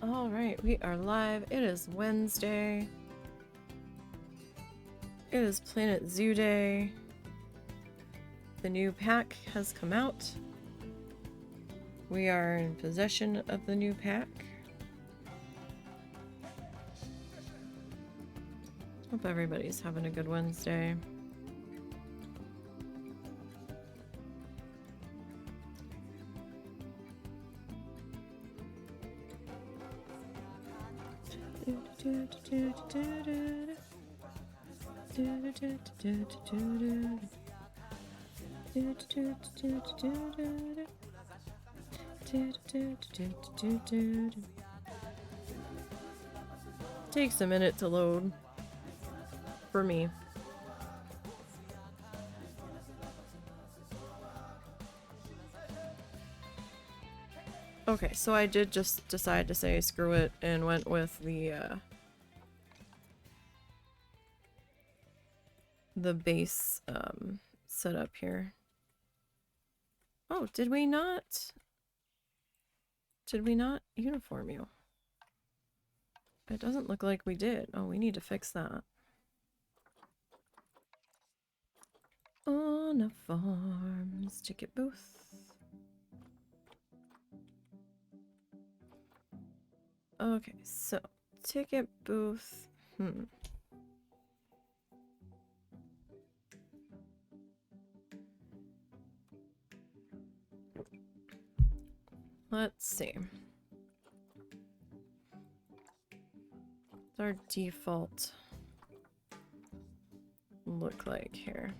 Alright, we are live. It is Wednesday. It is Planet Zoo Day. The new pack has come out. We are in possession of the new pack. Hope everybody's having a good Wednesday. Takes a minute to load for me. Okay, so I did just decide to say screw it and went with the base setup here. Oh, did we not uniform you? It doesn't look like we did. Oh, we need to fix that. On a farm's ticket booth. Okay, so ticket booth. Let's see. What's our default look like here?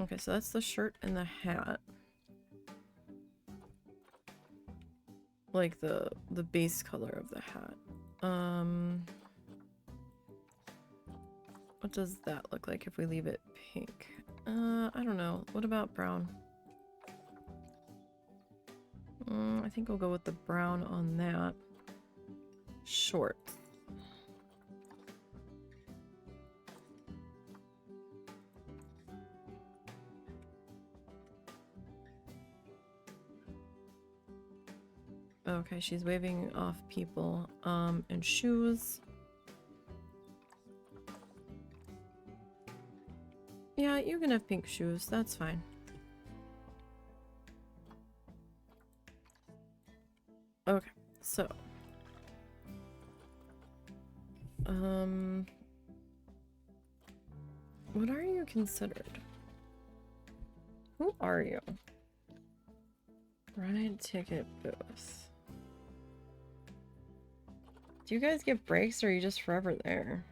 Okay, so that's the shirt and the hat. Like the base color of the hat. What does that look like if we leave it pink? I don't know. What about brown? I think we'll go with the brown on that. Shorts. Okay, she's waving off people. And shoes. Yeah, you can have pink shoes. That's fine. Okay, so. What are you considered? Who are you? Ride ticket booth. Do you guys get breaks or are you just forever there?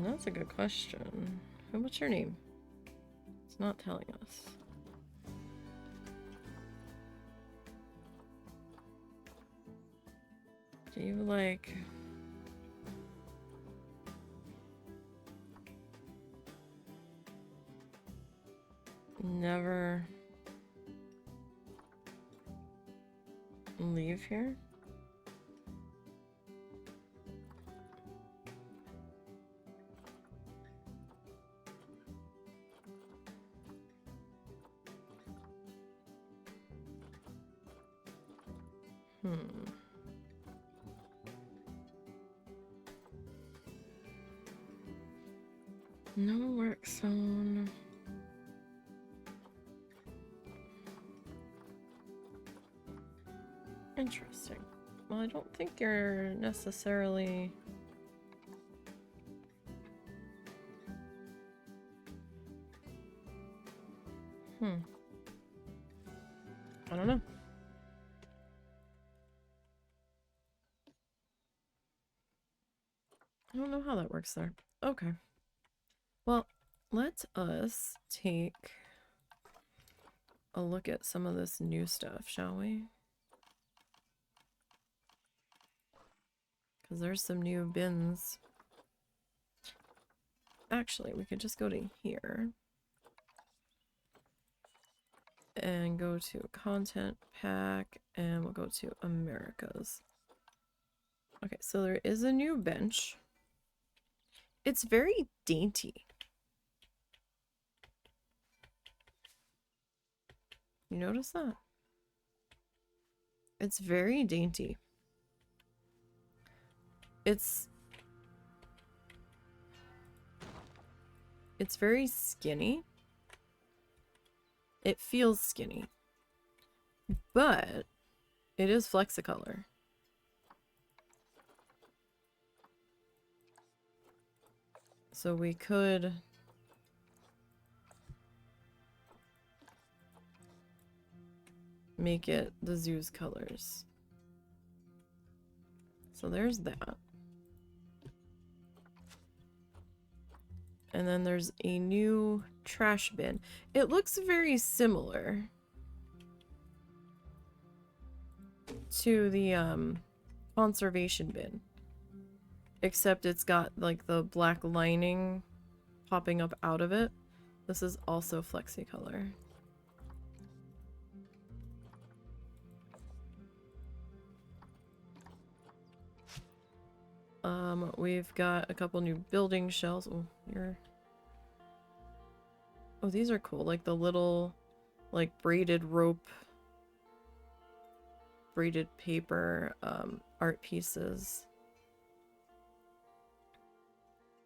That's a good question. What's your name? It's not telling us. Do you like... never leave here? No work zone. Interesting. Well, I don't think you're necessarily... I don't know. I don't know how that works there. Okay. Well, let us take a look at some of this new stuff, shall we? Because there's some new bins. Actually, we could just go to here. And go to content pack, and we'll go to Americas. Okay, so there is a new bench. It's very dainty. You notice that? It's very dainty. It's very skinny. It feels skinny. But it is flexicolor. So we could make it the zoo's colors. So there's that. And then there's a new trash bin. It looks very similar to the conservation bin. Except it's got like the black lining popping up out of it. This is also flexicolor. We've got a couple new building shells. Oh, oh, these are cool. Like the little, like braided rope, braided paper, art pieces.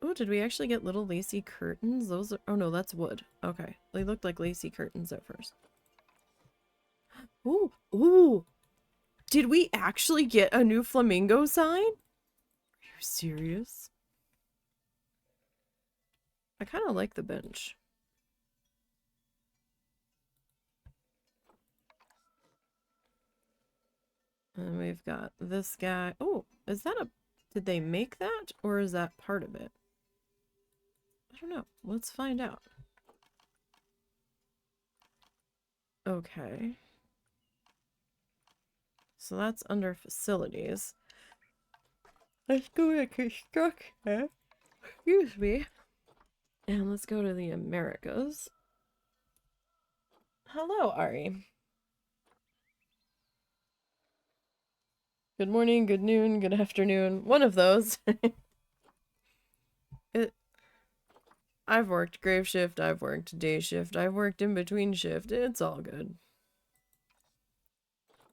Oh, did we actually get little lacy curtains? Those are, oh no, that's wood. Okay. They looked like lacy curtains at first. Ooh, ooh. Did we actually get a new flamingo sign? Are you serious? I kind of like the bench. And we've got this guy. Oh, is that a... Did they make that? Or is that part of it? I don't know. Let's find out. Okay. So that's under facilities. Let's go to construction. Excuse me. And let's go to the Americas. Hello, Ari. Good morning, good noon, good afternoon. One of those. I've worked grave shift, I've worked day shift, I've worked in between shift. It's all good.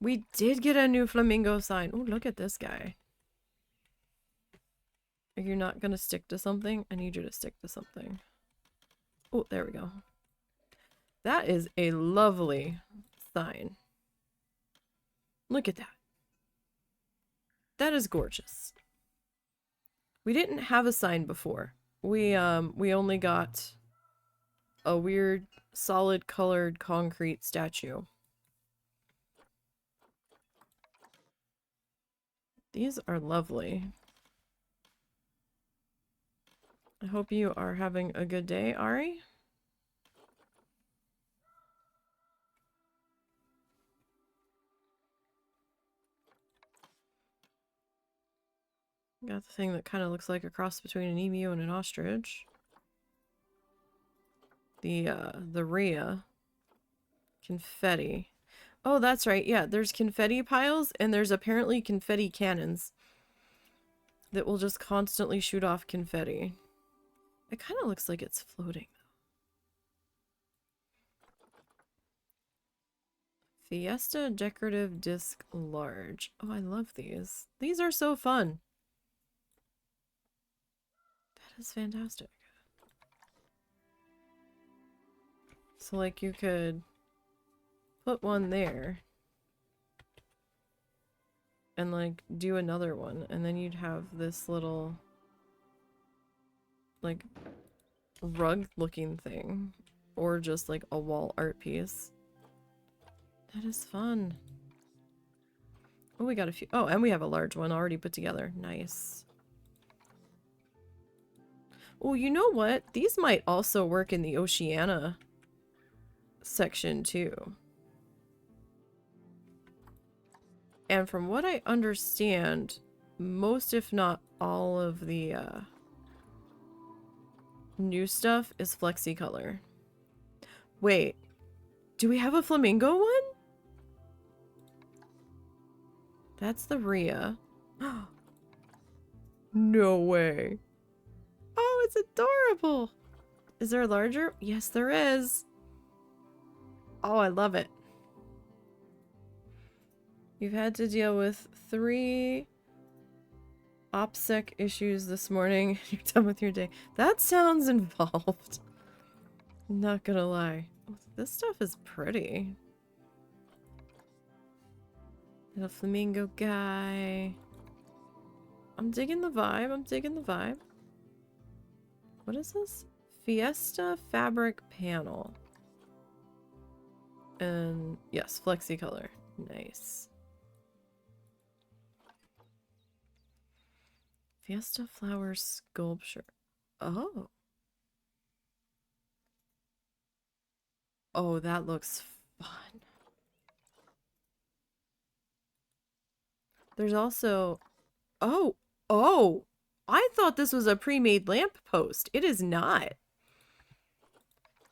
We did get a new flamingo sign. Oh, look at this guy. Are you not gonna stick to something? I need you to stick to something. Oh, there we go. That is a lovely sign. Look at that. That is gorgeous. We didn't have a sign before. We only got a weird solid colored concrete statue. These are lovely. I hope you are having a good day, Ari. Got the thing that kind of looks like a cross between an emu and an ostrich. The Rhea. Confetti. Oh, that's right. Yeah, there's confetti piles, and there's apparently confetti cannons that will just constantly shoot off confetti. It kind of looks like it's floating. Fiesta Decorative Disc Large. Oh, I love these. These are so fun. That is fantastic. So, like, you could put one there and, like, do another one, and then you'd have this little, like, rug-looking thing, or just, like, a wall art piece. That is fun. Oh, we got a few. Oh, and we have a large one already put together. Nice. Oh, you know what? These might also work in the Oceania section, too. And from what I understand, most, if not all, of the new stuff is flexicolor. Wait, do we have a flamingo one? That's the Rhea. No way. Oh, it's adorable. Is there a larger? Yes, there is. Oh, I love it. You've had to deal with 3 OPSEC issues this morning. You're done with your day. That sounds involved. Not gonna lie. This stuff is pretty. Little flamingo guy. I'm digging the vibe. I'm digging the vibe. What is this? Fiesta fabric panel. And yes, flexi color. Nice. Fiesta flower sculpture. Oh. Oh, that looks fun. There's also... Oh! Oh! I thought this was a pre-made lamppost. It is not.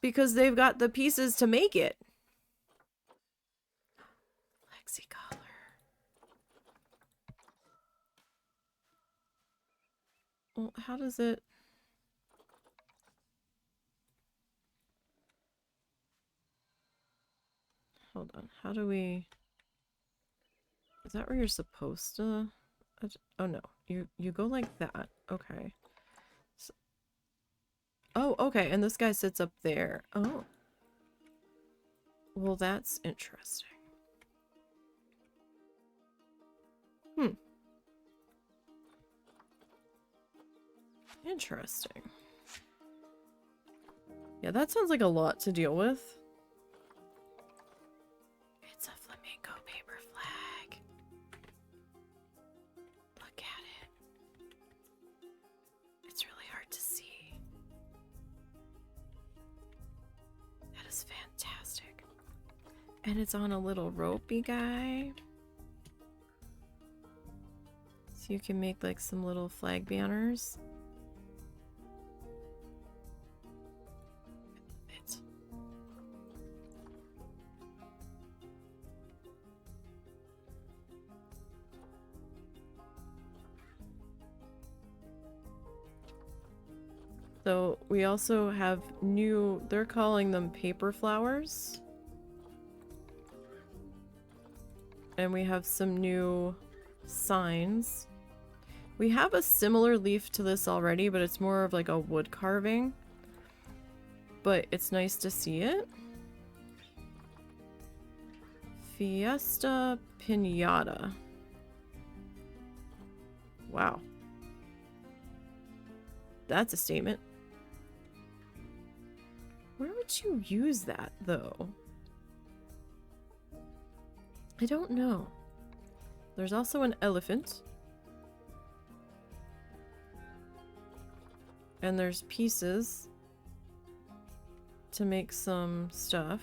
Because they've got the pieces to make it. Flexi color. Well, how does it... Hold on. How do we... Is that where you're supposed to... Oh no. You go like that. Okay. So... Oh, okay. And this guy sits up there. Oh. Well, that's interesting. Hmm. Interesting. Yeah, that sounds like a lot to deal with. It's a flamingo paper flag. Look at it. It's really hard to see. That is fantastic. And it's on a little ropey guy. So you can make like some little flag banners. So we also have new, they're calling them paper flowers. And we have some new signs. We have a similar leaf to this already, but it's more of like a wood carving. But it's nice to see it. Fiesta Pinata. Wow. That's a statement. Where would you use that, though? I don't know. There's also an elephant. And there's pieces to make some stuff.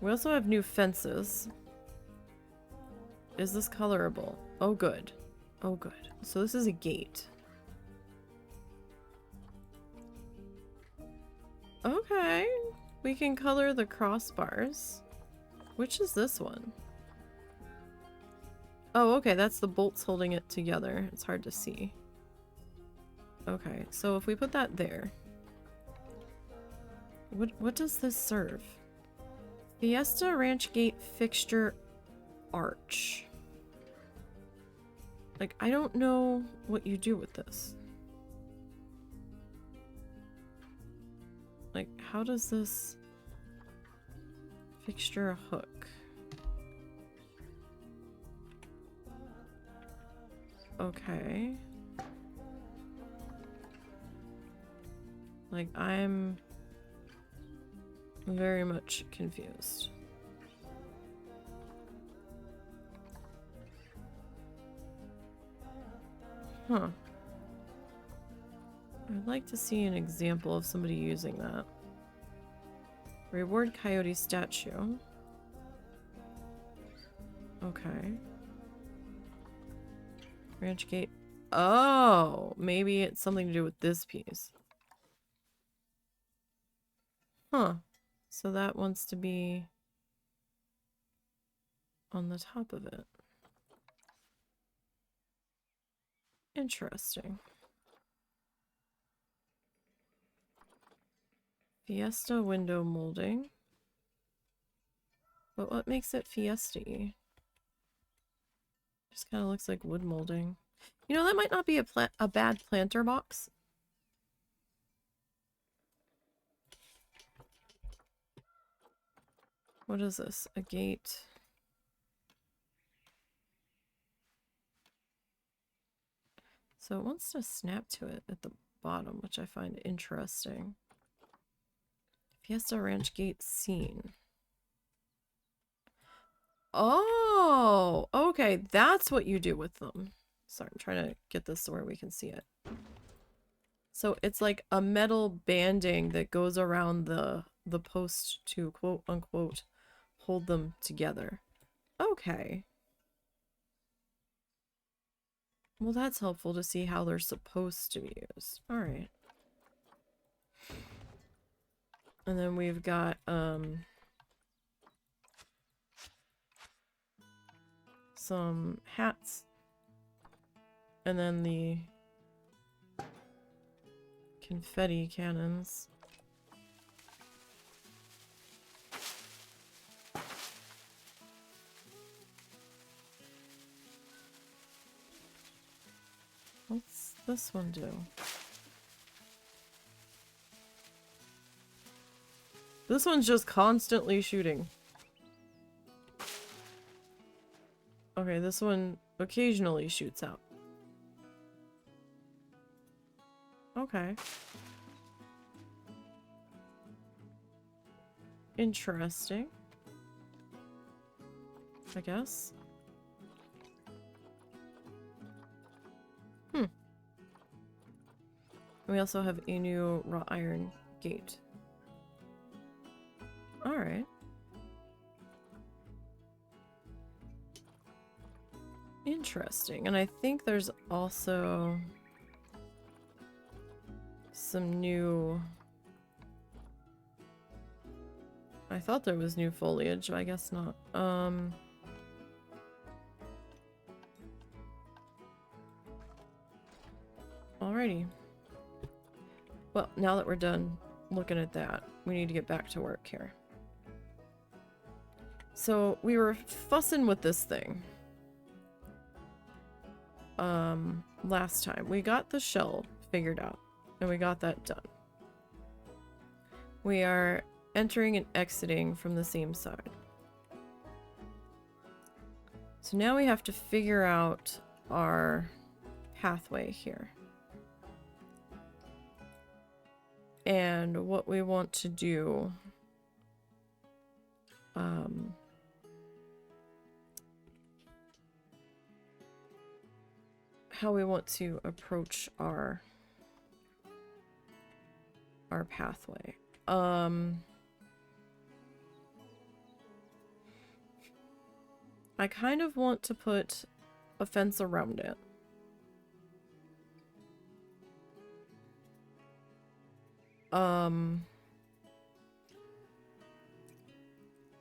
We also have new fences. Is this colorable? Oh, good. Oh, good. So this is a gate. Okay. We can color the crossbars. Which is this one? Oh, okay. That's the bolts holding it together. It's hard to see. Okay. So if we put that there. What does this serve? Fiesta Ranch Gate Fixture Arch. Like, I don't know what you do with this. Like, how does this fixture a hook? Okay. Like, I'm very much confused. Huh. I'd like to see an example of somebody using that. Reward coyote statue. Okay. Ranch gate. Oh, maybe it's something to do with this piece. Huh. So that wants to be on the top of it. Interesting. Fiesta window molding. But what makes it fiesta-y? Just kind of looks like wood molding. You know, that might not be a bad planter box. What is this? A gate. So it wants to snap to it at the bottom, which I find interesting. Fiesta Ranch gate seen. Oh, okay. That's what you do with them. Sorry, I'm trying to get this to where we can see it. So it's like a metal banding that goes around the post to quote unquote hold them together. Okay. Well, that's helpful to see how they're supposed to be used. All right. And then we've got some hats. And then the confetti cannons. What's this one do? This one's just constantly shooting. Okay, this one occasionally shoots out. Okay. Interesting. I guess. We also have a new wrought iron gate. Alright. Interesting. And I think there's also some new... I thought there was new foliage, but I guess not. Alrighty. Well, now that we're done looking at that, we need to get back to work here. So, we were fussing with this thing. Last time. We got the shell figured out, and we got that done. We are entering and exiting from the same side. So now we have to figure out our pathway here. And what we want to do, how we want to approach our pathway. I kind of want to put a fence around it.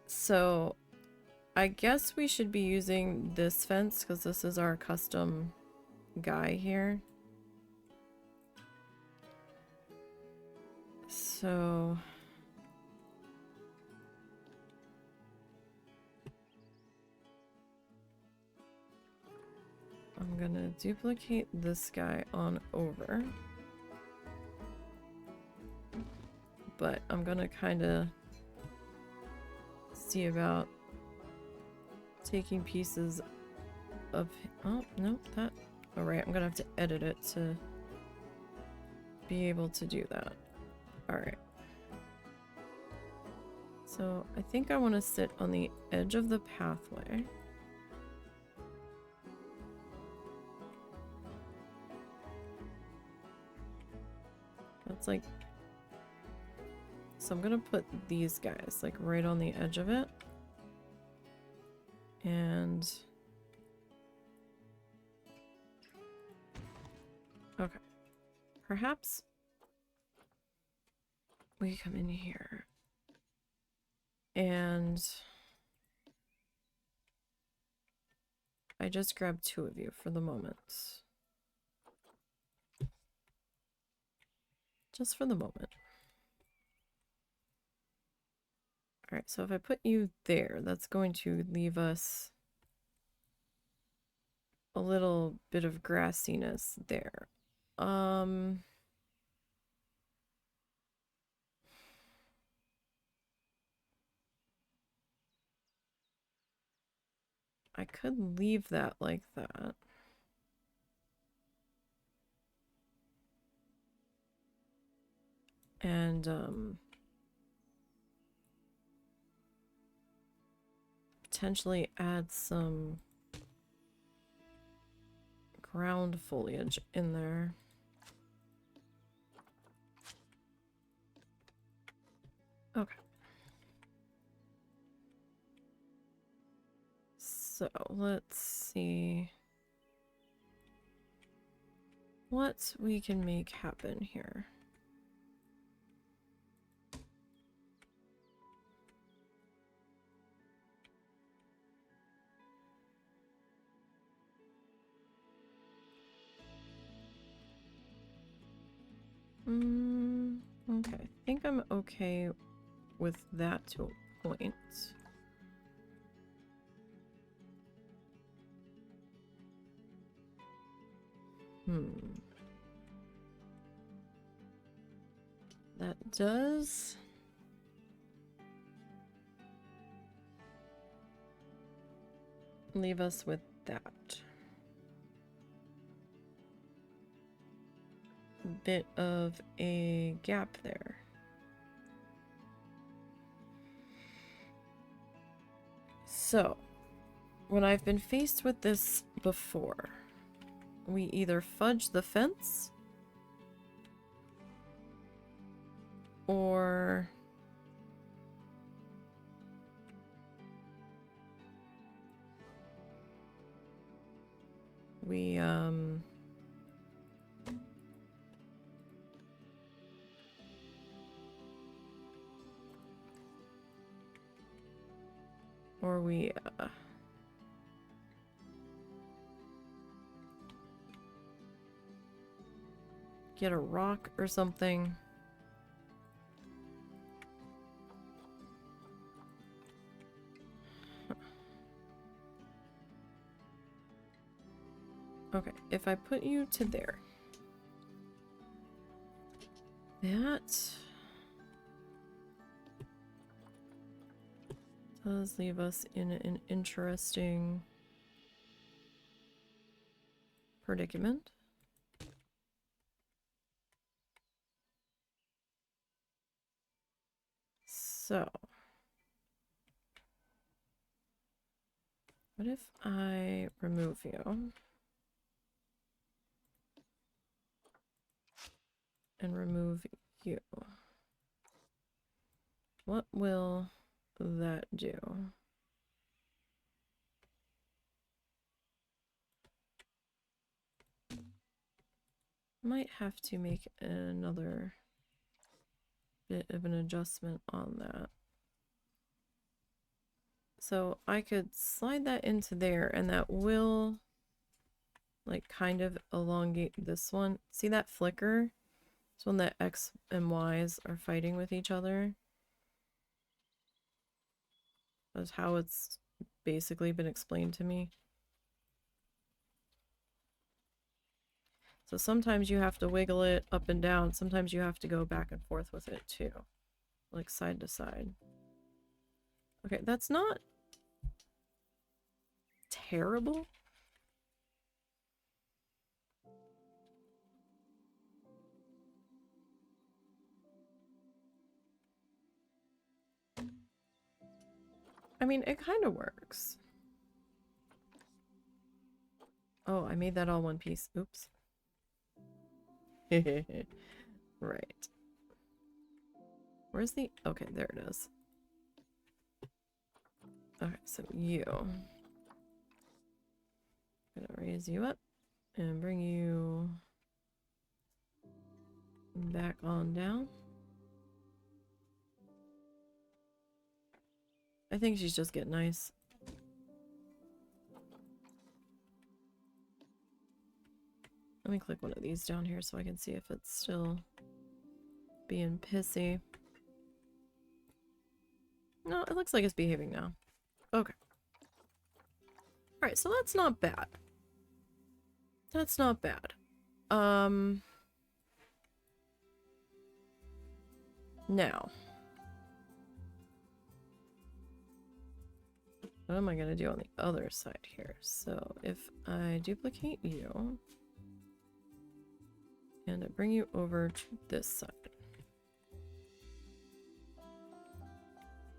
So I guess we should be using this fence because this is our custom guy here. So I'm gonna duplicate this guy on over. But I'm gonna kind of see about taking pieces of... Oh, no, that... Alright, I'm gonna have to edit it to be able to do that. Alright. So, I think I want to sit on the edge of the pathway. That's like... So I'm gonna put these guys, like, right on the edge of it. And... Okay. Perhaps we come in here. And... I just grabbed 2 of you for the moment. Just for the moment. Alright, so if I put you there, that's going to leave us a little bit of grassiness there. I could leave that like that. And, potentially add some ground foliage in there. Okay. So, let's see what we can make happen here. Okay, I think I'm okay with that to a point. That does leave us with that. Bit of a gap there. So, when I've been faced with this before, we either fudge the fence or we get a rock or something. Okay, if I put you to there, that does leave us in an interesting predicament. So, what if I remove you and remove you? What will that do? Might have to make another bit of an adjustment on that. So I could slide that into there and that will like kind of elongate this one. See that flicker? It's when the X and Y's are fighting with each other. That's how it's basically been explained to me. So sometimes you have to wiggle it up and down. Sometimes you have to go back and forth with it too. Like side to side. Okay, that's not terrible. I mean, it kind of works. Oh, I made that all one piece. Oops. Right. Where's the... Okay, there it is. Okay, so you. I'm gonna raise you up and bring you back on down. I think she's just getting nice. Let me click one of these down here so I can see if it's still being pissy. No, it looks like it's behaving now. Okay. Alright, so that's not bad. That's not bad. Now. What am I going to do on the other side here? So if I duplicate you and I bring you over to this side.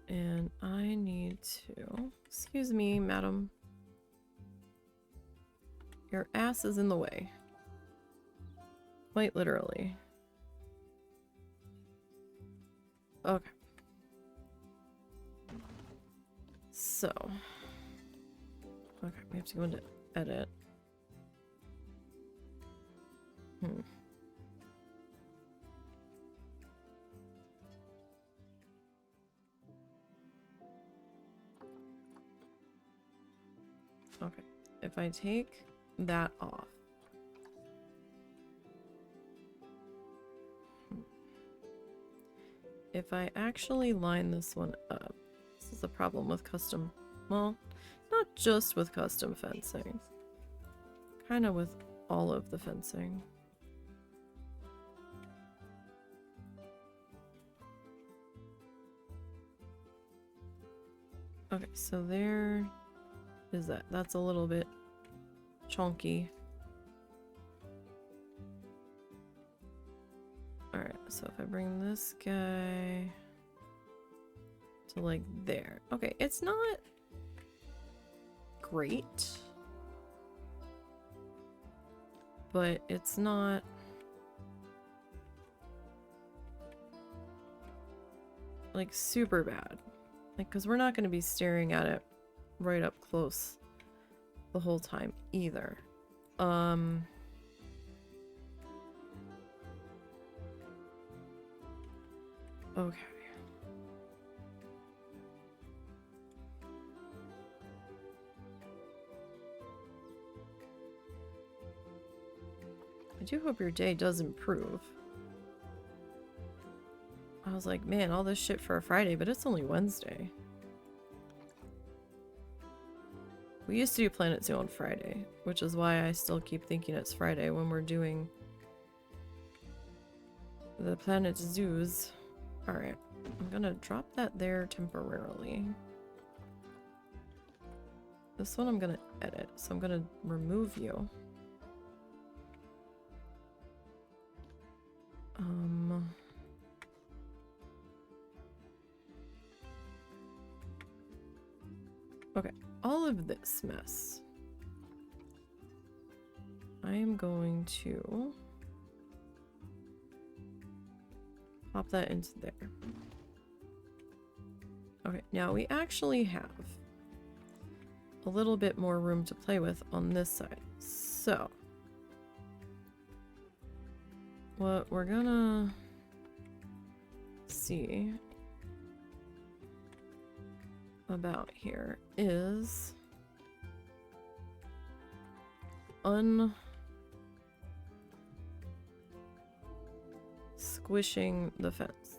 And I need to... Excuse me, madam. Your ass is in the way. Quite literally. Okay. So. Okay, we have to go into edit. Okay, if I take that off. If I actually line this one up, this is a problem with custom, well, not just with custom fencing, kind of with all of the fencing. Okay, so there is that. That's a little bit chunky. Alright, so if I bring this guy to like there. Okay, it's not great, but it's not like super bad. Like, because we're not going to be staring at it right up close the whole time either. Okay. I do hope your day does improve. I was like, man, all this shit for a Friday, but it's only Wednesday. We used to do Planet Zoo on Friday, which is why I still keep thinking it's Friday when we're doing the Planet Zoos. Alright, I'm gonna drop that there temporarily. This one I'm gonna edit, so I'm gonna remove you. Okay, all of this mess, I am going to pop that into there. Okay, now we actually have a little bit more room to play with on this side. So, what we're gonna see about here is squishing the fence.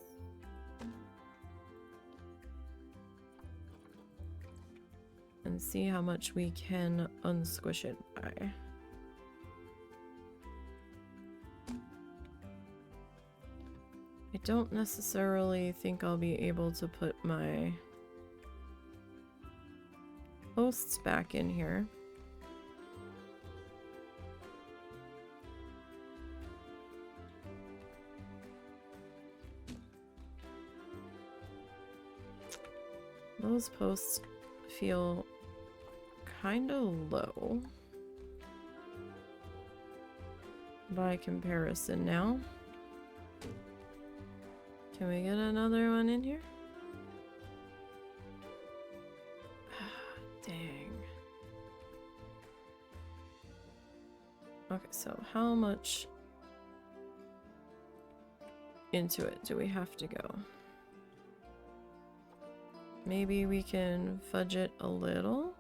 And see how much we can unsquish it by. I don't necessarily think I'll be able to put my posts back in here. Those posts feel kind of low by comparison now. Can we get another one in here? Dang. Okay, so how much into it do we have to go? Maybe we can fudge it a little.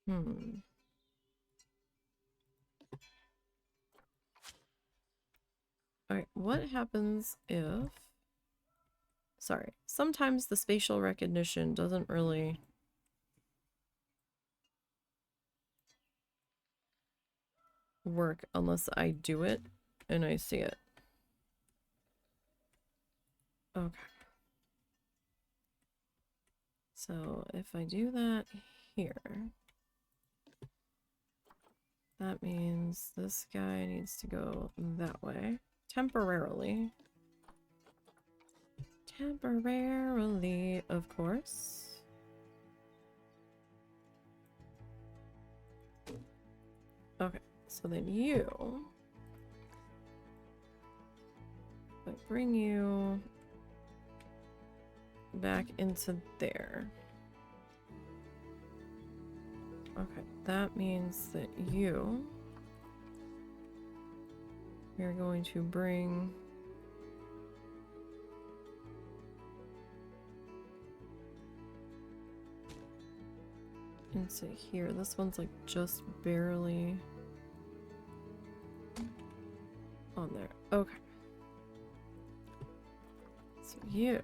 Hmm. Alright, what happens if... Sorry, sometimes the spatial recognition doesn't really... work unless I do it and I see it. Okay. So if I do that here, that means this guy needs to go that way. Temporarily. Temporarily, of course. Okay, so then you... I bring you back into there. Okay, that means that you're going to bring into here. This one's like just barely on there. Okay. So you...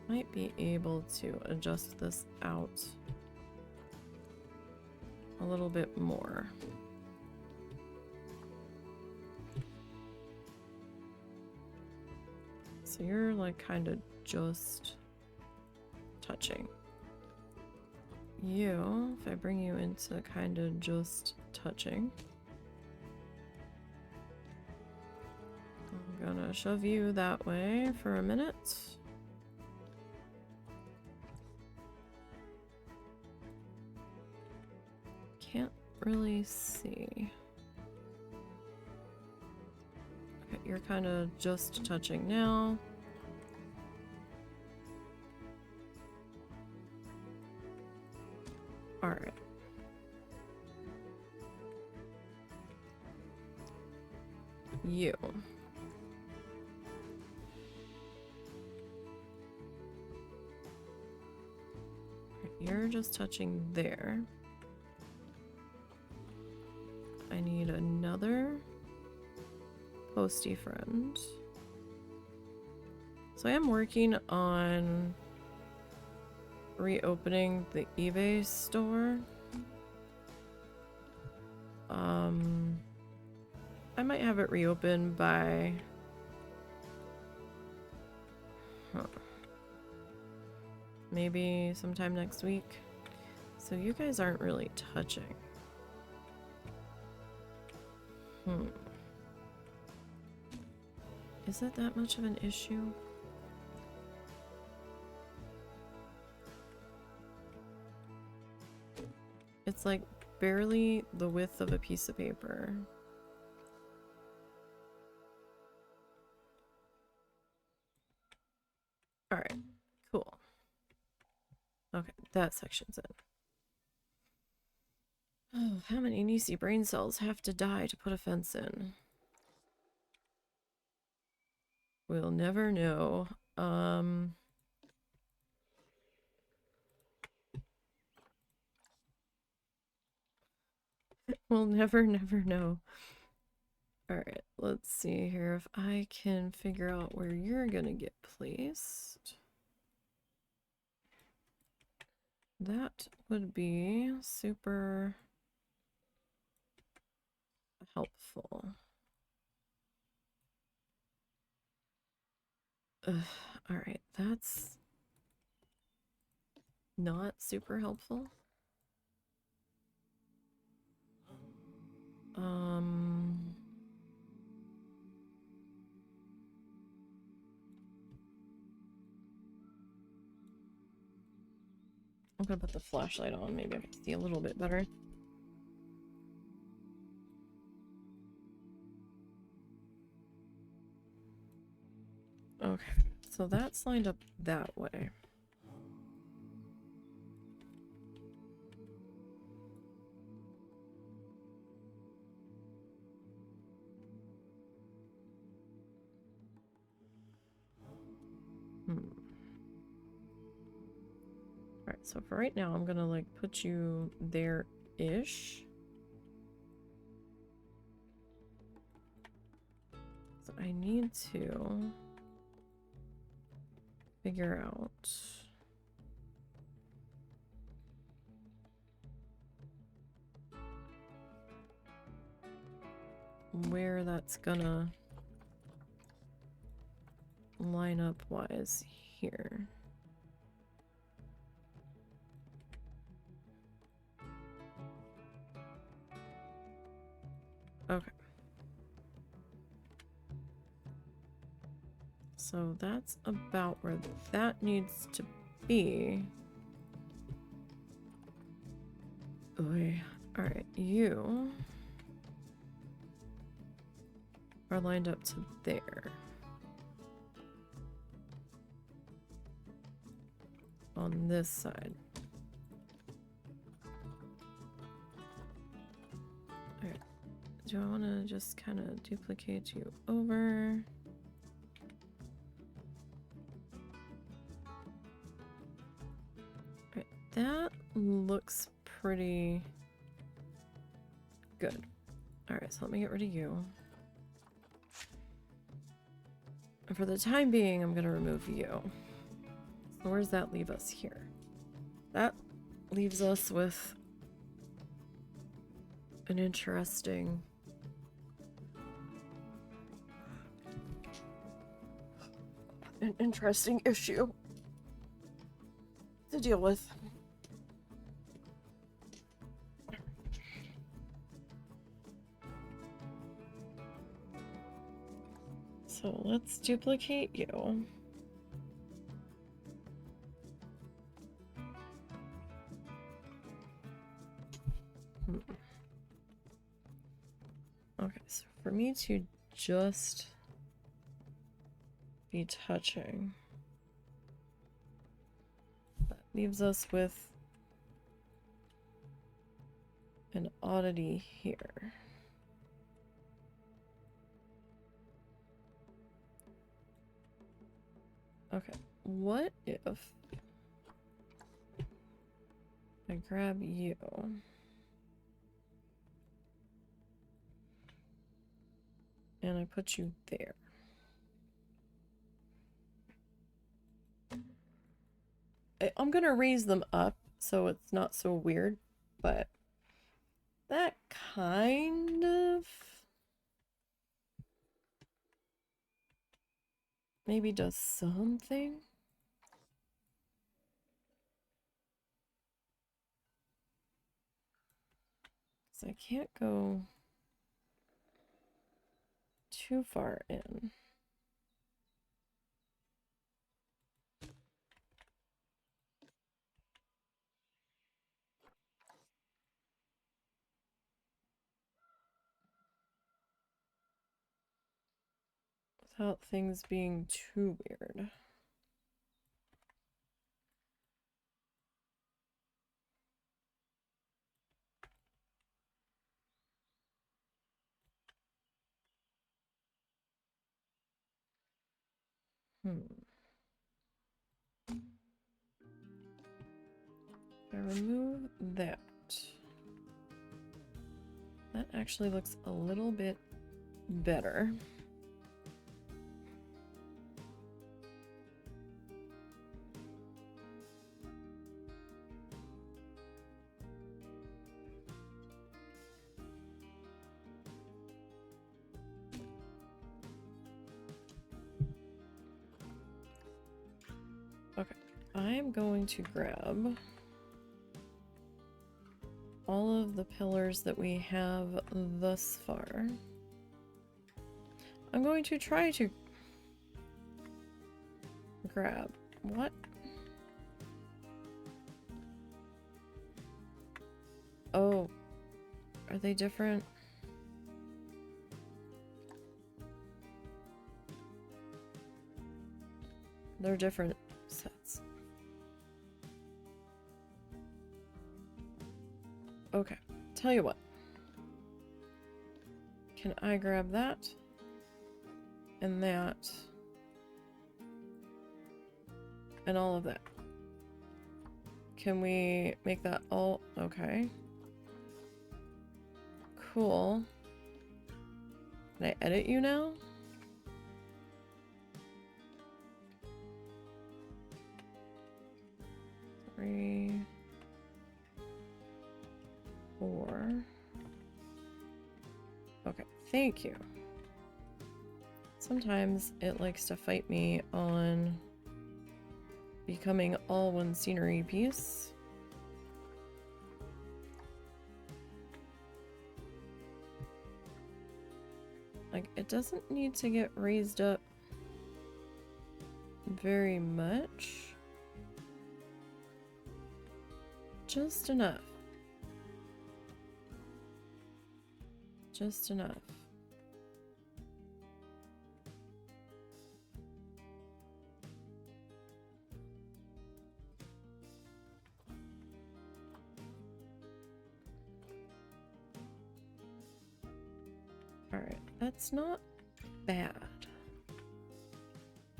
might be able to adjust this out a little bit more. So you're like kind of just touching. You, if I bring you into kind of just touching, I'm gonna shove you that way for a minute. Can't really see. Okay, you're kind of just touching now. Alright. You. You're just touching there. I need another postie friend. So I am working on reopening the eBay store. I might have it reopened by... maybe sometime next week. So you guys aren't really touching. Is it that much of an issue? It's like barely the width of a piece of paper. Alright, cool. Okay, that section's in. Oh, how many Nisey brain cells have to die to put a fence in? We'll never know. We'll never know. Alright, let's see here if I can figure out where you're gonna get placed. That would be super helpful. Alright, that's not super helpful. I'm gonna put the flashlight on, maybe I can see a little bit better. Okay, so that's lined up that way. Alright, so for right now, I'm gonna like put you there-ish. So I need to figure out where that's gonna line up wise here. Okay. So that's about where that needs to be. Oy. Alright, you are lined up to there. On this side. Alright. Do I want to just kind of duplicate you over? Alright, that looks pretty good. Alright, so let me get rid of you. And for the time being, I'm going to remove you. So where does that leave us here? That leaves us with an interesting issue to deal with. So let's duplicate you. Okay, so for me to just be touching, that leaves us with an oddity here. Okay, what if I grab you? And I put you there. I'm gonna raise them up so it's not so weird, but that kind of maybe does something. So I can't go too far in. Without things being too weird. I remove that. That actually looks a little bit better. Okay, I'm going to grab all of the pillars that we have thus far. I'm going to try to grab what? Oh, are they different? They're different sets. Okay, tell you what. Can I grab that? And that? and all of that. Can we make that all? Okay. Cool. Can I edit you now? Three, 4. Okay, thank you. Sometimes it likes to fight me on becoming all one scenery piece. Like, it doesn't need to get raised up very much. Just enough. Just enough. Alright, that's not bad.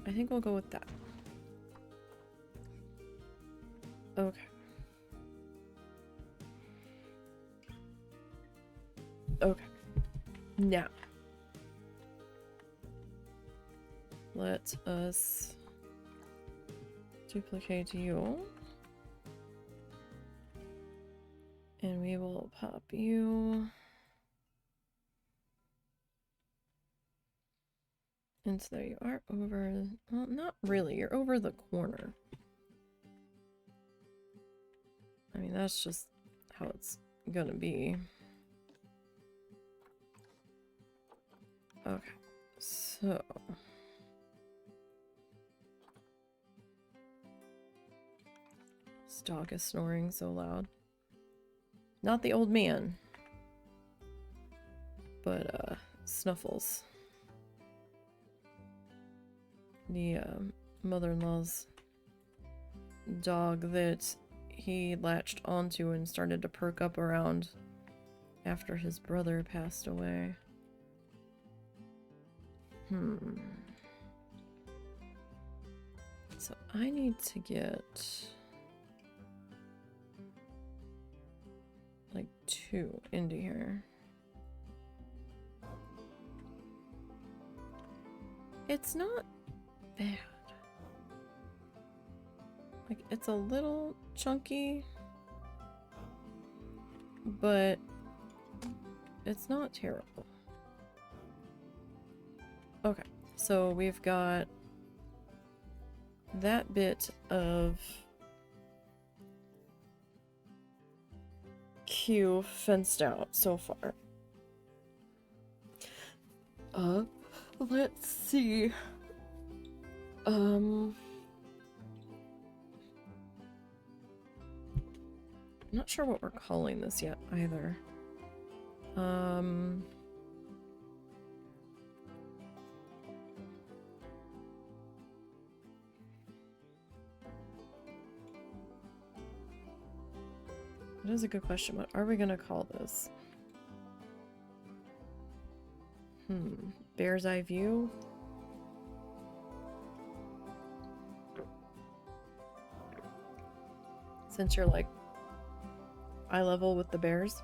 I think we'll go with that. Okay. Okay. Now, let us duplicate you. And we will pop you and so there you are over, well, not really, you're over the corner. I mean, that's just how it's gonna be. Okay, so this dog is snoring so loud. Not the old man, but Snuffles. The mother-in-law's dog that he latched onto and started to perk up around after his brother passed away. So I need to get like 2 into here. It's not bad. Like, it's a little chunky, but it's not terrible. Okay, so we've got that bit of queue fenced out so far. Let's see. I'm not sure what we're calling this yet either. That is a good question. What are we gonna call this? Bear's eye view? Since you're like eye level with the bears.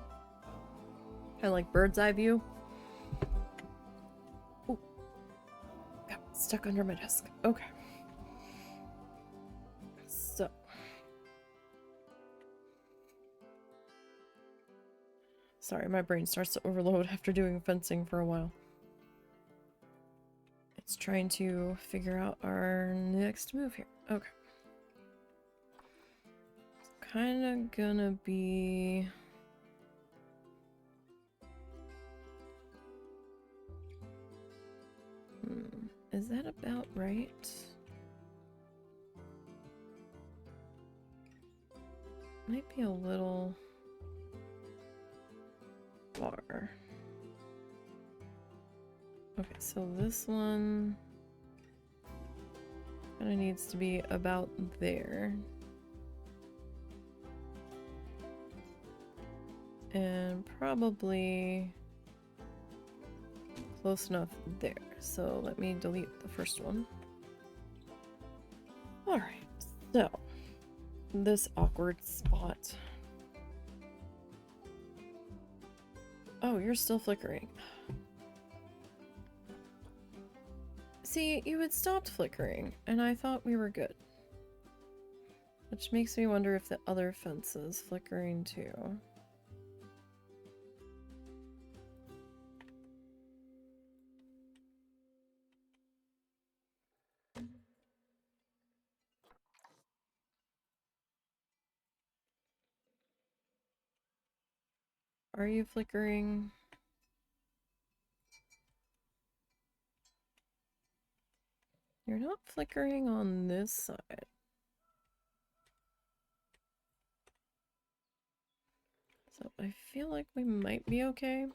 Kind of like bird's eye view. Ooh. Got stuck under my desk. Okay. So. Sorry, my brain starts to overload after doing fencing for a while. It's trying to figure out our next move here. Okay. It's kind of gonna be... Is that about right? Might be a little far. Okay, so this one kind of needs to be about there. And probably close enough there. So let me delete the first one. Alright, So, this awkward spot. Oh, you're still flickering. See, you had stopped flickering, and I thought we were good. Which makes me wonder if the other fence is flickering too. Are you flickering? You're not flickering on this side. So I feel like we might be okay.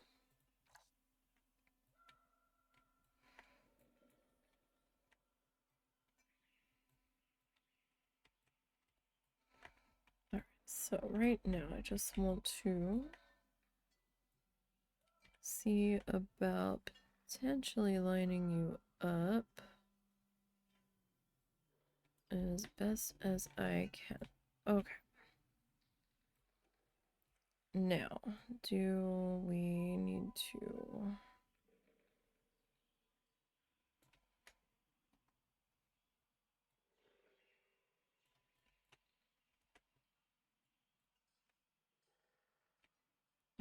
Alright, so right now I just want to see about potentially lining you up as best as I can. Okay. Now, do we need to...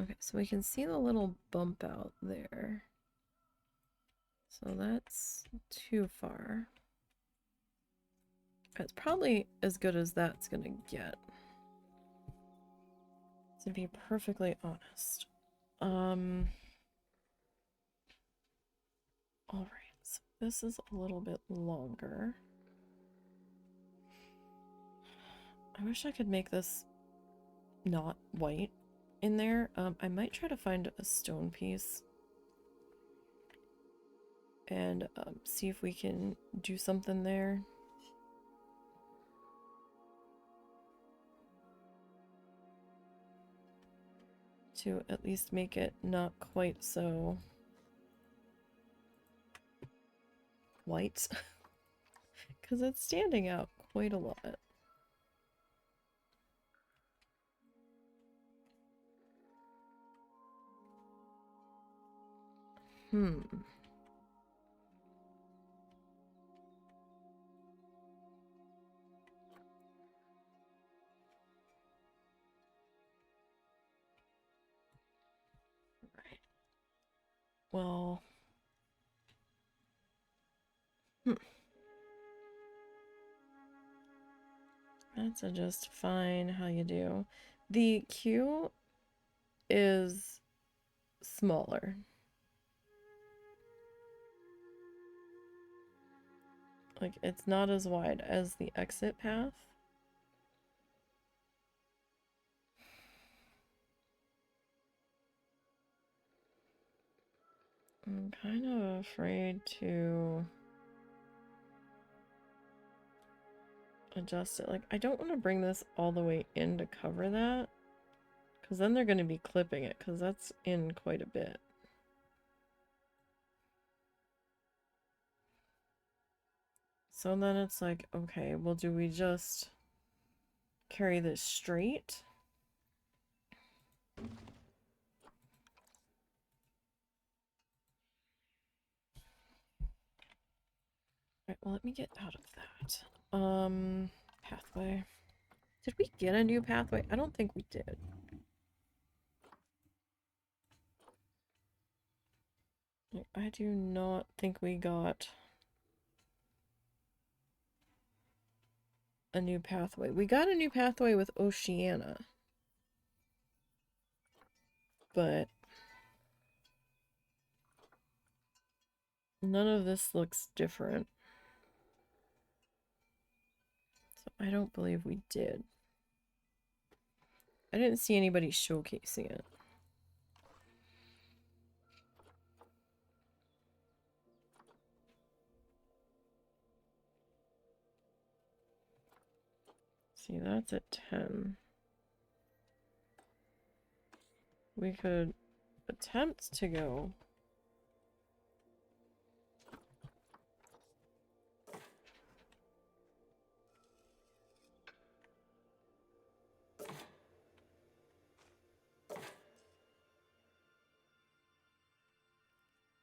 Okay, so we can see the little bump out there. So that's too far. It's probably as good as that's gonna get, to be perfectly honest. Alright, so this is a little bit longer. I wish I could make this not white in there. I might try to find a stone piece and see if we can do something there. To at least make it not quite so white. Because it's standing out quite a lot. Right. Well... That's a just fine. How you do? The Q is smaller. Like, it's not as wide as the exit path. I'm kind of afraid to adjust it. Like, I don't want to bring this all the way in to cover that, because then they're going to be clipping it, because that's in quite a bit. So then it's like, okay, well, do we just carry this straight? Alright, well, let me get out of that. Pathway. Did we get a new pathway? I don't think we did. I do not think we got a new pathway. We got a new pathway with Oceana. But none of this looks different. So I don't believe we did. I didn't see anybody showcasing it. See, that's at 10. We could attempt to go.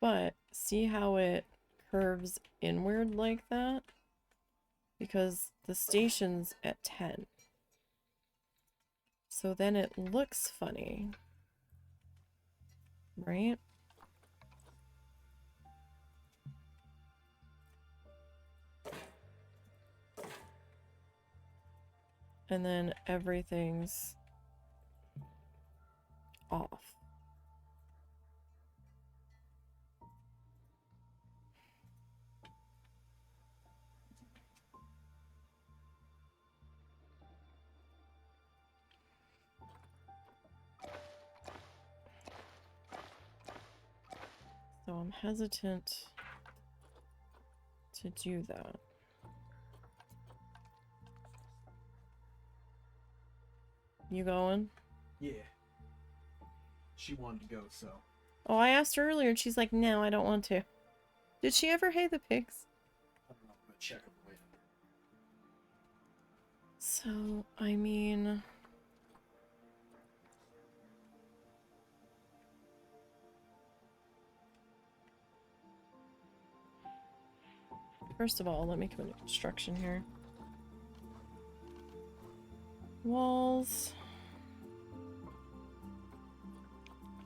But see how it curves inward like that? Because the station's at 10. So then it looks funny. Right? And then everything's off. So I'm hesitant to do that. You going? Yeah. She wanted to go, so. Oh, I asked her earlier and she's like, no, I don't want to. Did she ever hay the pigs? I don't know, I'm gonna check her later. So, I mean... First of all, let me come into construction here. Walls.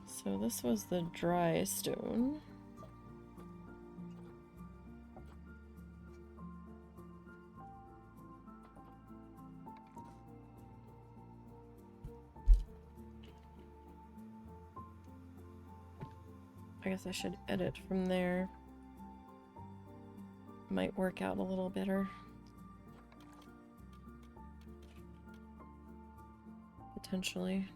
So this was the dry stone. I guess I should edit from there. Might work out a little better. Potentially.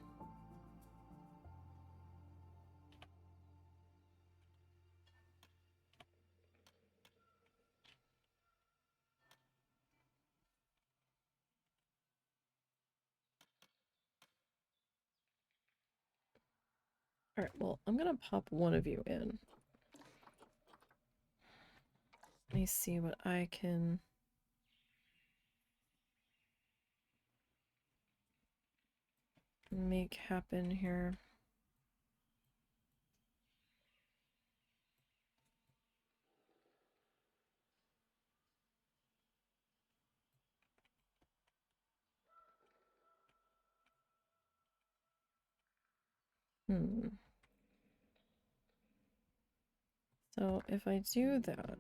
Alright, well, I'm gonna pop one of you in. Let me see what I can... make happen here. So if I do that,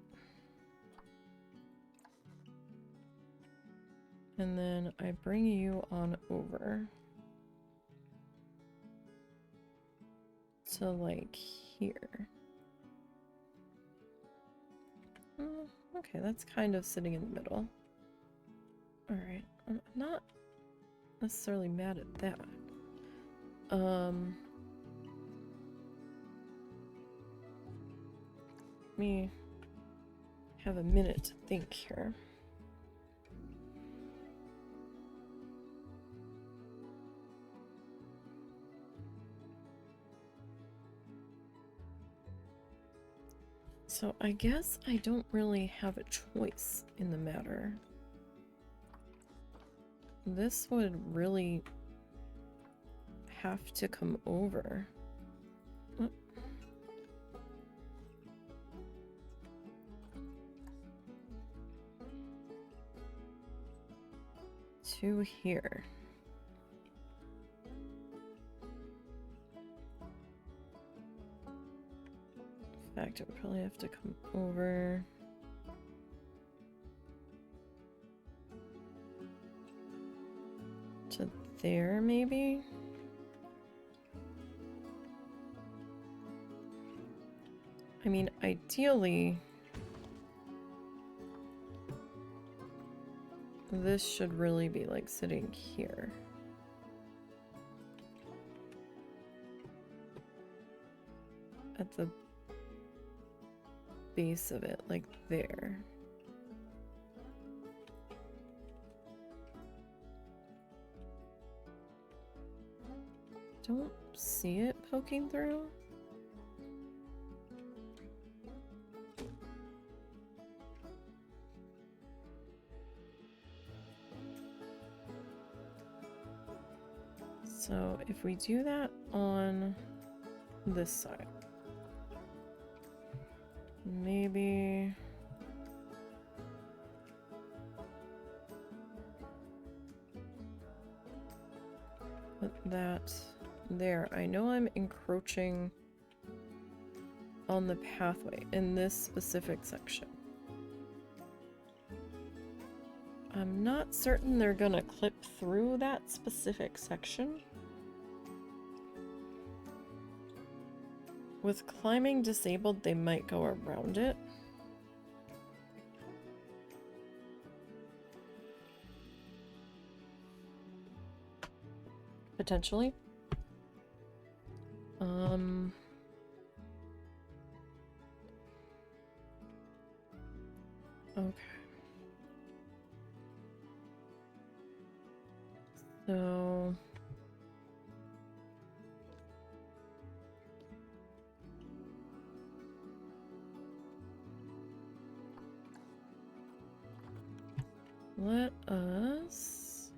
and then I bring you on over to like here. Okay, that's kind of sitting in the middle. Alright, I'm not necessarily mad at that. Let me have a minute to think here. So I guess I don't really have a choice in the matter. This would really have to come over. Oh. To here. In fact, it would probably have to come over to there, maybe? I mean, ideally, this should really be like sitting here. At the base of it, like there. Don't see it poking through. So if we do that on this side, Maybe... put that there. I know I'm encroaching on the pathway in this specific section. I'm not certain they're gonna clip through that specific section. With climbing disabled, they might go around it. Potentially. Okay. So... let us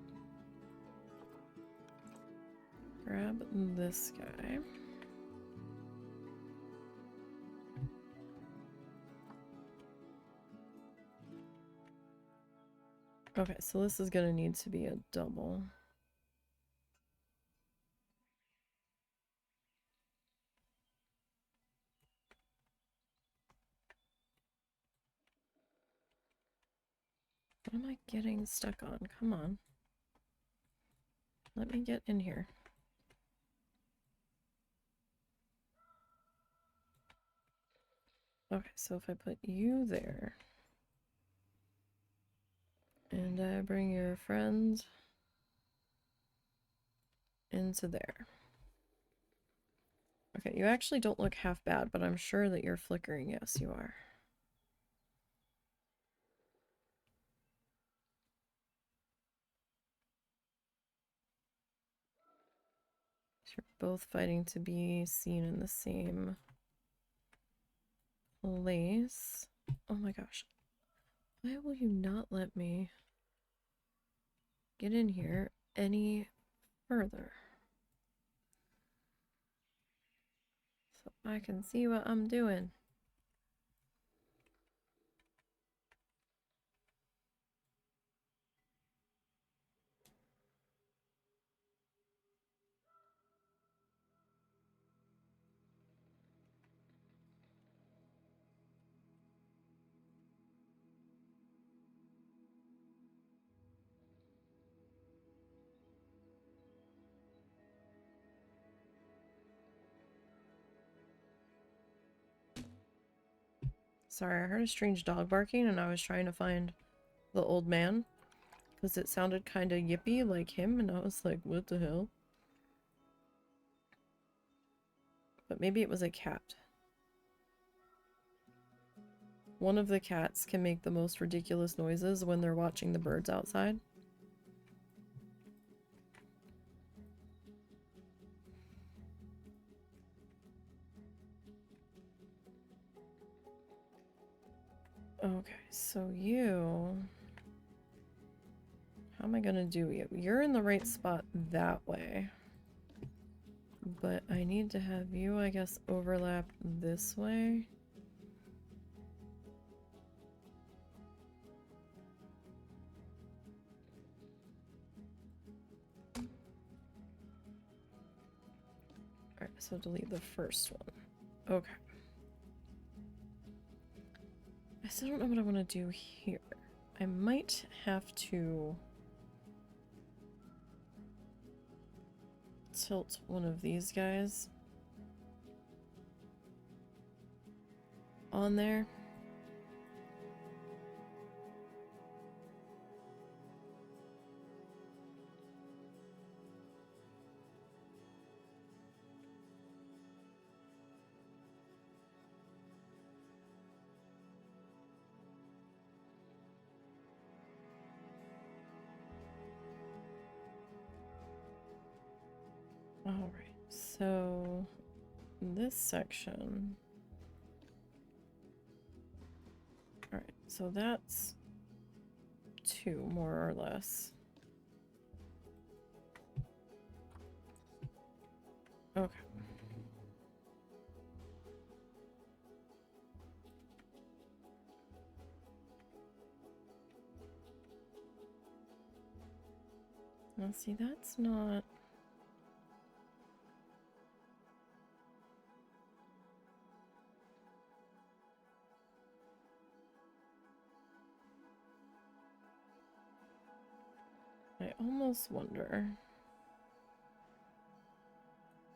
grab this guy. Okay, so this is gonna need to be a double. What am I getting stuck on? Come on. Let me get in here. Okay, so if I put you there, and I bring your friend into there. Okay, you actually don't look half bad, but I'm sure that you're flickering. Yes, you are. You're both fighting to be seen in the same place. Oh my gosh. Why will you not let me get in here any further? So I can see what I'm doing. Sorry, I heard a strange dog barking and I was trying to find the old man because it sounded kind of yippy like him and I was like, what the hell? But maybe it was a cat. One of the cats can make the most ridiculous noises when they're watching the birds outside. Okay, so you... how am I gonna do you? You're in the right spot that way. But I need to have you, I guess, overlap this way. Alright, so delete the first one. Okay. I still don't know what I want to do here. I might have to tilt one of these guys on there. Alright, so this section... alright, so that's 2, more or less. Okay. Now see, that's not... I almost wonder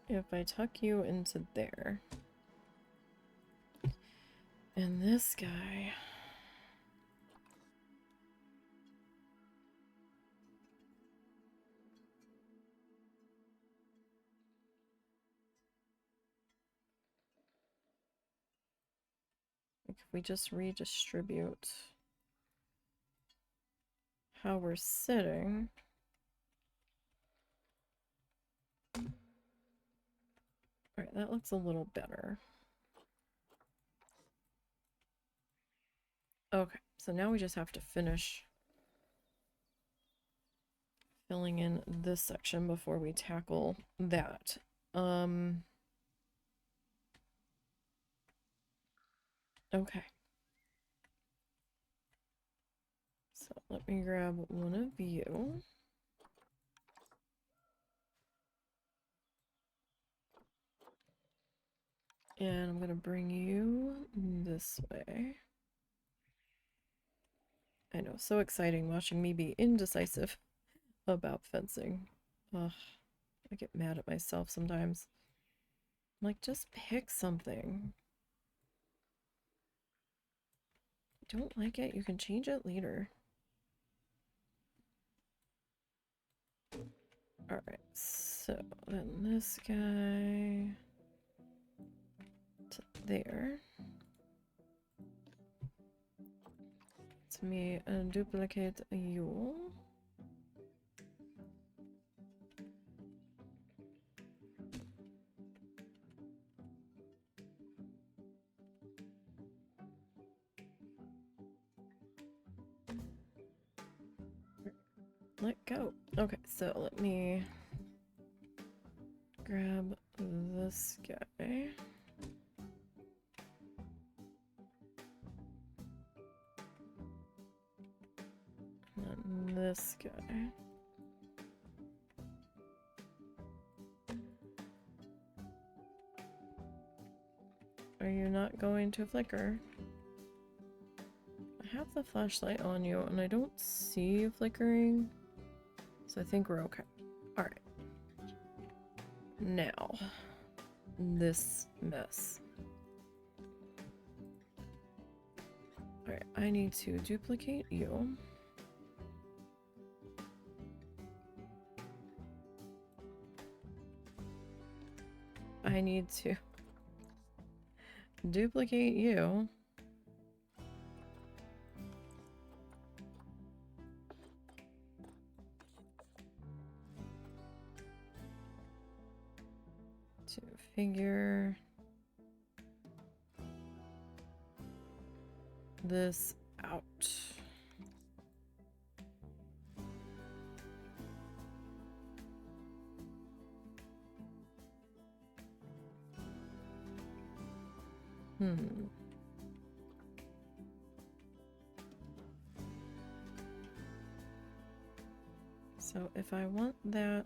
if I tuck you into there. And this guy... Like if we just redistribute how we're sitting... Alright, that looks a little better. Okay, so now we just have to finish filling in this section before we tackle that. Okay. So let me grab one of you. And I'm gonna bring you this way. I know, so exciting watching me be indecisive about fencing. Ugh, I get mad at myself sometimes. I'm like, just pick something. Don't like it, you can change it later. Alright, so then this guy to there. Let me duplicate you. Let go. Okay, so let me grab this guy. And then this guy. Are you not going to flicker? I have the flashlight on you and I don't see you flickering. So I think we're okay. Alright. Now, this mess. Alright, I need to duplicate you. I need to duplicate you. To figure this out. So if I want that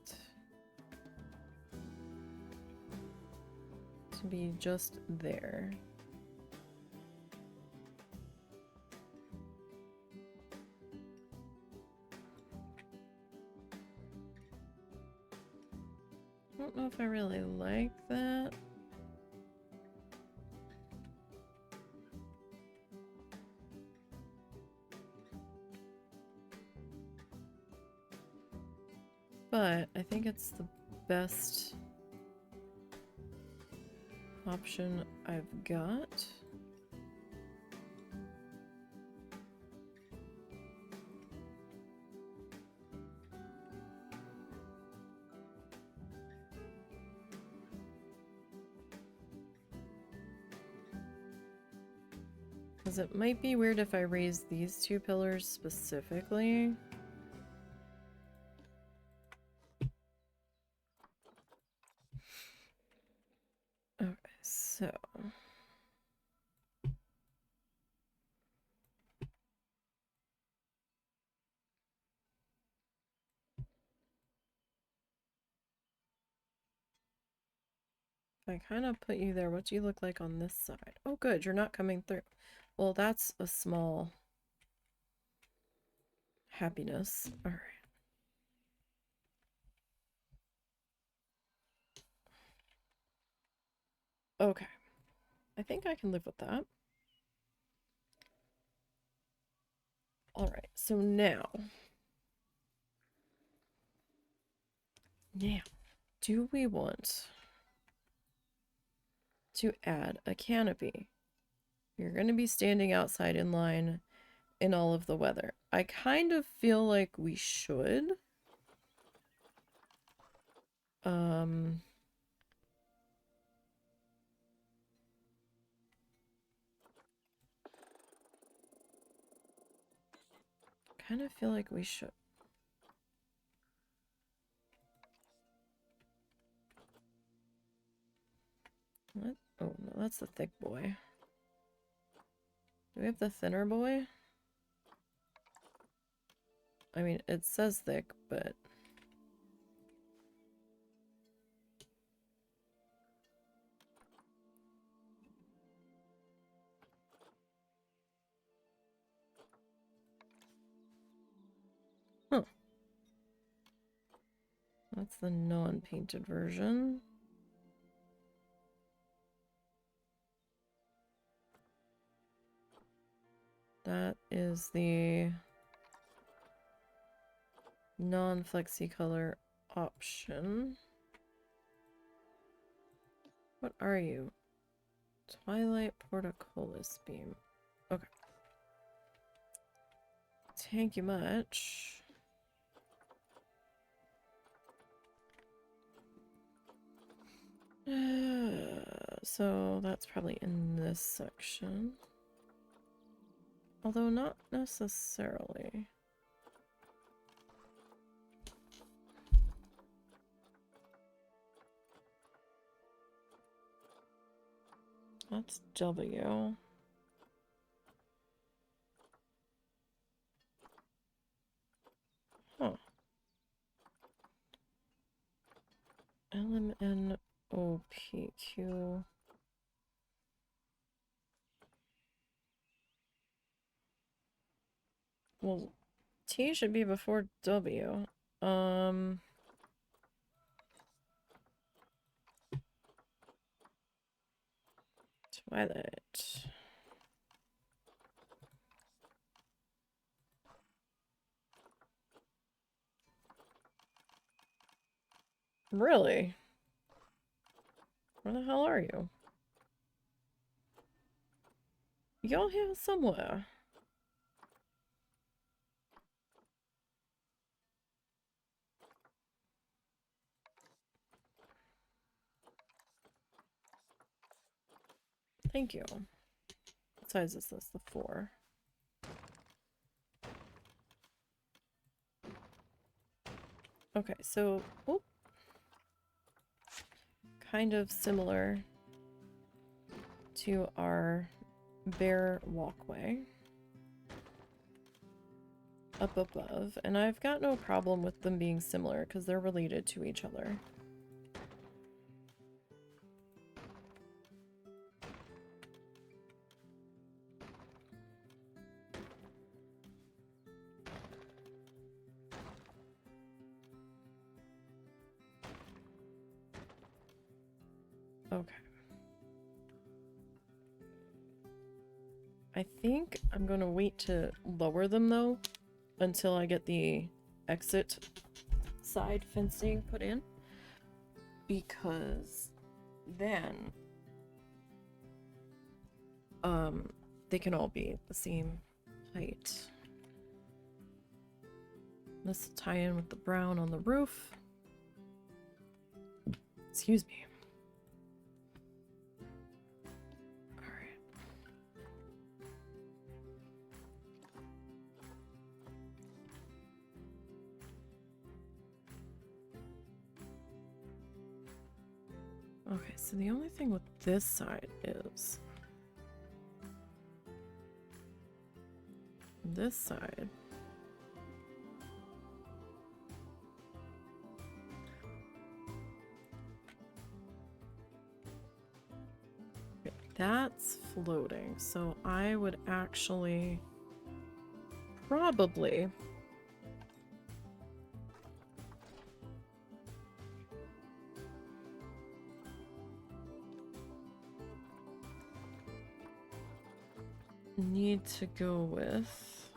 to be just there. I don't know if I really like that. But I think it's the best option I've got. Because it might be weird if I raise these two pillars specifically. Okay, so... If I kind of put you there, what do you look like on this side? Oh, good, you're not coming through. Well, that's a small happiness. All right. Okay. I think I can live with that. All right, so now, do we want to add a canopy? You're going to be standing outside in line in all of the weather. I kind of feel like we should. Kind of feel like we should. What? Oh, no, that's the thick boy. Do we have the thinner boy? I mean, it says thick, but... Huh. That's the non-painted version. That is the non-flexi color option. What are you? Twilight Portcullis Beam. Okay. Thank you much. So that's probably in this section. Although not necessarily. That's W. Huh. LMNOPQ. Well, T should be before W. Twilight. Really? Where the hell are you? Y'all here somewhere. Thank you. What size is this? The 4. Okay, so kind of similar to our bare walkway up above, and I've got no problem with them being similar because they're related to each other. Okay. I think I'm going to wait to lower them, though, until I get the exit side fencing put in. Because then, they can all be the same height. This will tie in with the brown on the roof. Excuse me. Okay, so the only thing with this side is this side. That's floating, so I would actually probably need to go with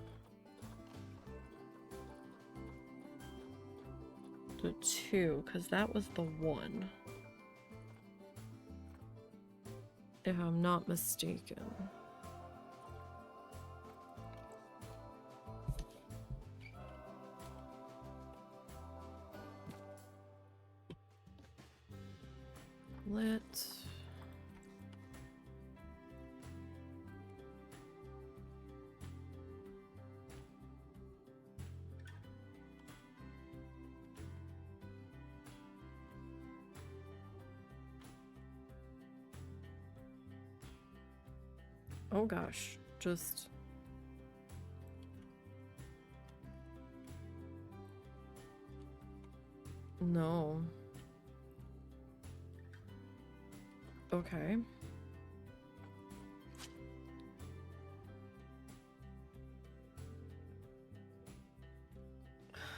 the 2, because that was the 1. If I'm not mistaken. Oh gosh, just... No. Okay.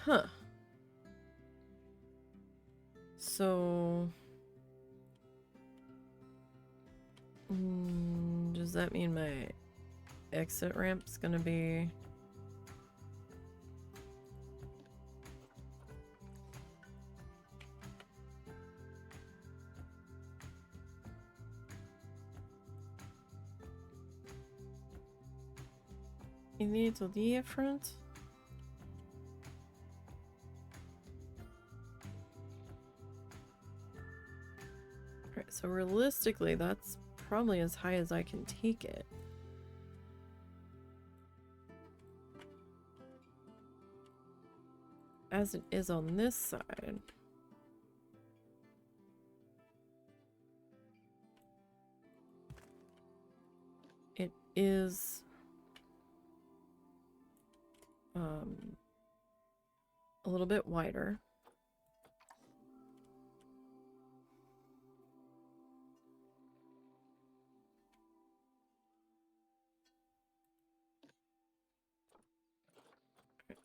Huh. So... does that mean my exit ramp's gonna be... Lite different? Alright, so realistically, that's probably as high as I can take it. As it is on this side. It is a little bit wider.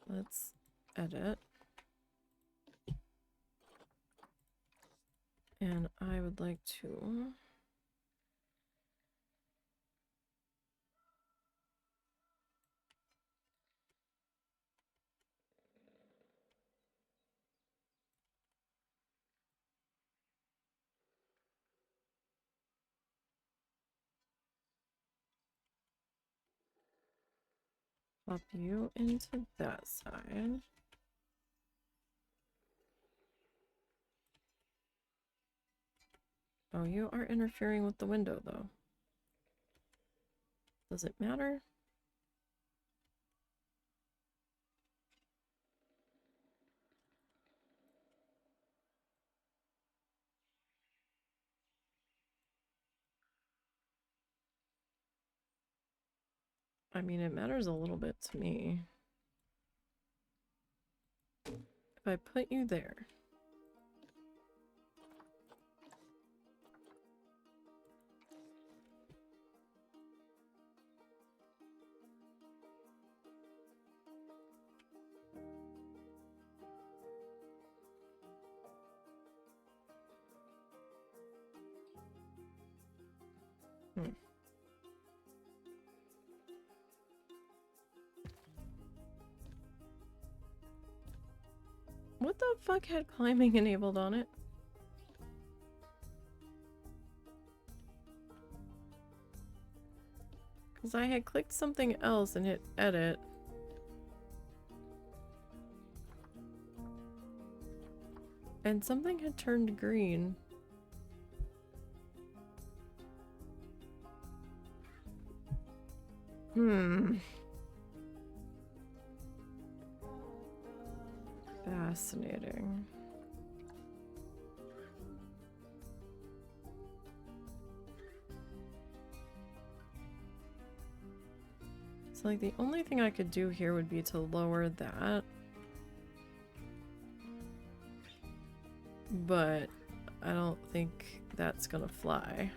Let's edit. And I would like to... pop you into that side. Oh, you are interfering with the window, though. Does it matter? I mean, it matters a little bit to me. If I put you there. What the fuck had climbing enabled on it? Because I had clicked something else and hit edit. And something had turned green. Fascinating. So like the only thing I could do here would be to lower that. But I don't think that's gonna fly.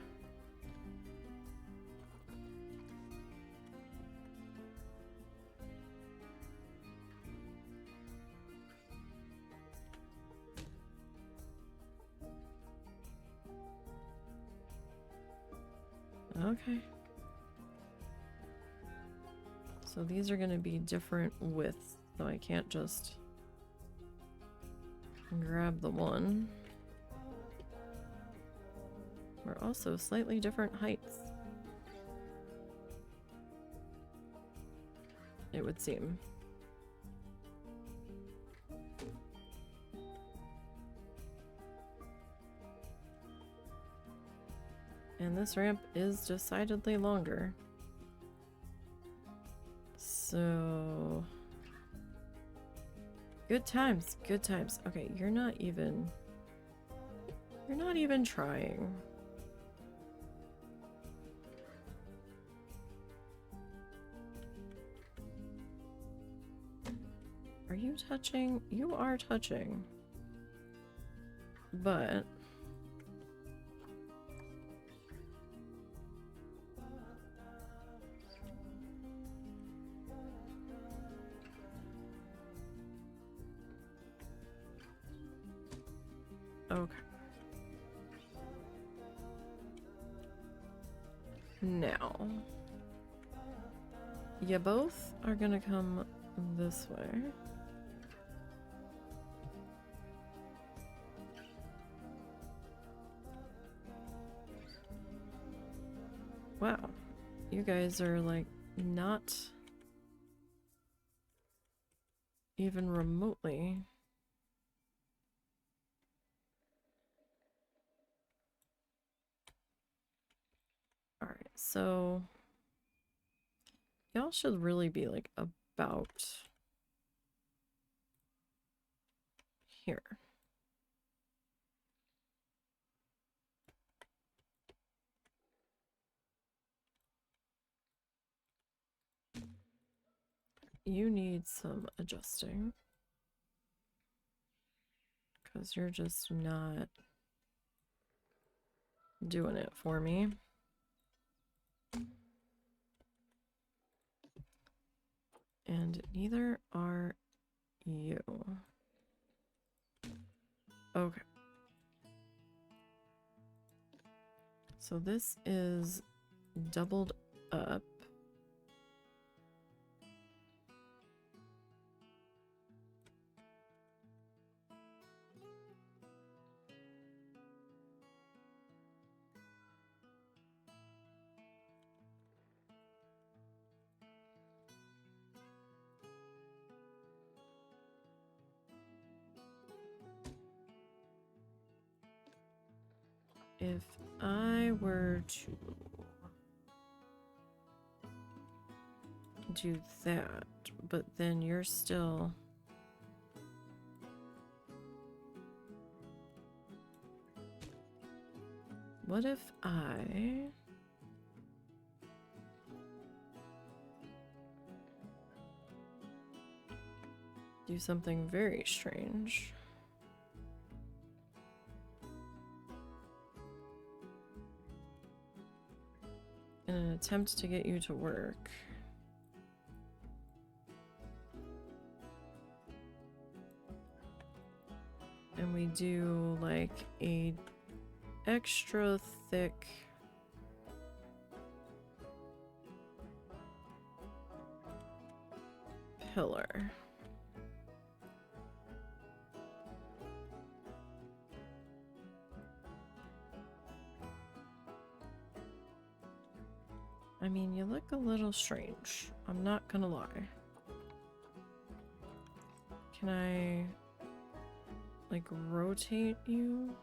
Okay. So these are going to be different widths, so I can't just grab the one. We're also slightly different heights, it would seem. And this ramp is decidedly longer. So... good times, good times. Okay, you're not even trying. Are you touching? You are touching. But... okay. Now, you both are gonna come this way. Wow, you guys are like not even remotely. Alright, so y'all should really be like about here. You need some adjusting, because you're just not doing it for me. And neither are you. Okay. So this is doubled up. If I were to do that, but then you're still... what if I... do something very strange? In an attempt to get you to work. And we do like a extra thick pillar. I mean, you look a little strange. I'm not gonna lie. Can I, like, rotate you?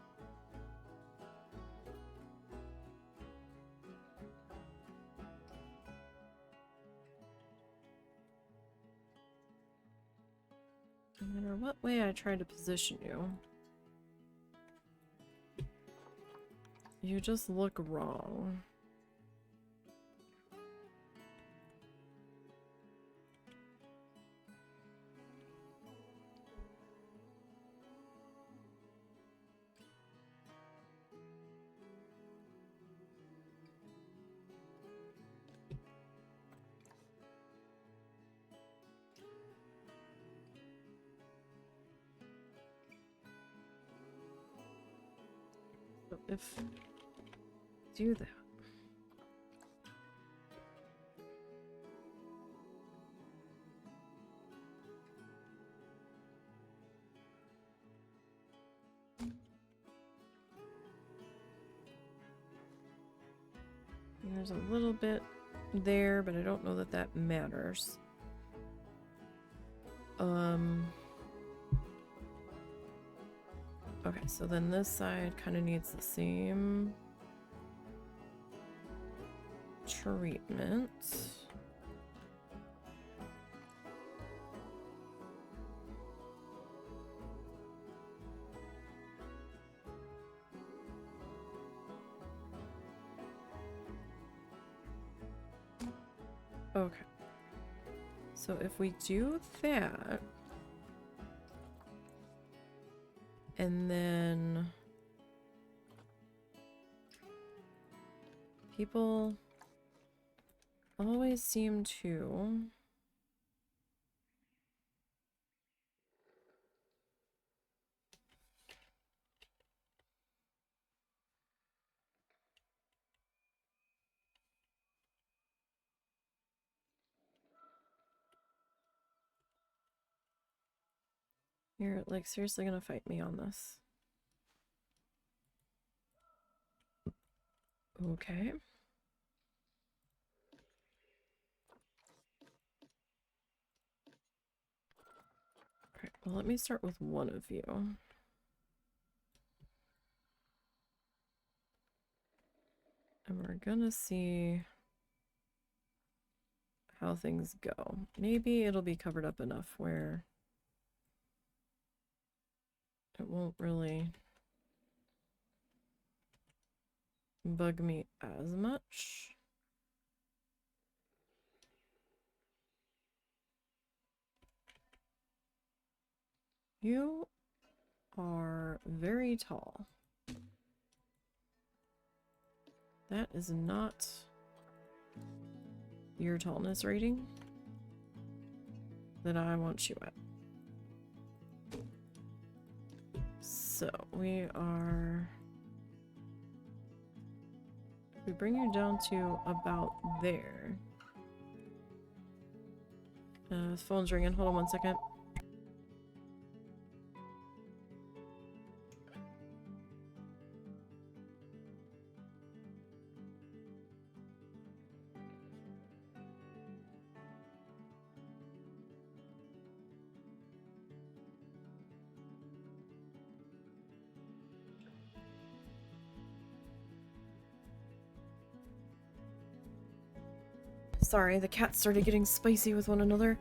No matter what way I try to position you, you just look wrong. So if do that. There's a little bit there, but I don't know that that matters. Okay, so then this side kind of needs the same treatment. Okay. So if we do that, and then people always seem to you're like seriously gonna fight me on this. Okay. Alright, well let me start with one of you. And we're gonna see how things go. Maybe it'll be covered up enough where it won't really bug me as much. You are very tall. That is not your tallness rating that I want you at. So we bring you down to about there. His phone's ringing. Hold on 1 second. Sorry, the cats started getting spicy with one another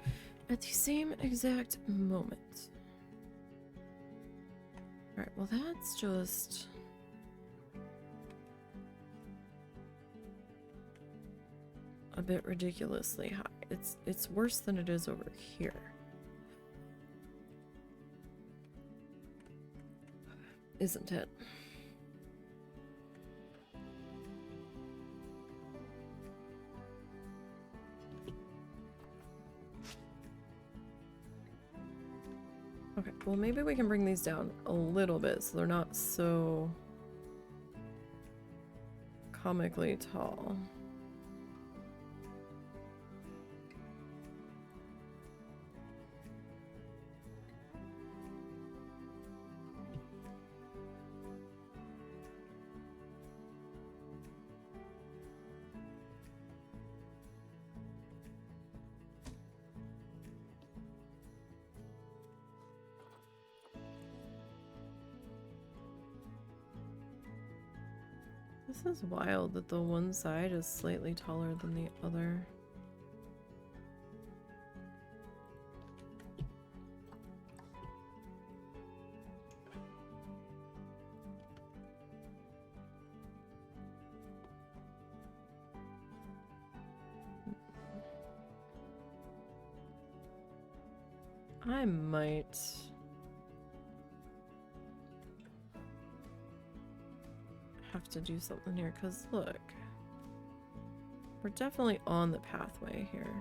at the same exact moment. Alright, well that's just... a bit ridiculously high. It's worse than it is over here. Isn't it? Okay, well maybe we can bring these down a little bit so they're not so comically tall. This is wild that the one side is slightly taller than the other. I might... have to do something here, because look, we're definitely on the pathway here.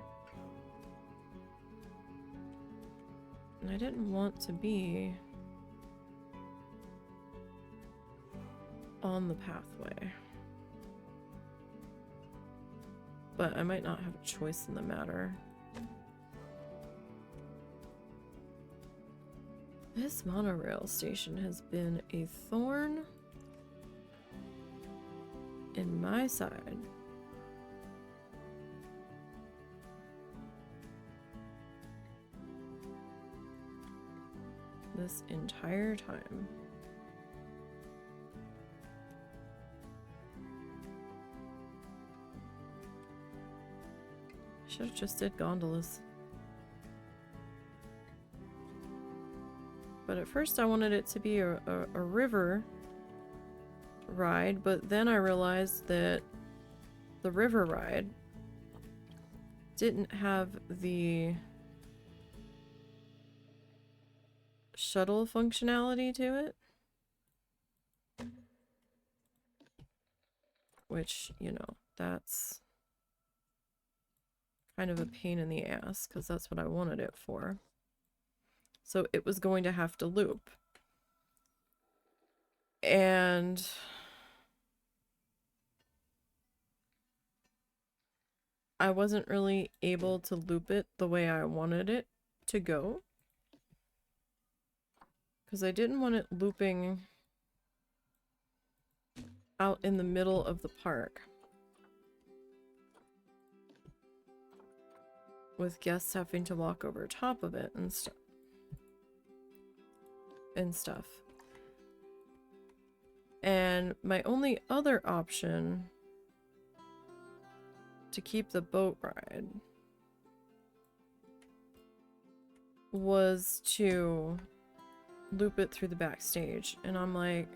And I didn't want to be on the pathway. But I might not have a choice in the matter. This monorail station has been a thorn in my side this entire time. Should have just did gondolas. But at first I wanted it to be a river ride, but then I realized that the river ride didn't have the shuttle functionality to it. Which, you know, that's kind of a pain in the ass, because that's what I wanted it for. So it was going to have to loop. And I wasn't really able to loop it the way I wanted it to go. Because I didn't want it looping out in the middle of the park, with guests having to walk over top of it and stuff. And my only other option to keep the boat ride was to loop it through the backstage. And I'm like,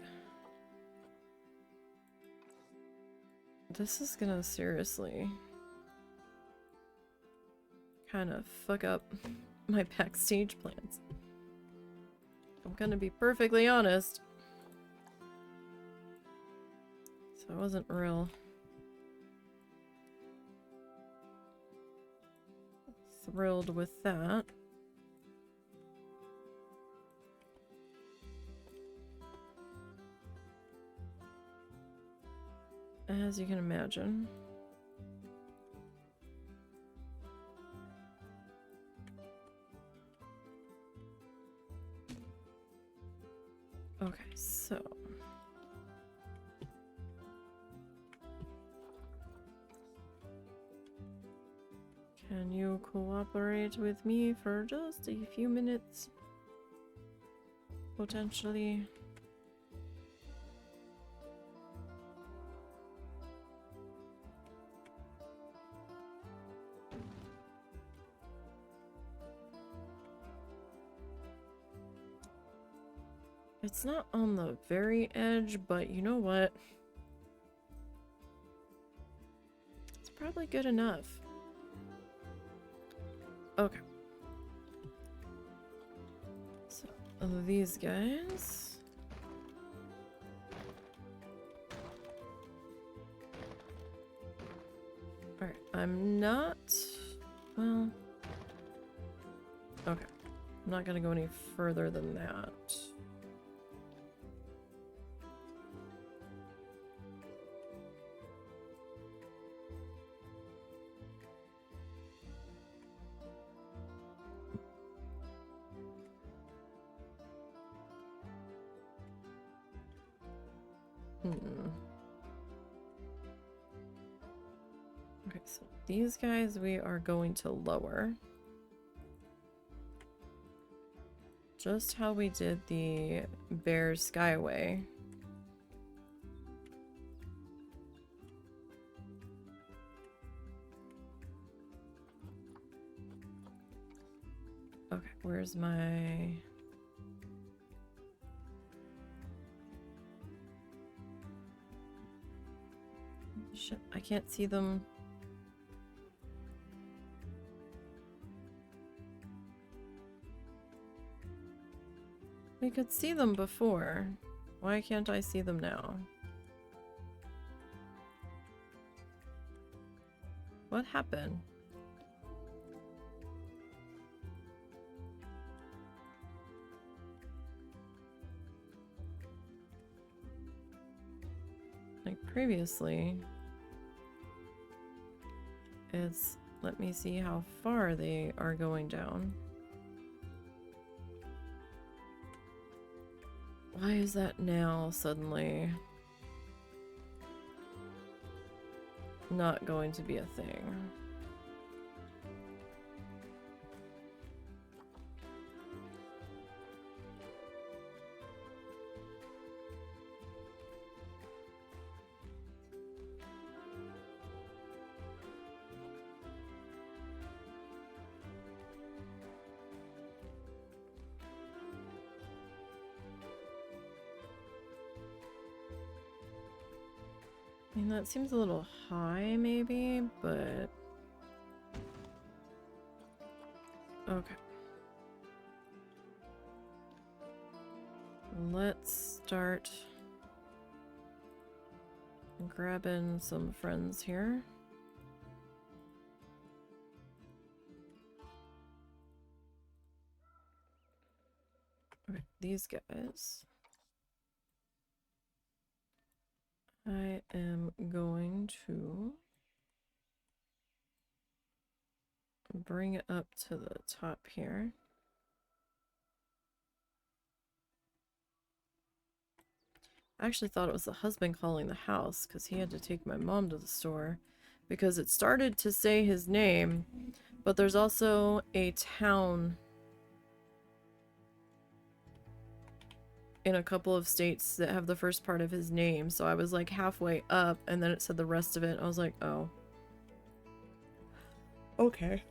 this is gonna seriously kind of fuck up my backstage plans. I'm gonna be perfectly honest. So I wasn't real thrilled with that. As you can imagine. Okay, so can you cooperate with me for just a few minutes? Potentially. It's not on the very edge, but you know what? It's probably good enough. Okay. So, these guys. Alright, I'm not... Well... Okay. I'm not gonna go any further than that. Okay, so these guys we are going to lower. Just how we did the Bear Skyway. Okay, where's my... Shit, I can't see them. We could see them before. Why can't I see them now? What happened? Like previously, it's let me see how far they are going down. Why is that now suddenly not going to be a thing? mean, that seems a little high, maybe, but... Okay. Let's start grabbing some friends here. Okay, these guys. I am going to bring it up to the top here. I actually thought it was the husband calling the house because he had to take my mom to the store because it started to say his name, but there's also a town in a couple of states that have the first part of his name, so I was like halfway up and then it said the rest of it. I was like, oh. Okay.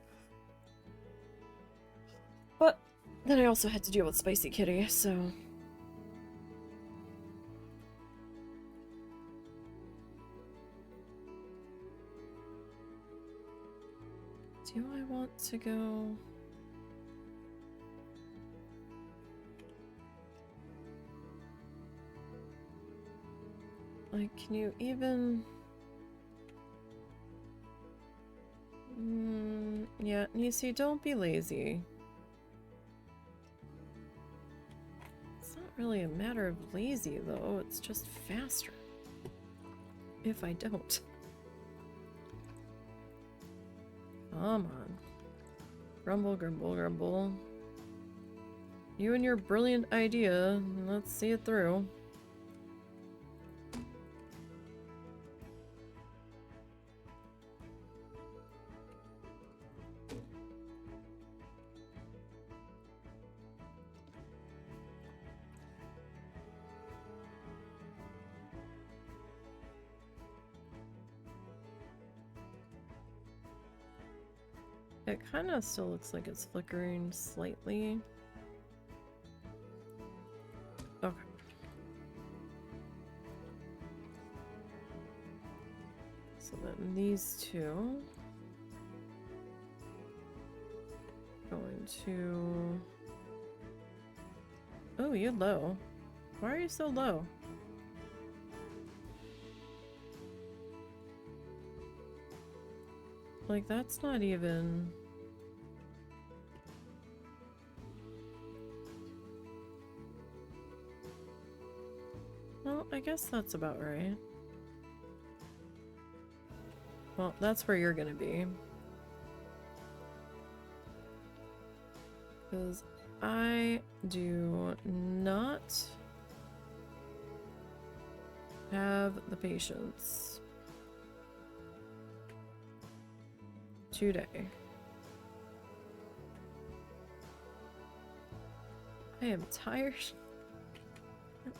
But then I also had to deal with Spicy Kitty, so... Do I want to go... Like, can you even... Yeah, Nisey, don't be lazy. It's not really a matter of lazy, though. It's just faster. If I don't. Come on. Grumble, grumble, grumble. You and your brilliant idea. Let's see it through. It kind of still looks like it's flickering slightly. Okay. So then these two. Going to... Oh, you're low. Why are you so low? Like, that's not even... Well, I guess that's about right. Well, that's where you're gonna be. Because I do not have the patience today. I am tired.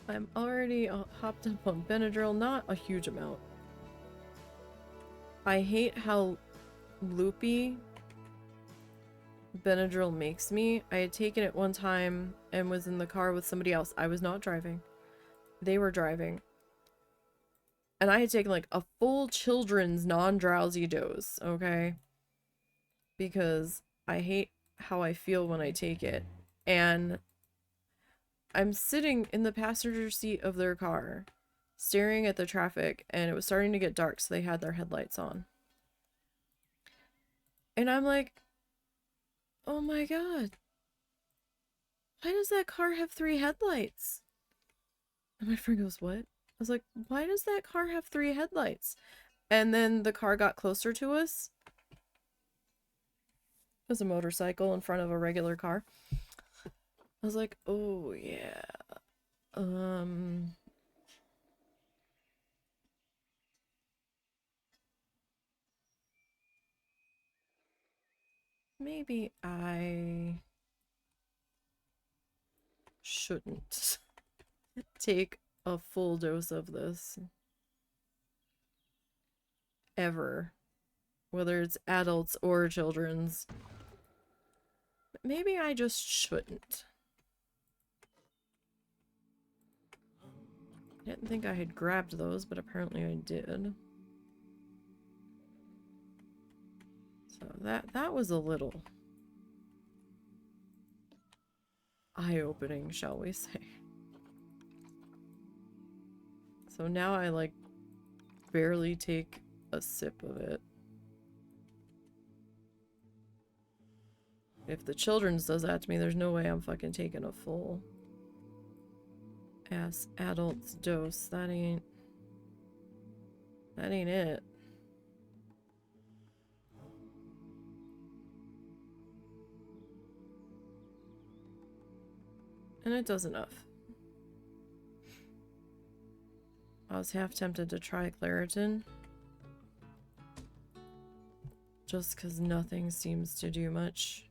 I'm already hopped up on Benadryl, not a huge amount. I hate how loopy Benadryl makes me. I had taken it one time and was in the car with somebody else. I was not driving. They were driving. And I had taken like a full children's non-drowsy dose, okay? Because I hate how I feel when I take it. And I'm sitting in the passenger seat of their car, staring at the traffic, and it was starting to get dark, so they had their headlights on. And I'm like, oh my god, why does that car have 3 headlights? And my friend goes, what? I was like, why does that car have 3 headlights? And then the car got closer to us. It was a motorcycle in front of a regular car. I was like, oh yeah. Maybe I shouldn't take a full dose of this. Ever. Whether it's adults or children's. Maybe I just shouldn't. I didn't think I had grabbed those, but apparently I did. So that was a little eye-opening, shall we say. So now I like barely take a sip of it. If the children's does that to me, there's no way I'm fucking taking a full ass adult's dose. That ain't it. And it does enough. I was half tempted to try Claritin. Just because nothing seems to do much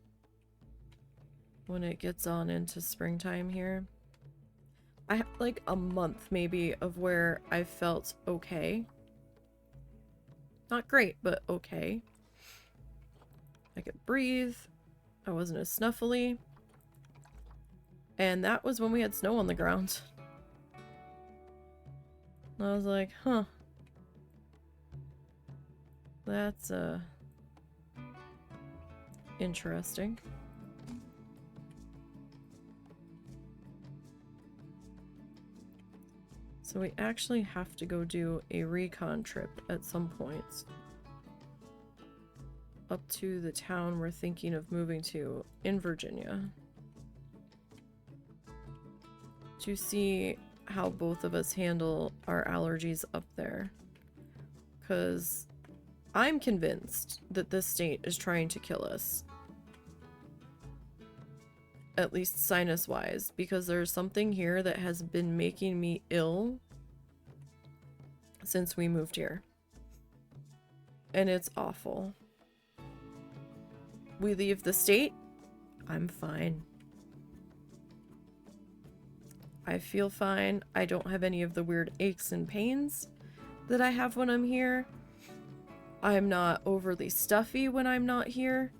when it gets on into springtime here. I had like a month maybe of where I felt okay. Not great, but okay. I could breathe. I wasn't as snuffly. And that was when we had snow on the ground. I was like, huh. That's, interesting. So we actually have to go do a recon trip at some point. Up to the town we're thinking of moving to in Virginia. To see how both of us handle our allergies up there. Because I'm convinced that this state is trying to kill us. At least sinus-wise. Because there's something here that has been making me ill since we moved here. And it's awful. We leave the state, I'm fine. I feel fine. I don't have any of the weird aches and pains that I have when I'm here. I'm not overly stuffy when I'm not here.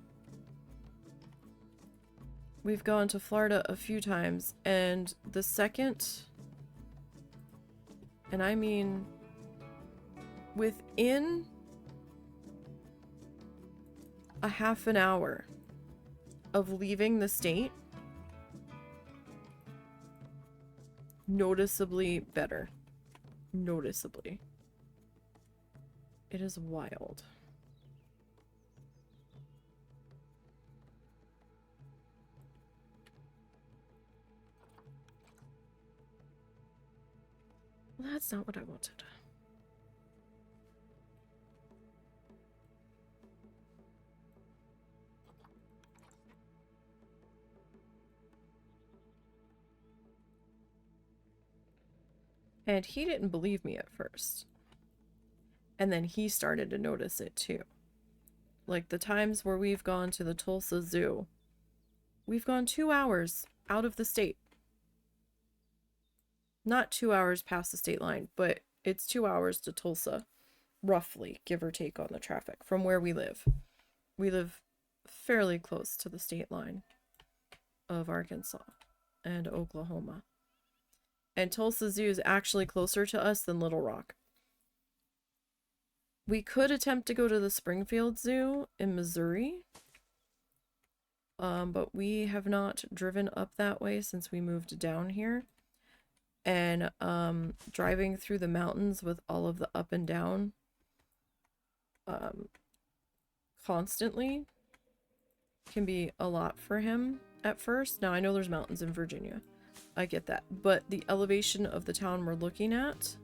We've gone to Florida a few times, and the second, and I mean within a half an hour of leaving the state, noticeably better. Noticeably. It is wild. Well, that's not what I wanted. And he didn't believe me at first. And then he started to notice it too. Like the times where we've gone to the Tulsa Zoo. We've gone 2 hours out of the state. Not 2 hours past the state line, but it's 2 hours to Tulsa. Roughly, give or take on the traffic, from where we live. We live fairly close to the state line of Arkansas and Oklahoma. And Tulsa Zoo is actually closer to us than Little Rock. We could attempt to go to the Springfield Zoo in Missouri. But we have not driven up that way since we moved down here. And driving through the mountains with all of the up and down constantly can be a lot for him at first. Now I know there's mountains in Virginia. I get that. But the elevation of the town we're looking at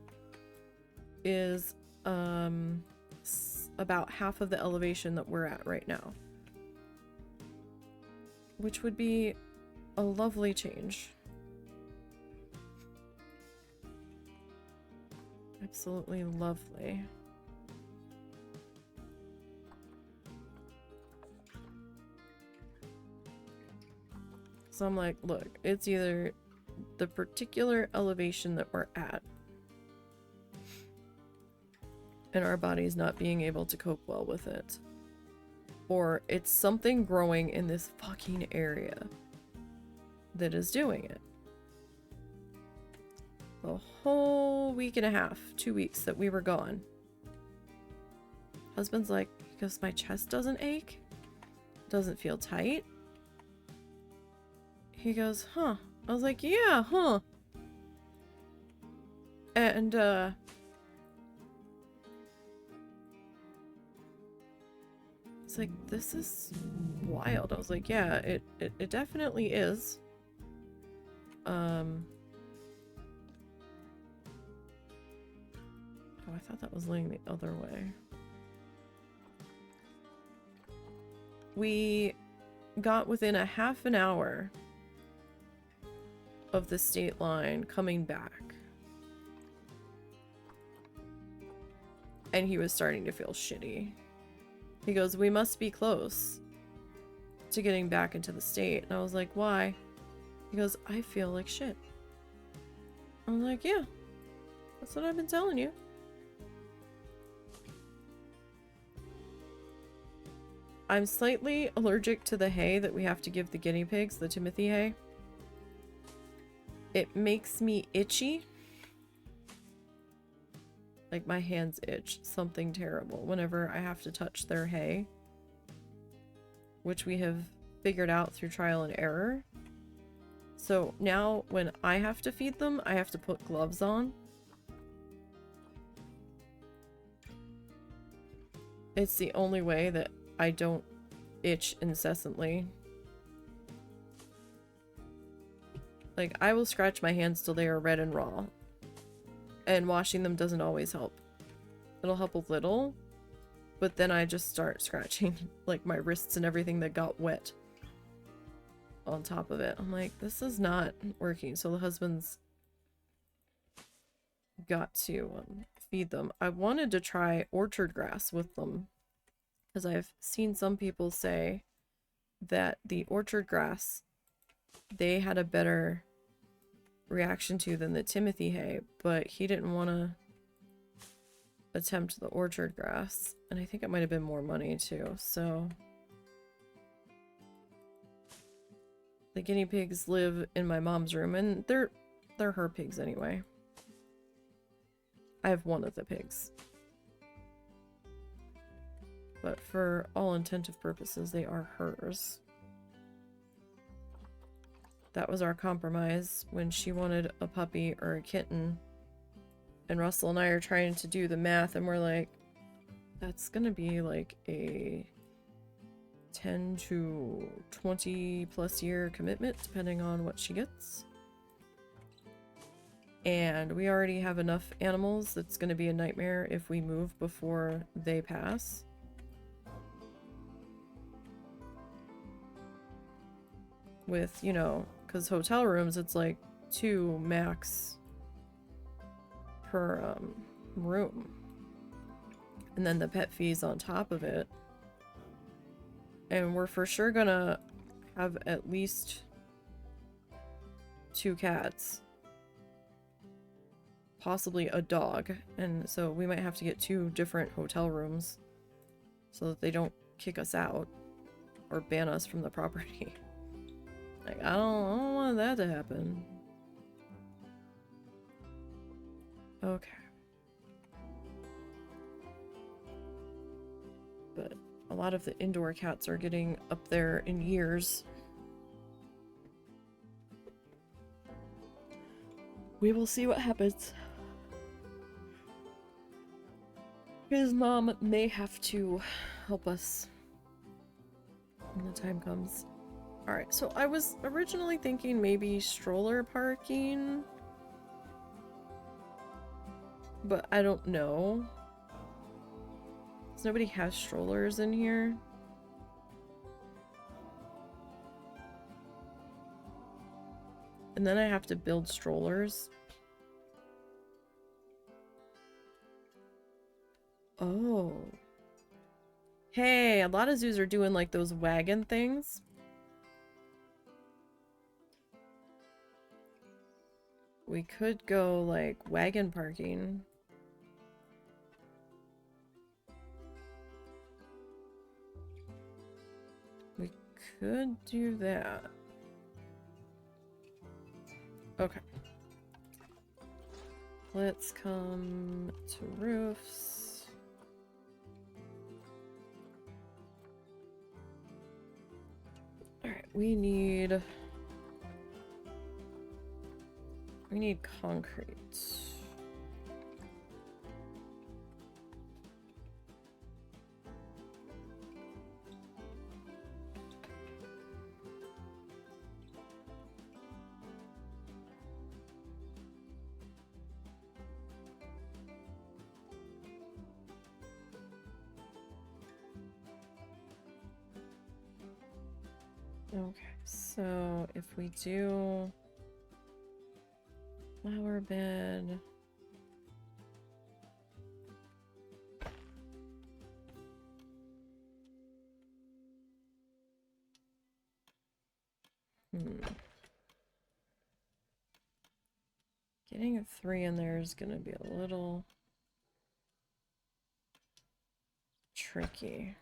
is about half of the elevation that we're at right now. Which would be a lovely change. Absolutely lovely. So I'm like, look, it's either the particular elevation that we're at and our body's not being able to cope well with it, or it's something growing in this fucking area that is doing it. the whole week and a half, 2 weeks that we were gone. Husband's like, because my chest doesn't ache, doesn't feel tight. He goes, huh. I was like, yeah, huh. And, it's like, this is wild. I was like, yeah, it definitely is. Oh, I thought that was laying the other way. We got within a half an hour of the state line coming back. And he was starting to feel shitty. He goes, we must be close to getting back into the state. And I was like, why? He goes, I feel like shit. I'm like, yeah, that's what I've been telling you. I'm slightly allergic to the hay that we have to give the guinea pigs, the Timothy hay. It makes me itchy. Like my hands itch, something terrible, whenever I have to touch their hay. Which we have figured out through trial and error. So now when I have to feed them, I have to put gloves on. It's the only way that I don't itch incessantly. Like, I will scratch my hands till they are red and raw. And washing them doesn't always help. It'll help a little, but then I just start scratching like my wrists and everything that got wet on top of it. I'm like, this is not working. So the husband's got to feed them. I wanted to try orchard grass with them, because I've seen some people say that the orchard grass they had a better reaction to than the Timothy hay, but he didn't want to attempt the orchard grass, and I think it might have been more money too. So the guinea pigs live in my mom's room, and they're her pigs anyway. I have one of the pigs, but for all intensive purposes they are hers. That was our compromise when she wanted a puppy or a kitten. And Russell and I are trying to do the math, and we're like, that's gonna be like a 10 to 20 plus year commitment, depending on what she gets. And we already have enough animals that's gonna be a nightmare if we move before they pass. With, you know, because hotel rooms, it's like 2 max per room, and then the pet fees on top of it. And we're for sure gonna have at least 2 cats, possibly a dog, and so we might have to get 2 different hotel rooms so that they don't kick us out or ban us from the property. Like, I don't want that to happen. Okay. But a lot of the indoor cats are getting up there in years. We will see what happens. His mom may have to help us when the time comes. Alright, so I was originally thinking maybe stroller parking, but I don't know. Because nobody has strollers in here. And then I have to build strollers. Oh. Hey, a lot of zoos are doing like those wagon things. We could go like wagon parking. We could do that. Okay. Let's come to roofs. Alright, we need concrete. Okay, so if we do flower bed, getting a 3 in there is gonna be a little tricky.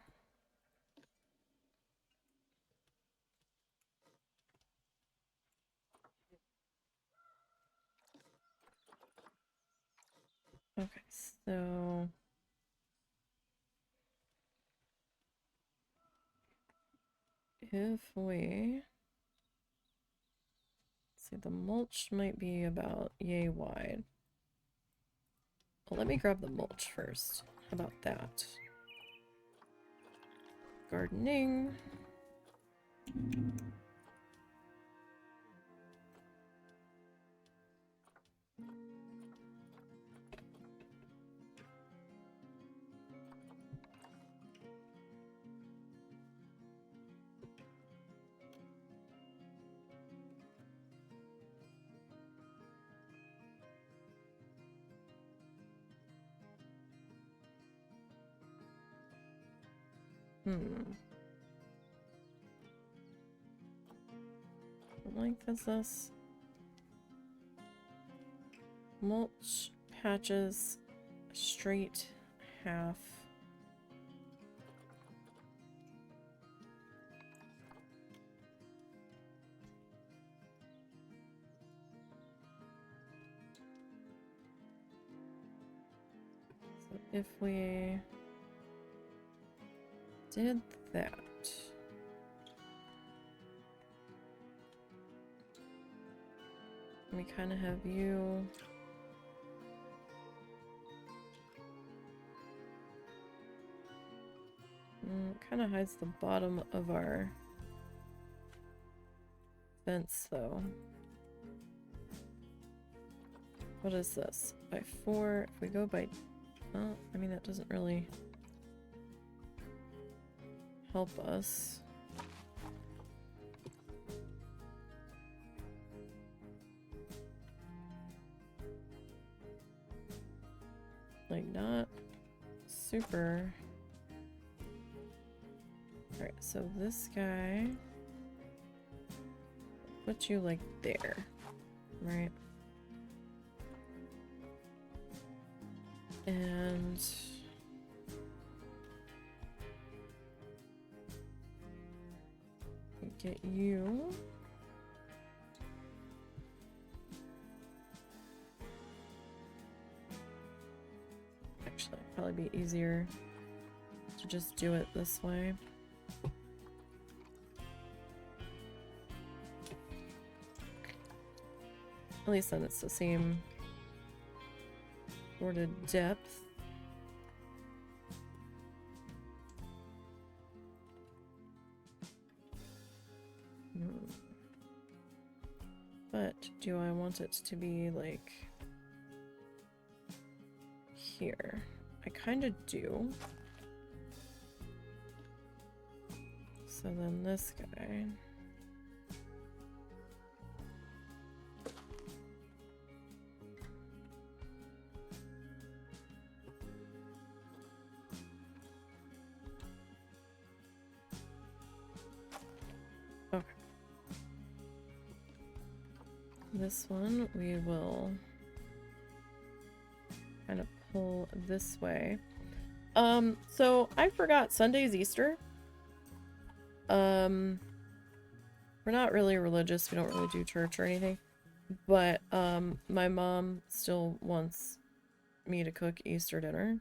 Okay, so if we see, the mulch might be about yay wide. Well, let me grab the mulch first. How about that? Gardening. What length is this? Mulch patches, straight half. So if we did that, we kind of have you kind of hides the bottom of our fence though. What is this? By 4. If we go by, well, I mean that doesn't really help us. Like, not super. Alright, so this guy, put you like there, right? And get you actually it'd probably be easier to just do it this way. At least then it's the same sort of depth. But do I want it to be like here? I kind of do. So then this guy. Okay. This one we will kind of pull this way. So I forgot Sunday's Easter. We're not really religious. We don't really do church or anything. But my mom still wants me to cook Easter dinner.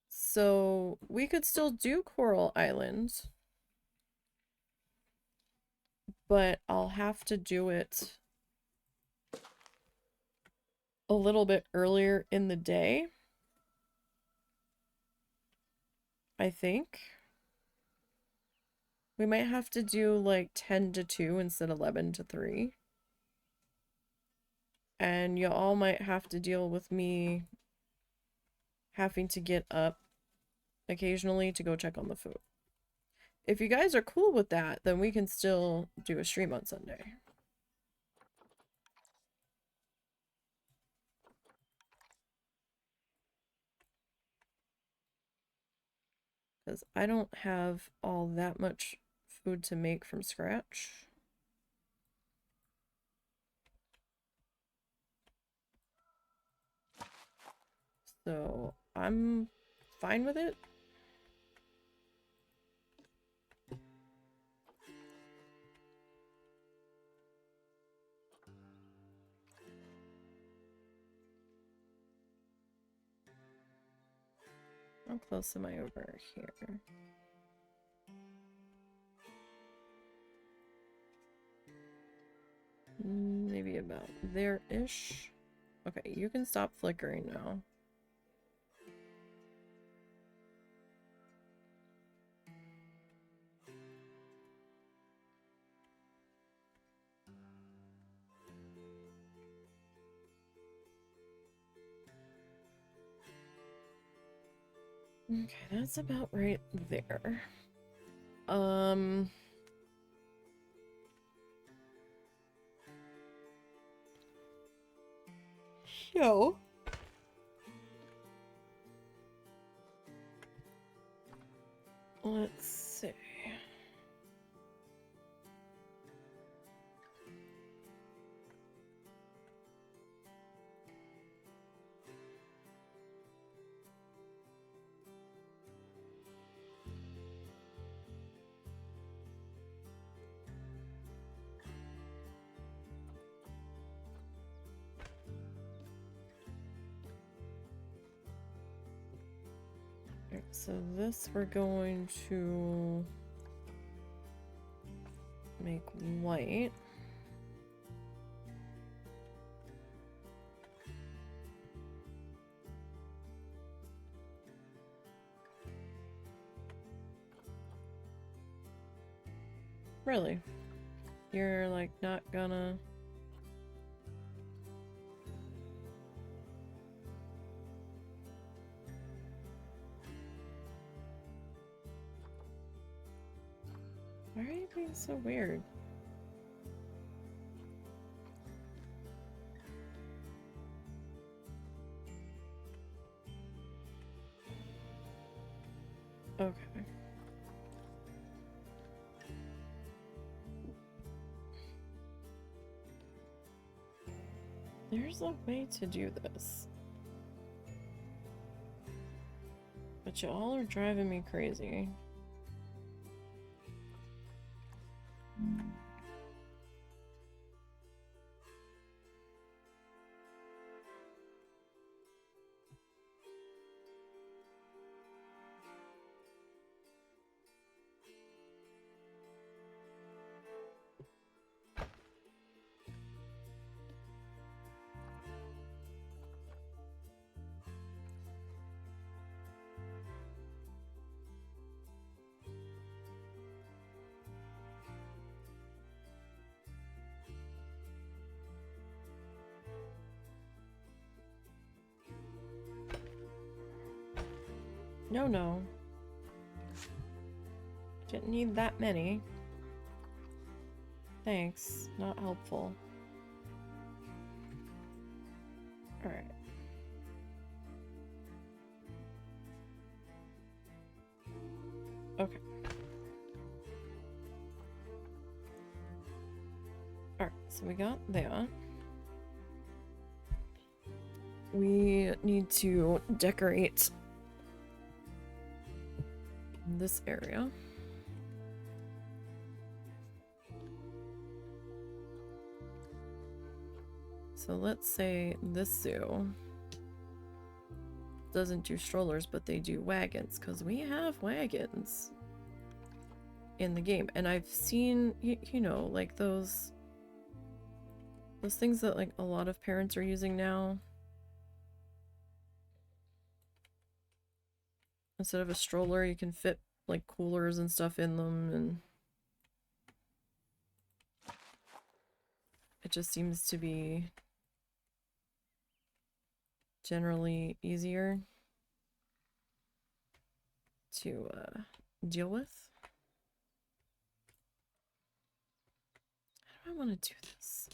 So we could still do Coral Island, but I'll have to do it a little bit earlier in the day, I think. We might have to do like 10 to 2 instead of 11 to 3. And you all might have to deal with me having to get up occasionally to go check on the food. If you guys are cool with that, then we can still do a stream on Sunday. Because I don't have all that much food to make from scratch. So I'm fine with it. How close am I over here? Maybe about there-ish. Okay, you can stop flickering now. Okay, that's about right there. So let's see. Okay, so this we're going to make white. Really? You're like not gonna... Why are you being so weird? Okay. There's a way to do this. But y'all are driving me crazy. No, no. Didn't need that many. Thanks. Not helpful. Alright. Okay. Alright, so we got that. We need to decorate this area. So let's say this zoo doesn't do strollers, but they do wagons, because we have wagons in the game. And I've seen, you know, like those things that like a lot of parents are using now. Instead of a stroller, you can fit like coolers and stuff in them, and it just seems to be generally easier to deal with. How do I want to do this?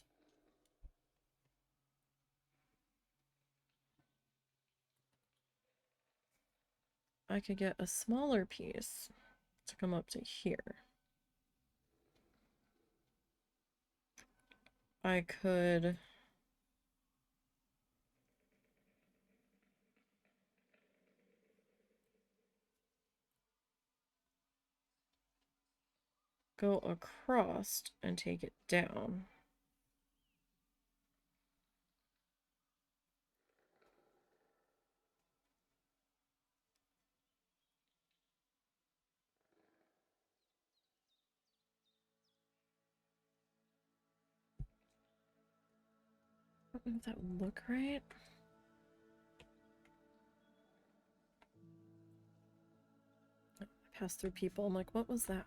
I could get a smaller piece to come up to here. I could go across and take it down. I don't know if that would look right. I passed through people. I'm like, what was that?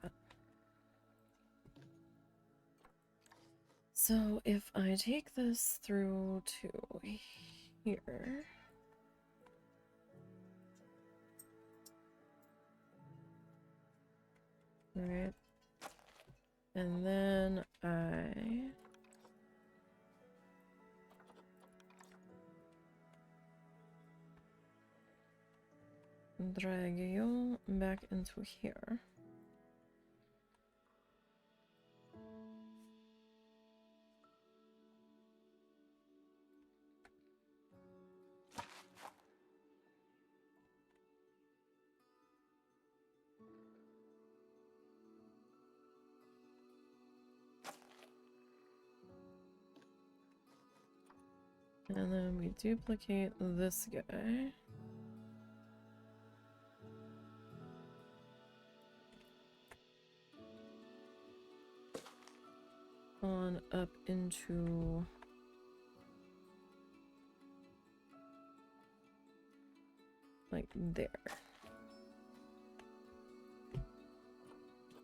So if I take this through to here. Alright. And then I drag you back into here. And then we duplicate this guy. On up into like there.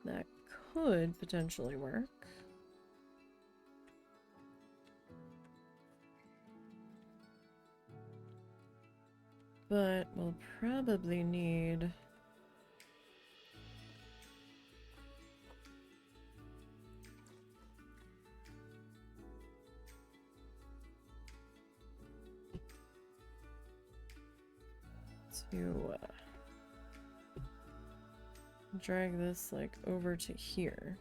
That could potentially work. But we'll probably need to drag this like over to here.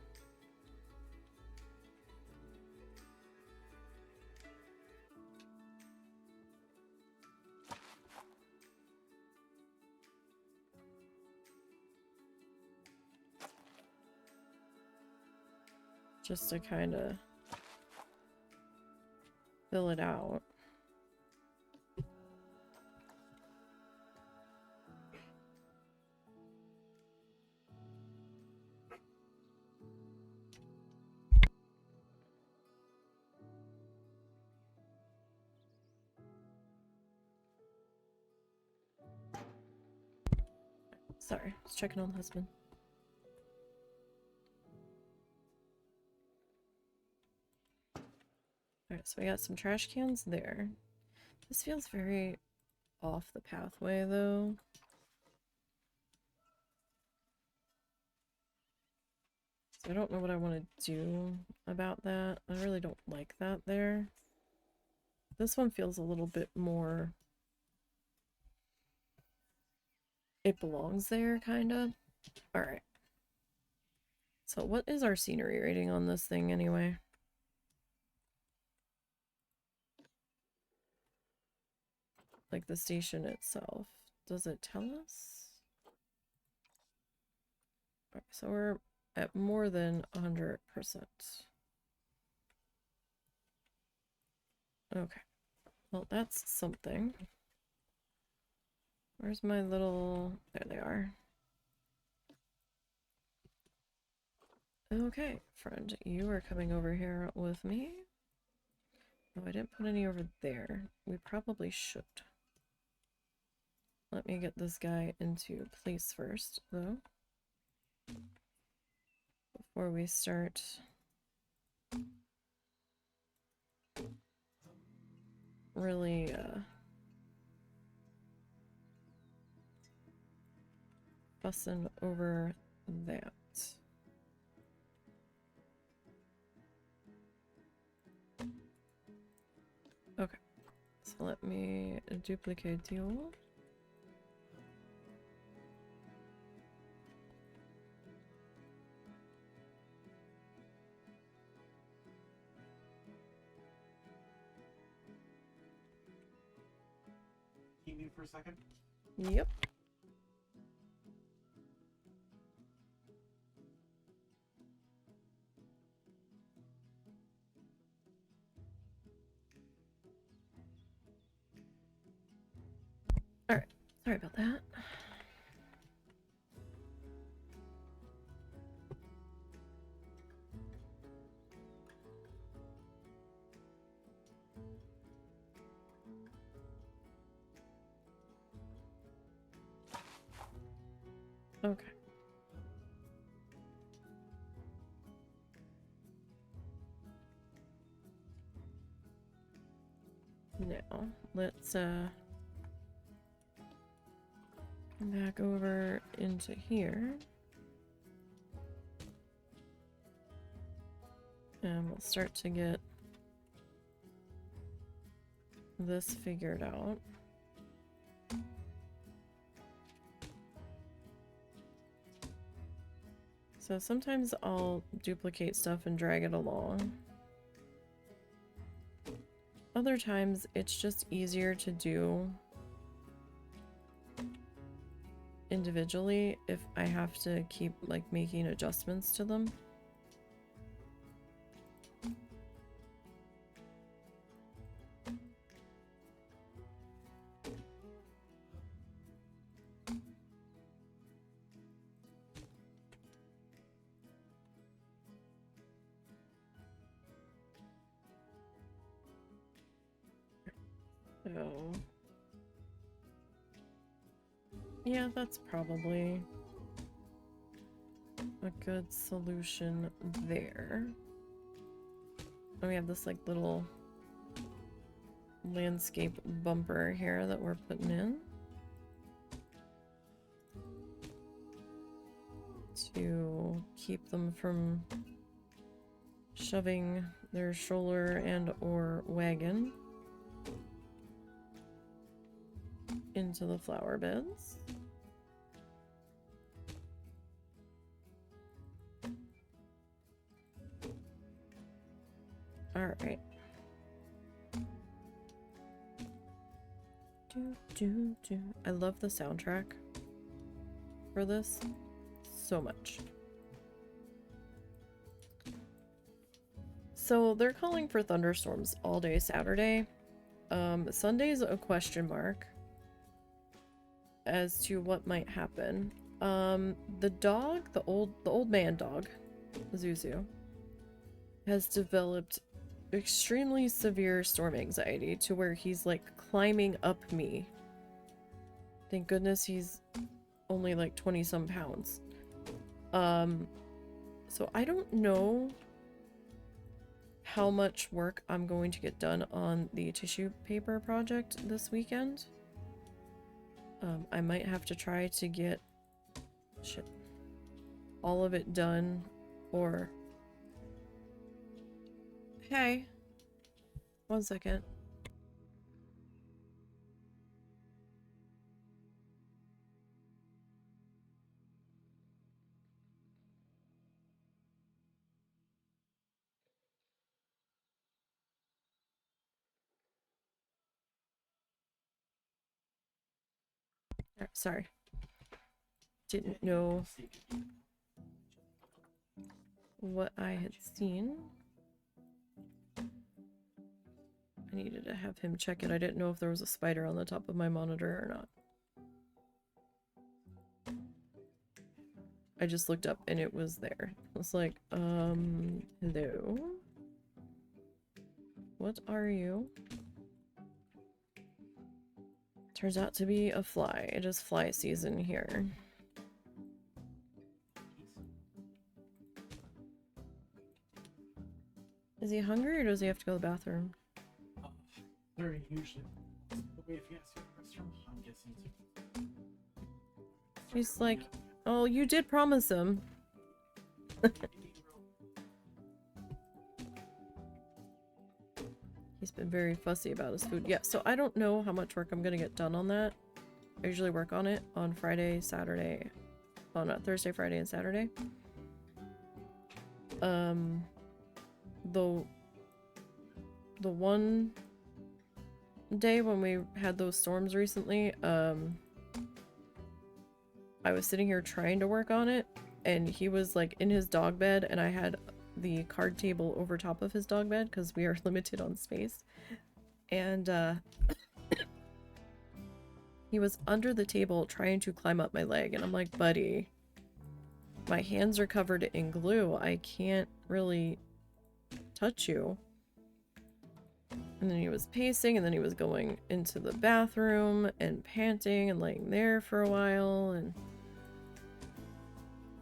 Just to kind of fill it out. Sorry, I was checking on the husband. Alright, so we got some trash cans there. This feels very off the pathway, though. So I don't know what I want to do about that. I really don't like that there. This one feels a little bit more... It belongs there, kind of. Alright. So what is our scenery rating on this thing, anyway? Like the station itself. Does it tell us? Right, so we're at more than 100%. Okay. Well, that's something. Where's my little... There they are. Okay, friend, you are coming over here with me. Oh, I didn't put any over there. We probably should. Let me get this guy into place first, though. Before we start... really, fussing over that. Okay, so let me duplicate you. Can you mute for a second? Yep. Alright, sorry about that. Okay. Now, let's come back over into here. And we'll start to get this figured out. So sometimes I'll duplicate stuff and drag it along. Other times it's just easier to do individually if I have to keep like making adjustments to them. So yeah, that's probably a good solution there. And we have this like little landscape bumper here that we're putting in to keep them from shoving their stroller and or wagon into the flower beds. All right. I love the soundtrack for this so much. So they're calling for thunderstorms all day Saturday. Sunday's a question mark as to what might happen. The dog, the old man dog, Zuzu, has developed extremely severe storm anxiety to where he's like climbing up me. Thank goodness he's only like 20 some pounds. So I don't know how much work I'm going to get done on the tissue paper project this weekend. I might have to try to get all of it done, or hey, 1 second. Sorry. Didn't know. what I had seen. I needed to have him check it. I didn't know if there was a spider on the top of my monitor or not. I just looked up and it was there. I was like, hello? What are you? Turns out to be a fly. It is fly season here. Is he hungry or does he have to go to the bathroom? Very usually. But wait, if you ask your restaurant, I'm guessing too. He's like, oh, you did promise him. He's been very fussy about his food. Yeah, so I don't know how much work I'm gonna get done on that. I usually work on it on Friday, Saturday. Well, not Thursday, Friday, and Saturday. The one day when we had those storms recently, I was sitting here trying to work on it, and he was like in his dog bed, and I had the card table over top of his dog bed because we are limited on space. And he was under the table trying to climb up my leg, and I'm like, buddy, my hands are covered in glue. I can't really touch you. And then he was pacing, and then he was going into the bathroom and panting and laying there for a while. And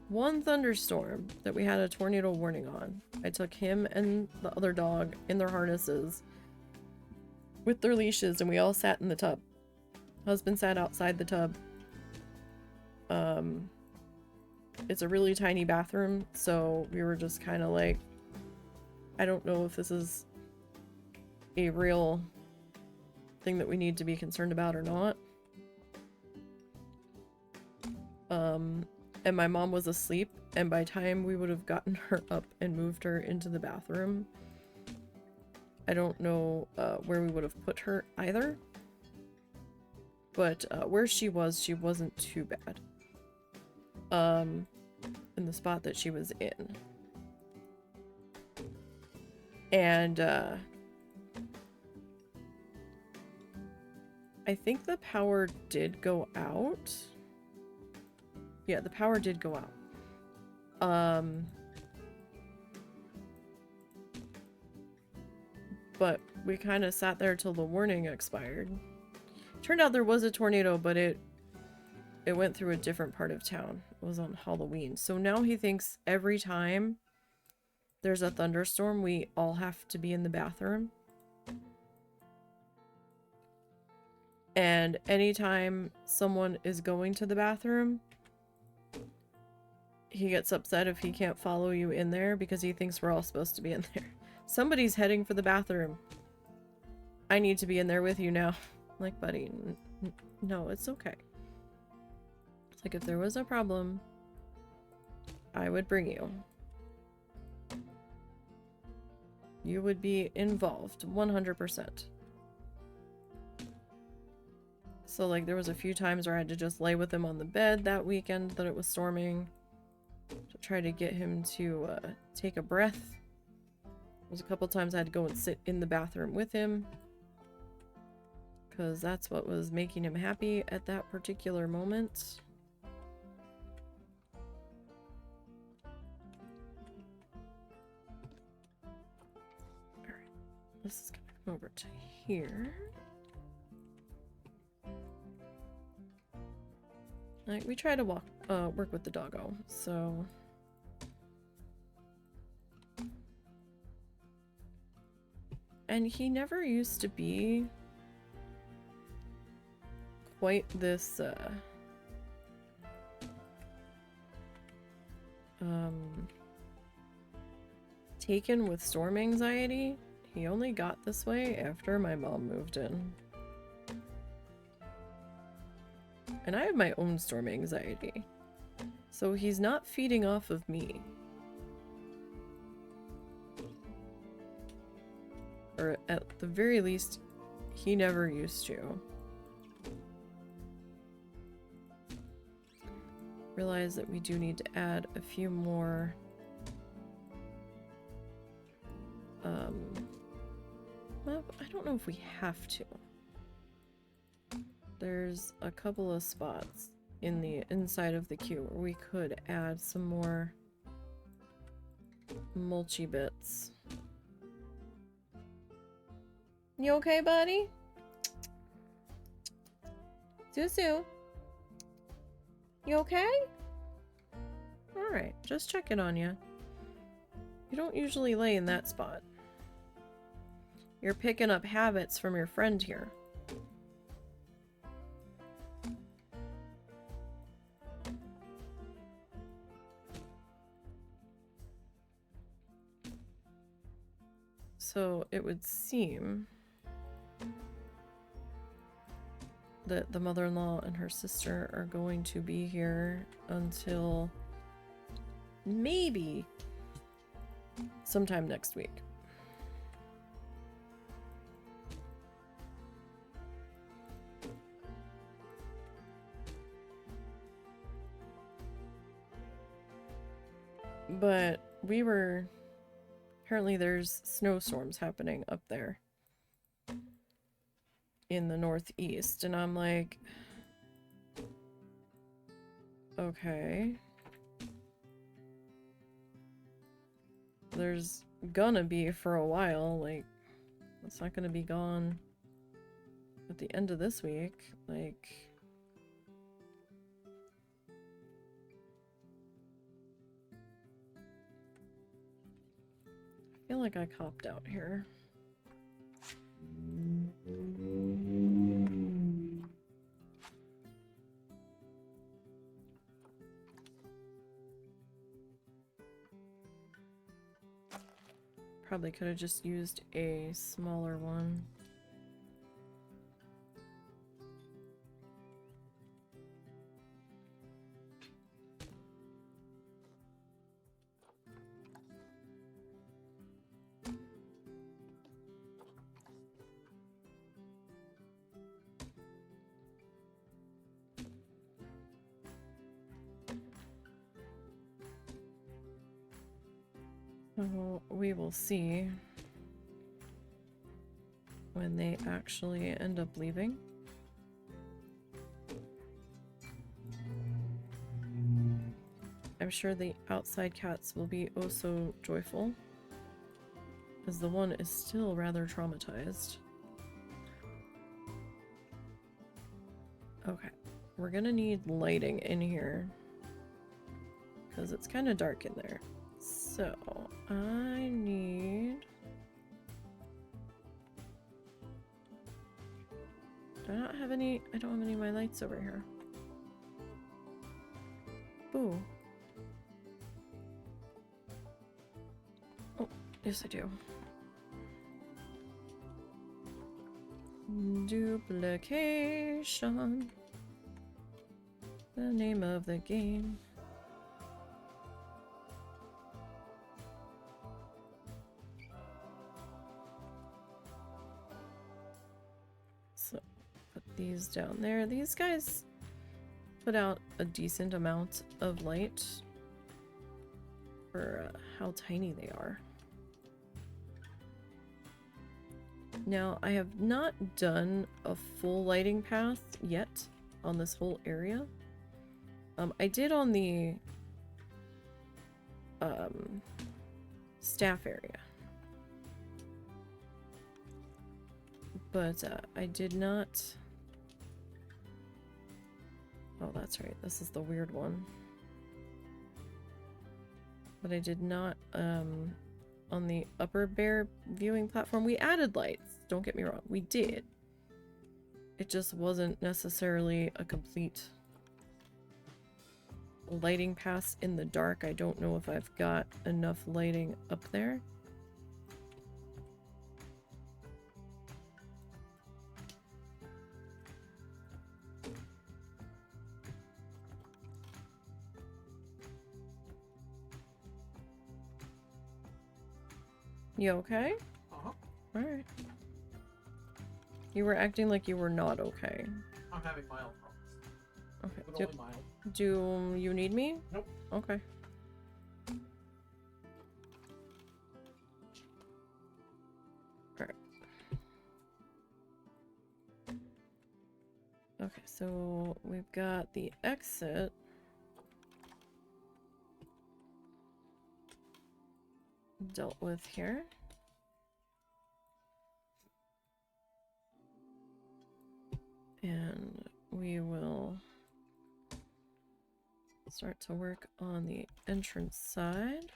one thunderstorm that we had a tornado warning on, I took him and the other dog in their harnesses with their leashes, and we all sat in the tub. Husband sat outside the tub. It's a really tiny bathroom, so we were just kind of like, I don't know if this is a real thing that we need to be concerned about or not. And my mom was asleep, and by the time we would have gotten her up and moved her into the bathroom, I don't know where we would have put her either. But where she wasn't too bad. In the spot that she was in. And I think the power did go out. Yeah, the power did go out. But we kind of sat there till the warning expired. Turned out there was a tornado, but it went through a different part of town. It was on Halloween. So now he thinks every time there's a thunderstorm, we all have to be in the bathroom. And anytime someone is going to the bathroom, he gets upset if he can't follow you in there because he thinks we're all supposed to be in there. Somebody's heading for the bathroom. I need to be in there with you now. I'm like, buddy, no, it's okay. It's like, if there was a problem, I would bring you. You would be involved 100%. So like there was a few times where I had to just lay with him on the bed that weekend that it was storming to try to get him to take a breath. There was a couple times I had to go and sit in the bathroom with him because that's what was making him happy at that particular moment. Alright, this is gonna come over to here. Like, we try to work with the doggo, so... And he never used to be quite this, taken with storm anxiety. He only got this way after my mom moved in. And I have my own storm anxiety. So he's not feeding off of me. Or at the very least, he never used to. Realize that we do need to add a few more Well, I don't know if we have to. There's a couple of spots in the inside of the queue where we could add some more mulchy bits. You okay, buddy? Susu? You okay? Alright, just checking on you. You don't usually lay in that spot. You're picking up habits from your friend here. So it would seem that the mother-in-law and her sister are going to be here until maybe sometime next week. But apparently there's snowstorms happening up there in the northeast, and I'm like, okay. There's gonna be for a while, like, it's not gonna be gone at the end of this week, like... I feel like I copped out here. Probably could have just used a smaller one. So we will see when they actually end up leaving. I'm sure the outside cats will be oh so joyful, as the one is still rather traumatized. Okay, we're gonna need lighting in here because it's kind of dark in there. So I need... Do I not have any? I don't have any of my lights over here. Boo. Oh, yes I do. Duplication. The name of the game. So, put these down there. These guys put out a decent amount of light for how tiny they are. Now, I have not done a full lighting path yet on this whole area. I did on the staff area. But I did not... Oh, that's right. This is the weird one. But I did not, on the upper bear viewing platform. We added lights. Don't get me wrong. We did. It just wasn't necessarily a complete lighting pass in the dark. I don't know if I've got enough lighting up there. You okay? Uh-huh. Alright. You were acting like you were not okay. I'm having mild problems. Okay. But only mild. Do you need me? Nope. Okay. Alright. Okay, so we've got the exit. Dealt with here. And we will start to work on the entrance side.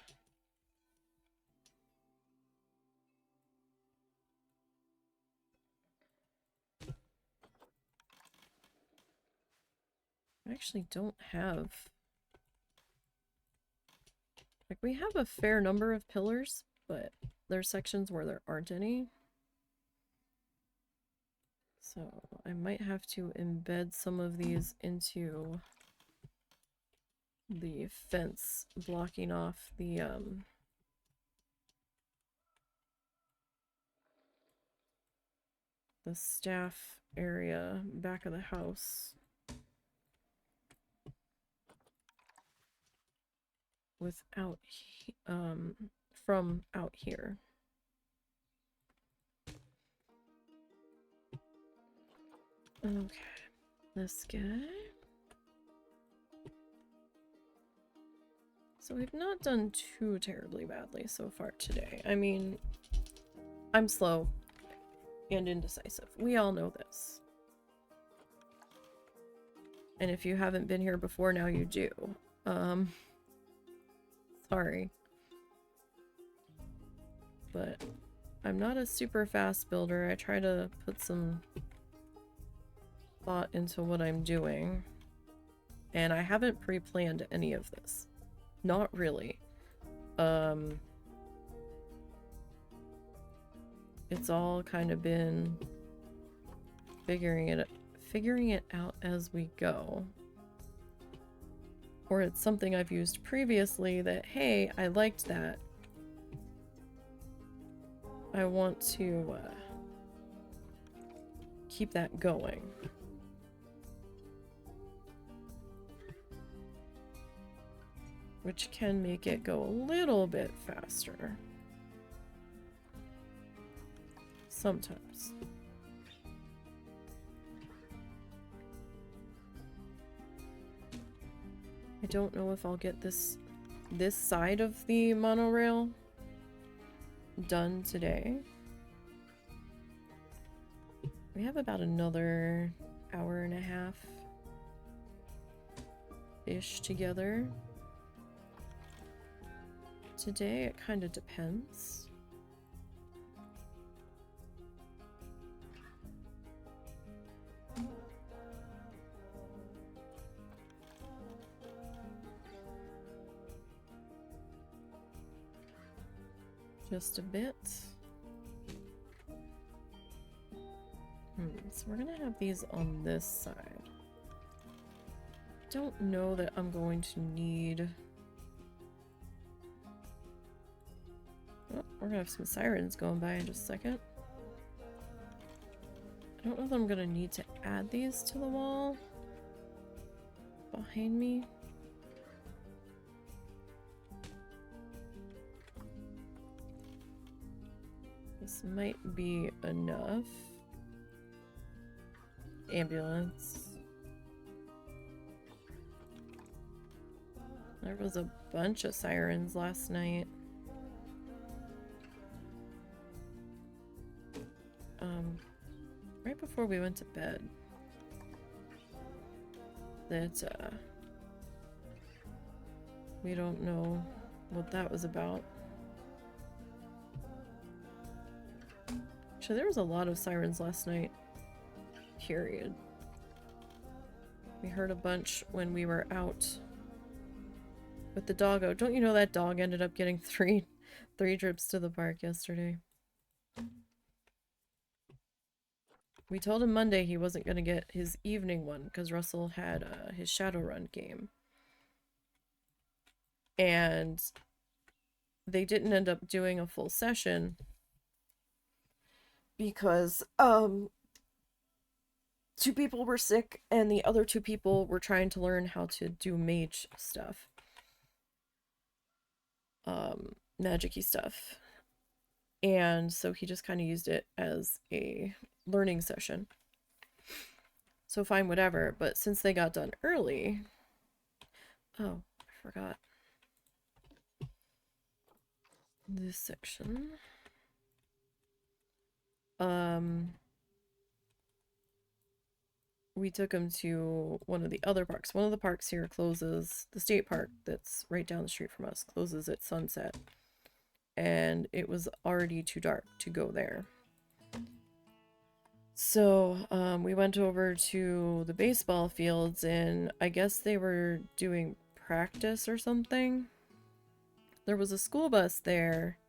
I actually don't have... Like, we have a fair number of pillars, but there's sections where there aren't any. So I might have to embed some of these into the fence, blocking off the staff area back of the house without from out here. Okay, this guy. So we've not done too terribly badly so far today. I mean, I'm slow and indecisive. We all know this. And if you haven't been here before, now you do. Sorry. But I'm not a super fast builder. I try to put some thought into what I'm doing. And I haven't pre-planned any of this. Not really. It's all kind of been figuring it out as we go. Or it's something I've used previously that, hey, I liked that. I want to keep that going. Which can make it go a little bit faster. Sometimes. I don't know if I'll get this side of the monorail done today. We have about another hour and a half-ish together. Today, it kind of depends. Just a bit. So we're gonna have these on this side. Don't know that I'm going to need... Oh, we're gonna have some sirens going by in just a second. I don't know that I'm gonna need to add these to the wall behind me. This might be enough. Ambulance. There was a bunch of sirens last night. Right before we went to bed. That, we don't know what that was about. Actually, there was a lot of sirens last night. Period. We heard a bunch when we were out with the doggo. Don't you know that dog ended up getting three trips to the park yesterday? We told him Monday he wasn't going to get his evening one because Russell had his Shadowrun game. And they didn't end up doing a full session because 2 people were sick and the other 2 people were trying to learn how to do mage stuff. Magic-y stuff. And so he just kind of used it as a learning session. So fine, whatever. But since they got done early, oh, I forgot this section. We took him to one of the other parks. One of the parks here closes, the state park that's right down the street from us, closes at sunset. And it was already too dark to go there. So we went over to the baseball fields, and I guess they were doing practice or something. There was a school bus there,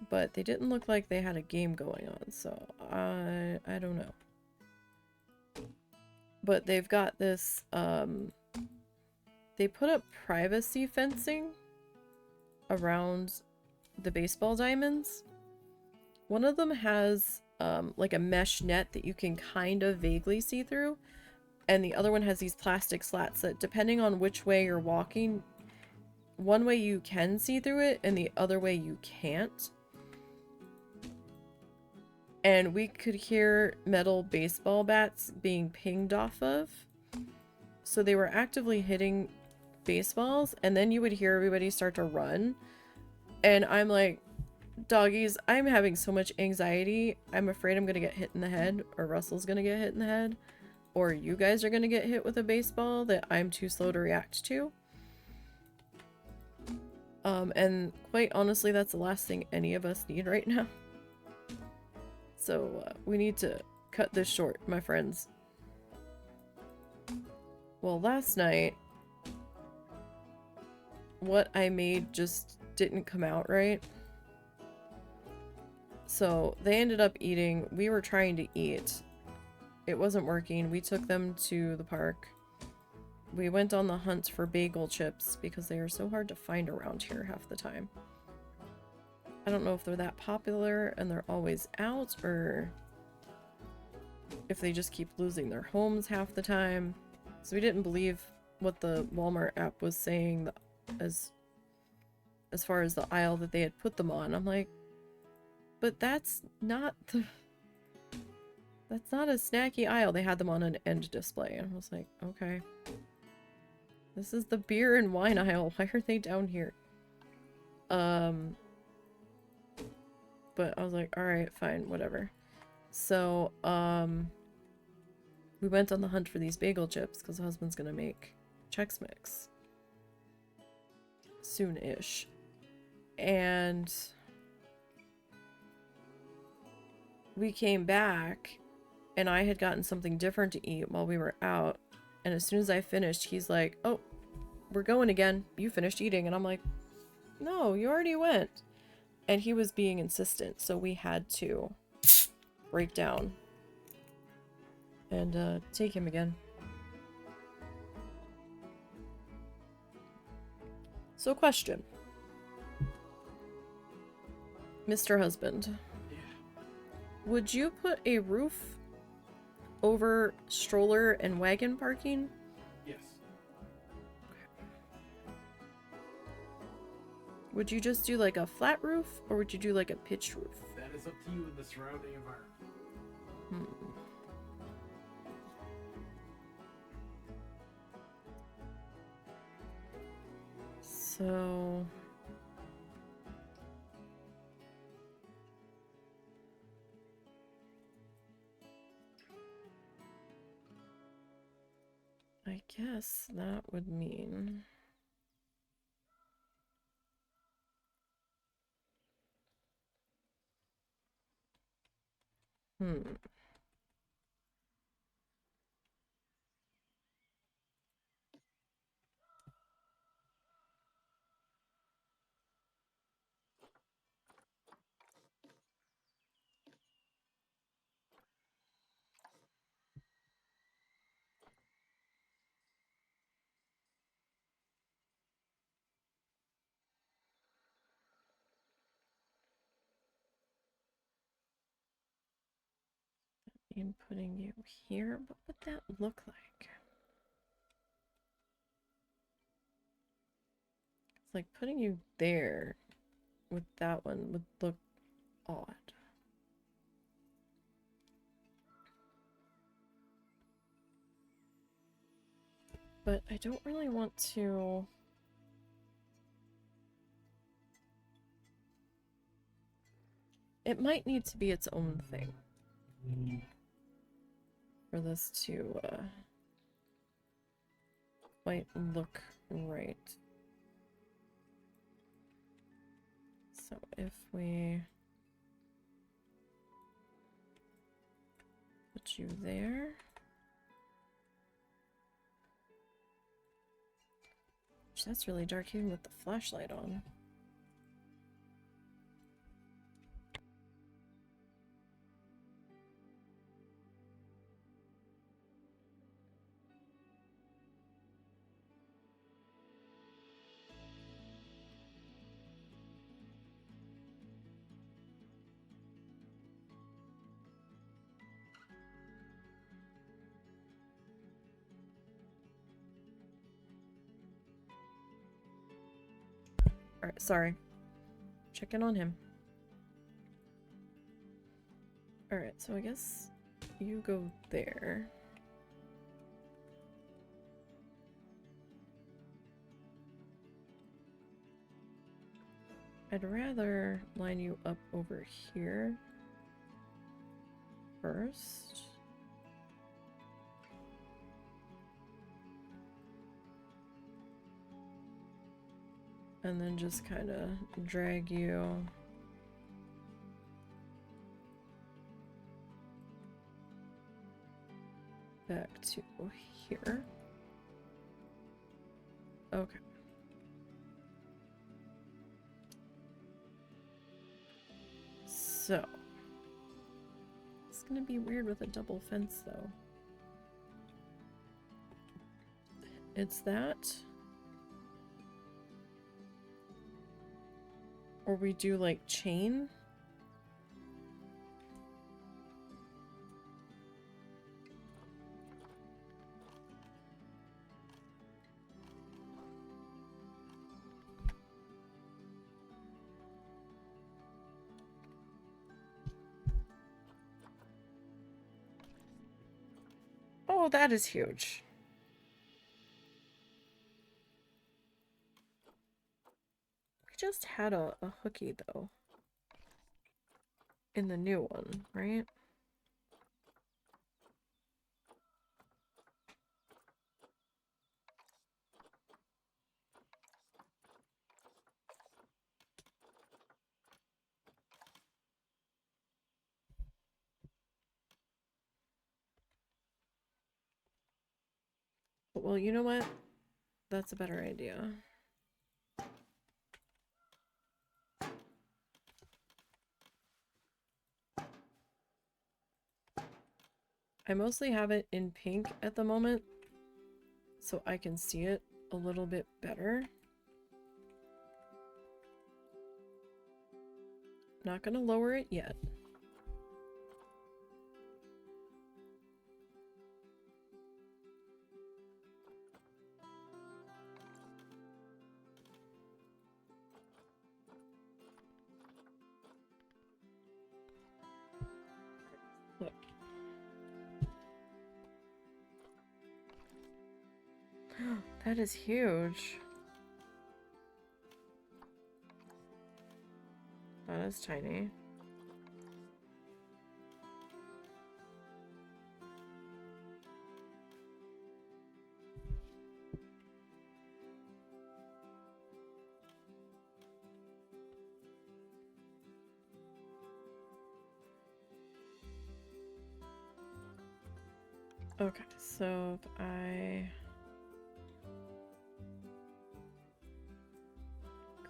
but they didn't look like they had a game going on, so I don't know. But they've got this, they put up privacy fencing around the baseball diamonds. One of them has like a mesh net that you can kind of vaguely see through, and the other one has these plastic slats that, depending on which way you're walking, one way you can see through it and the other way you can't. And we could hear metal baseball bats being pinged off of. So they were actively hitting baseballs, and then you would hear everybody start to run. And I'm like, doggies, I'm having so much anxiety. I'm afraid I'm going to get hit in the head, or Russell's going to get hit in the head, or you guys are going to get hit with a baseball that I'm too slow to react to. And quite honestly, that's the last thing any of us need right now. So we need to cut this short, my friends. Well, last night, what I made just didn't come out right. So they ended up eating. We were trying to eat. It wasn't working. We took them to the park. We went on the hunt for bagel chips because they are so hard to find around here half the time. I don't know if they're that popular and they're always out, or if they just keep losing their homes half the time. So we didn't believe what the Walmart app was saying as far as the aisle that they had put them on. I'm like, but that's not a snacky aisle. They had them on an end display. And I was like, okay. This is the beer and wine aisle. Why are they down here? But I was like, alright, fine, whatever. So, we went on the hunt for these bagel chips because the husband's gonna make Chex Mix soon-ish. And we came back, and I had gotten something different to eat while we were out. And as soon as I finished, he's like, oh, we're going again. You finished eating. And I'm like, no, you already went. And he was being insistent, so we had to break down and take him again. So question. Mr. Husband. Yeah. Would you put a roof over stroller and wagon parking? Yes. Would you just do like a flat roof, or would you do like a pitched roof? That is up to you in the surrounding environment. So I guess that would mean in putting you here. What would that look like? It's like putting you there with that one would look odd. But I don't really want to... It might need to be its own thing for this to might look right. So if we put you there. That's really dark even with the flashlight on. Alright, sorry. Check in on him. Alright, so I guess you go there. I'd rather line you up over here first. And then just kind of drag you back to here. Okay. So, it's gonna be weird with a double fence though. It's that. Or we do like chain. Oh, that is huge. We just had a hooky though. In the new one, right? Well, you know what? That's a better idea. I mostly have it in pink at the moment, so I can see it a little bit better. Not gonna lower it yet. Look. That is huge. That is tiny. Okay, so if I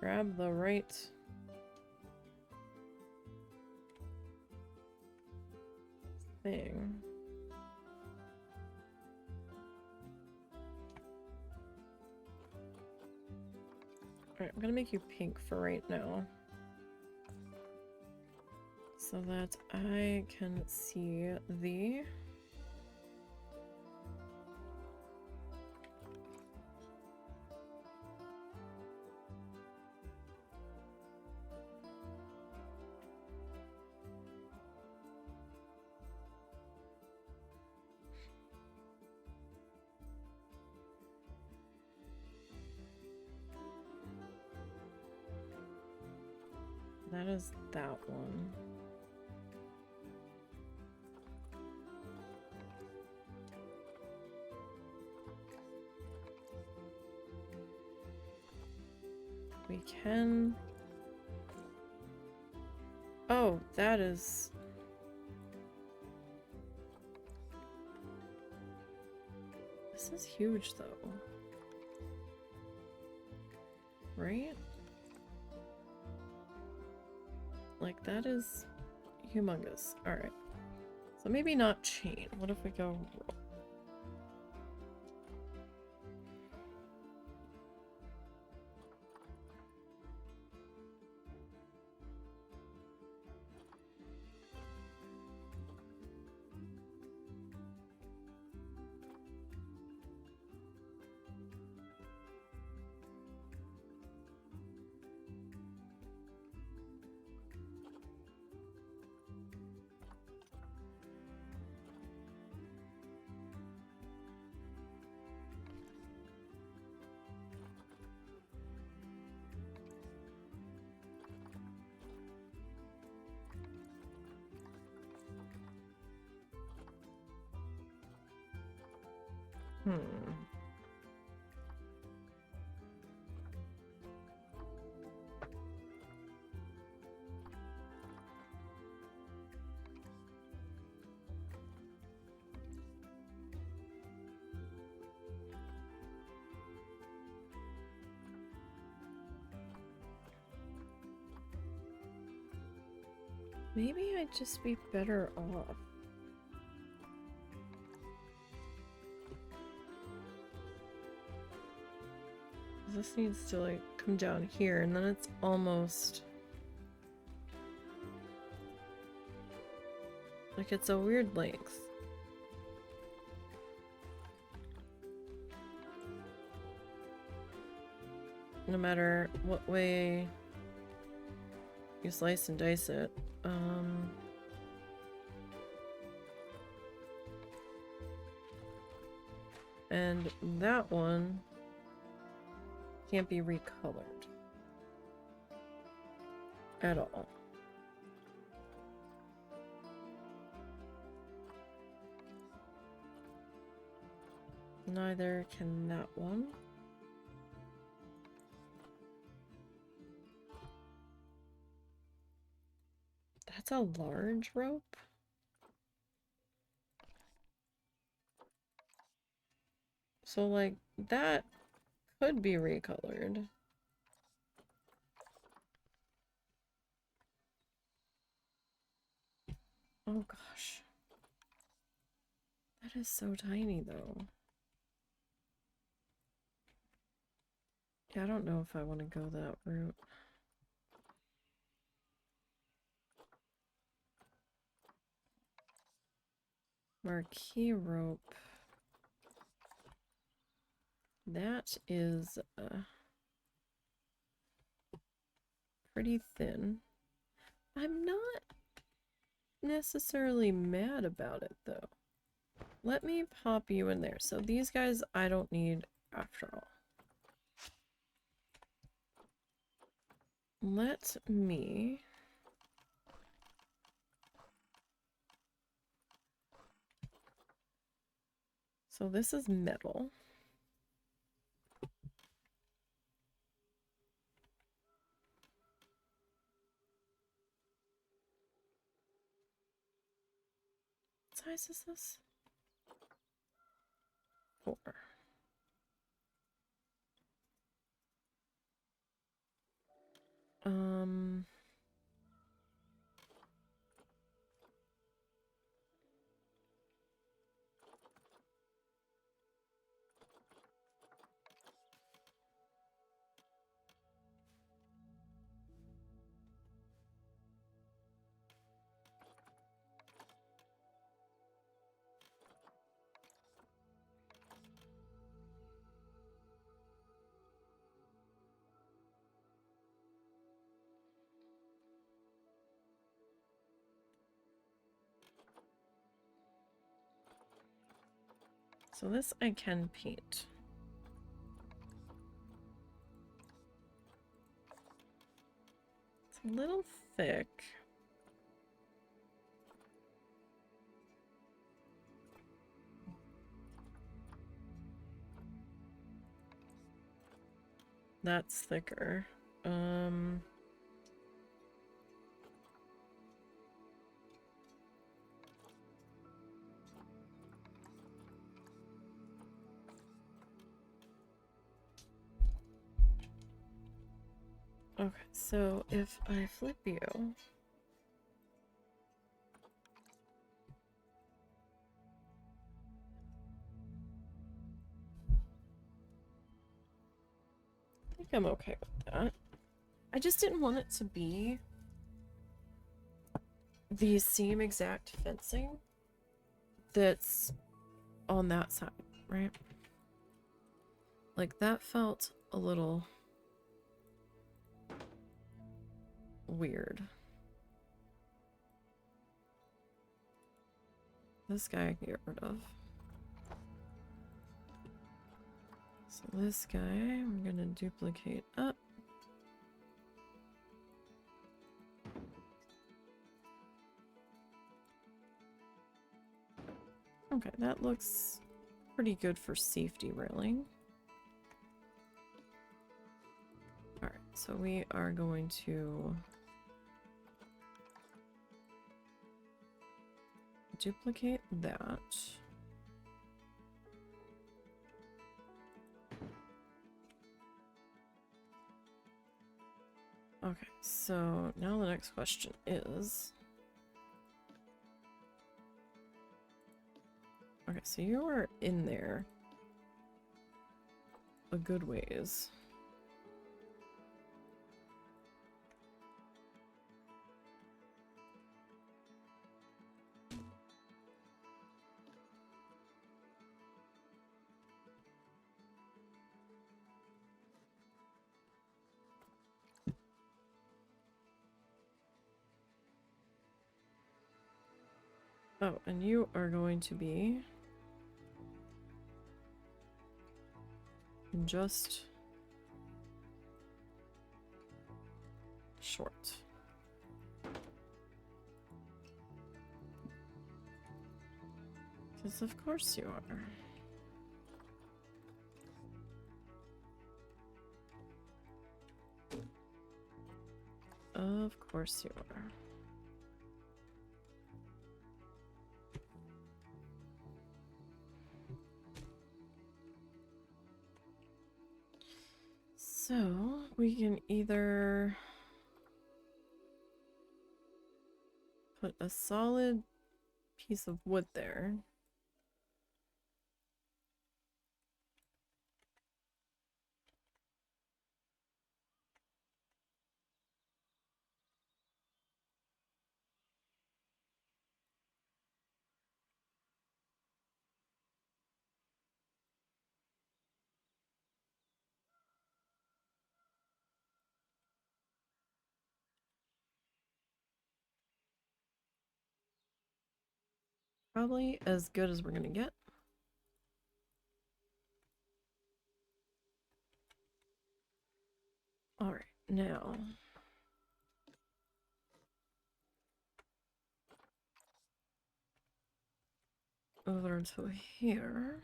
grab the right thing. Alright, I'm gonna make you pink for right now. So that I can see the... That is that one. We can... Oh, that is... This is huge, though. Right? Like, that is humongous. Alright. So maybe not chain. What if we go rope? Maybe I'd just be better off. This needs to like come down here and then it's almost like it's a weird length. No matter what way you slice and dice it. And that one can't be recolored at all. Neither can that one. That's a large rope. So like that could be recolored. Oh gosh. That is so tiny though. Yeah, I don't know if I want to go that route. Marquee rope. That is pretty thin. I'm not necessarily mad about it though. Let me pop you in there. So these guys I don't need after all. Let me... So this is metal. What size is this? 4. So this I can paint. So A little thick. That's thicker. Okay, so if I flip you, I think I'm okay with that. I just didn't want it to be the same exact fencing that's on that side, right? Like, that felt a little weird. This guy I can get rid of. So this guy, I'm gonna duplicate up. Okay, that looks pretty good for safety railing. Alright, so we are going to duplicate that. Okay, so now the next question is... Okay, so you are in there a good ways. Oh, and you are going to be just short. Because of course you are. Of course you are. So, we can either put a solid piece of wood there. Probably as good as we're gonna get. Alright, now... over to here.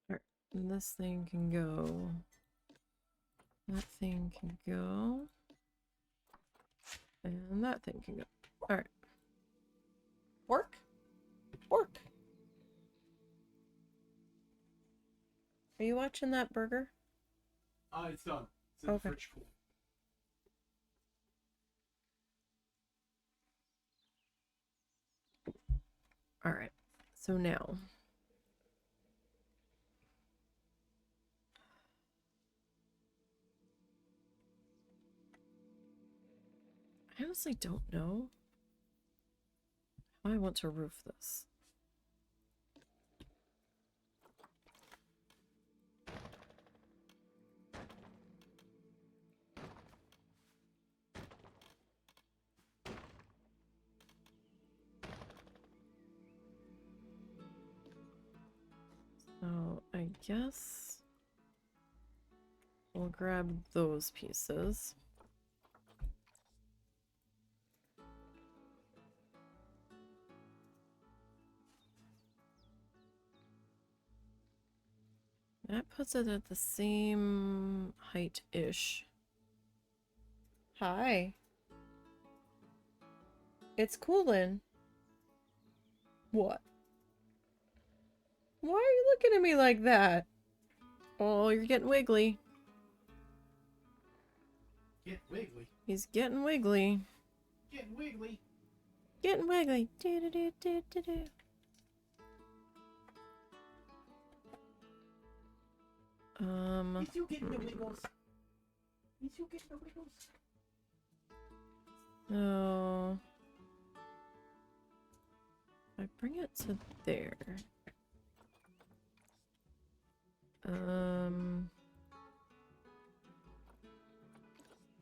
Alright, and this thing can go. That thing can go. And that thing can go. Alright. Work? Work! Are you watching that burger? It's done. It's in the fridge cool. Alright, so now I honestly don't know how I want to roof this. So I guess we'll grab those pieces. That puts it at the same height-ish. Hi. It's coolin'. What? Why are you looking at me like that? Oh, you're getting wiggly. Get wiggly. He's getting wiggly. Getting wiggly. Getting wiggly. Do do do do do do. He's you getting the wiggles. He's you getting the wiggles. So I bring it to there.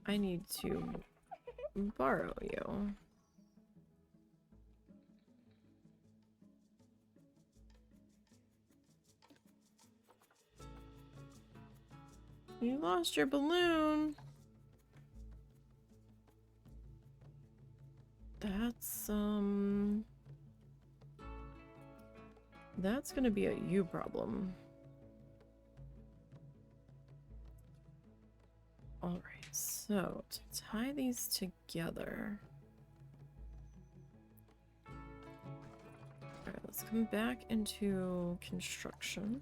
I need to borrow you. You lost your balloon. That's gonna be a you problem. Alright, so to tie these together. Alright, let's come back into construction.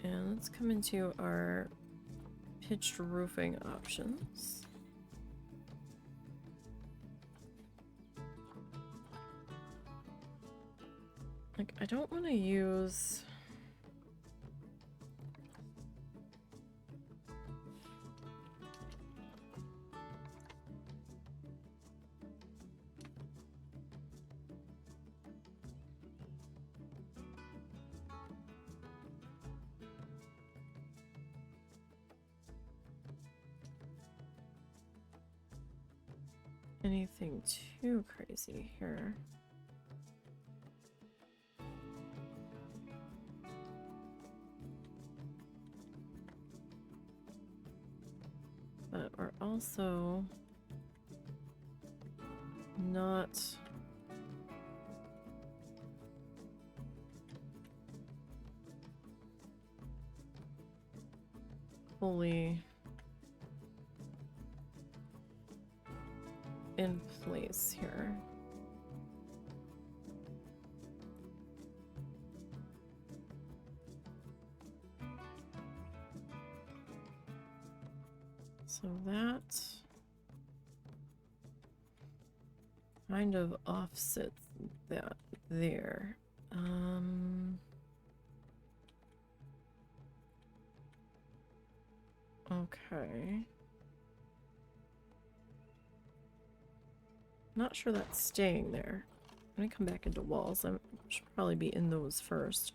And let's come into our pitched roofing options. Like, I don't want to use... anything too crazy here. But we're also not fully in place here. So that kind of offsets that there. Okay. Not sure that's staying there. I'm gonna come back into walls. I should probably be in those first.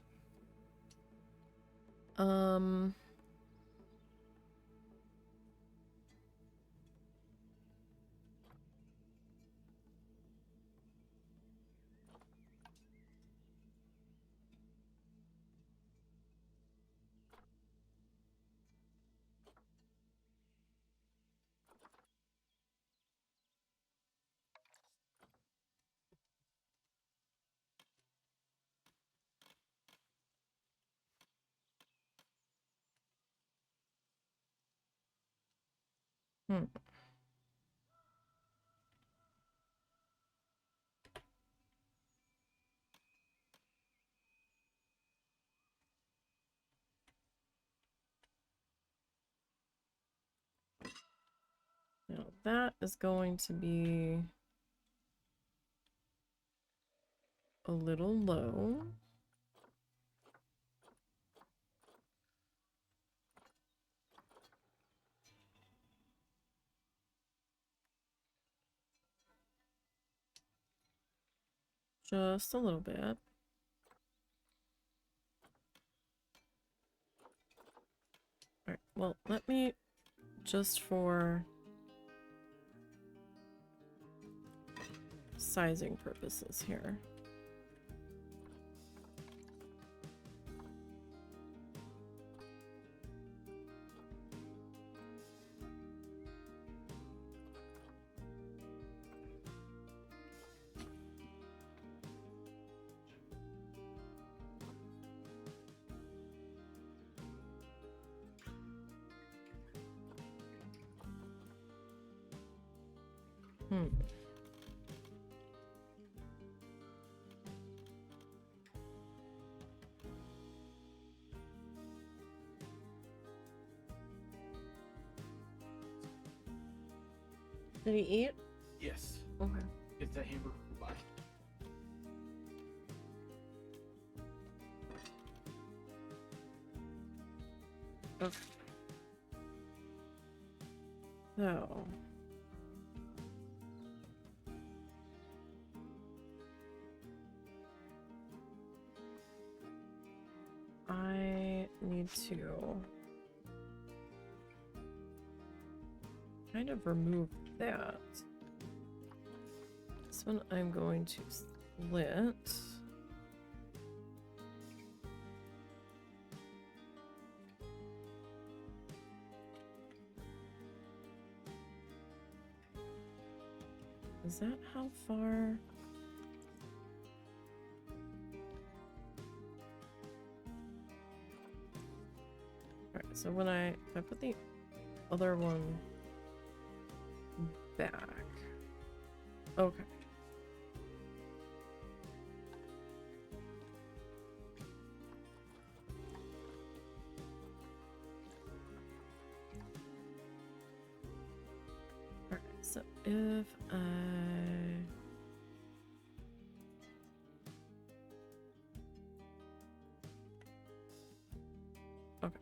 Hmm. Now that is going to be a little low. Just a little bit. Alright, well, let me, just for sizing purposes here. Did he eat? Yes. Okay. Get that hamburger. Bye. Okay. So. I need to kind of remove that. This one I'm going to split. Is that how far? Alright, so when if I put the other one back. Okay. Alright, so if I... Okay,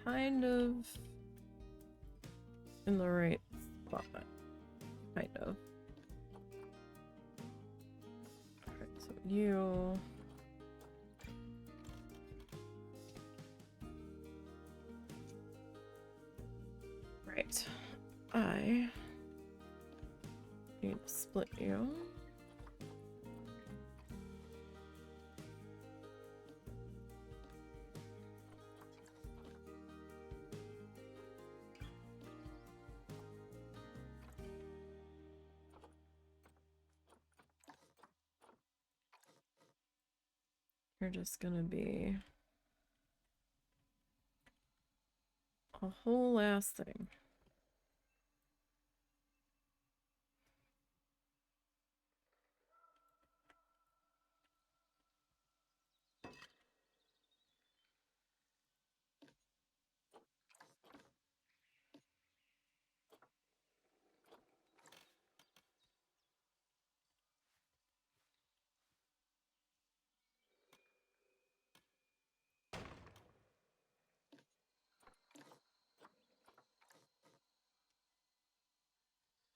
kind of in the right spot. Kind of. Alright, so you... Right. I need to split you. You're just gonna be a whole ass thing.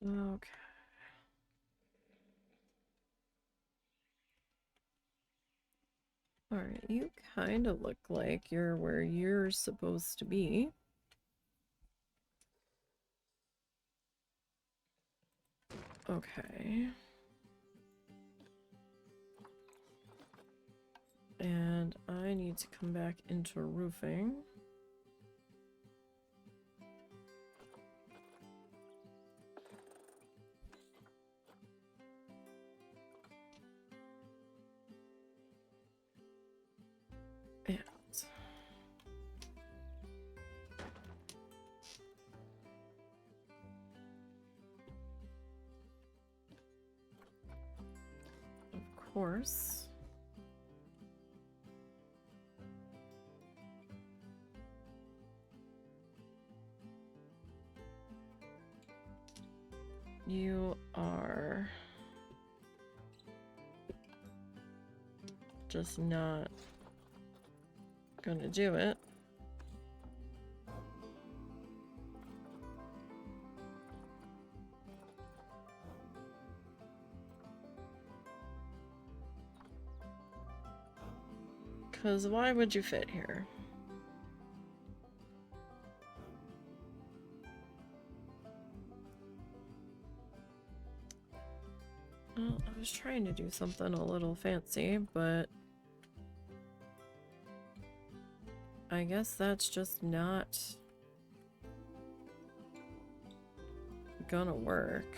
Okay. Alright, you kind of look like you're where you're supposed to be. Okay. And I need to come back into roofing. And of course, you are just not gonna do it. Because why would you fit here? Well, I was trying to do something a little fancy, but I guess that's just not gonna work.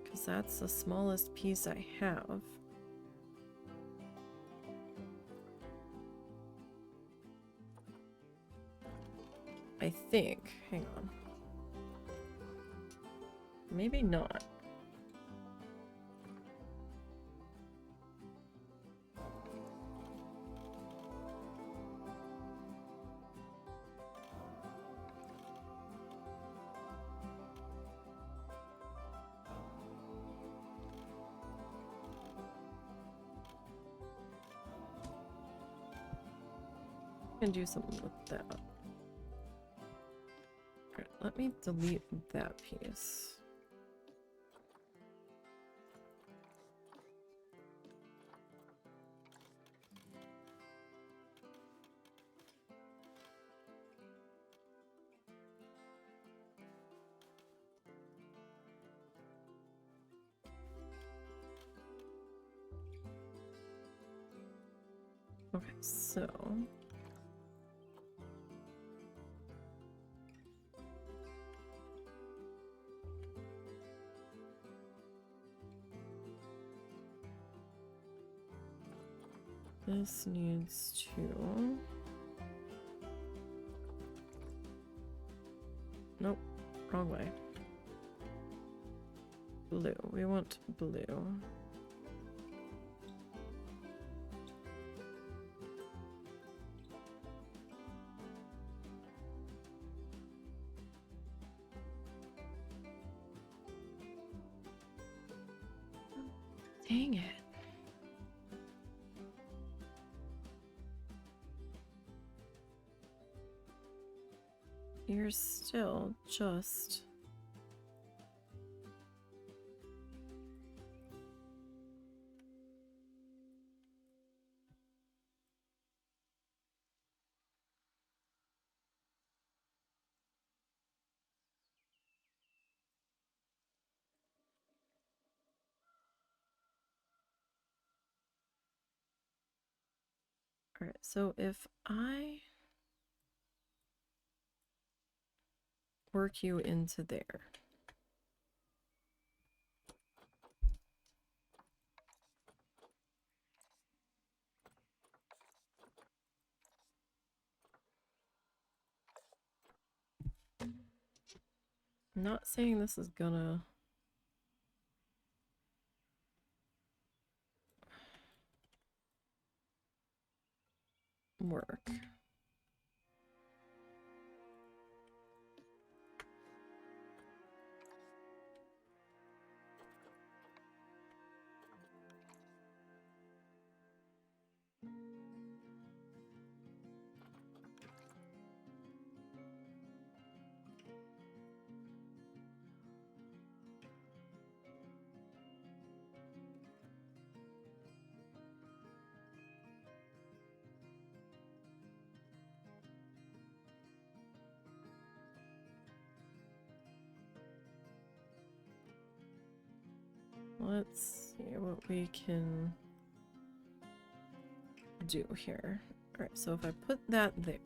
Because that's the smallest piece I have. I think. Hang on. Maybe not. Can do something with that. Alright, let me delete that piece. Okay, so this needs to... Nope, wrong way. Blue. We want blue. Dang it. You're still just... Alright, so if I work you into there. I'm not saying this is gonna work. Let's see what we can do here. Alright, so if I put that there.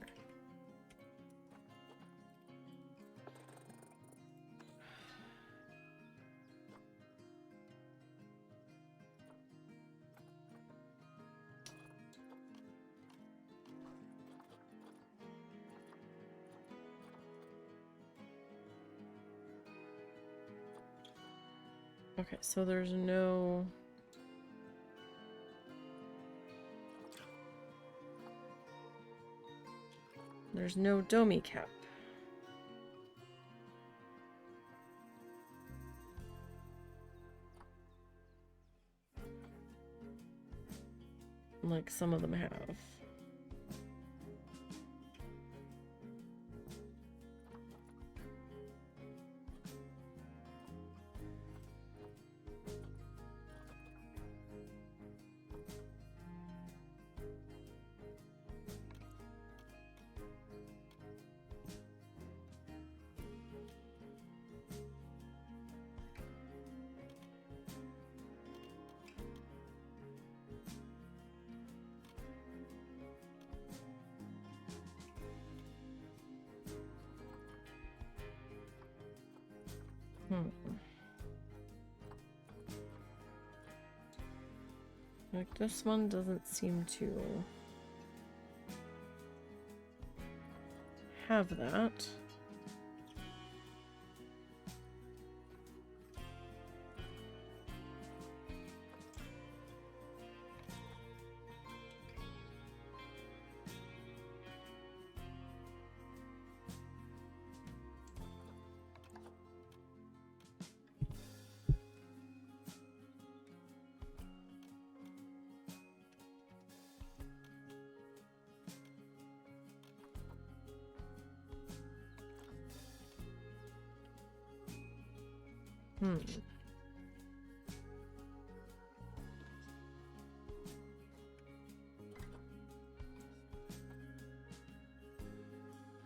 Okay, so there's no... There's no domey cap. Like some of them have. Like, this one doesn't seem to have that.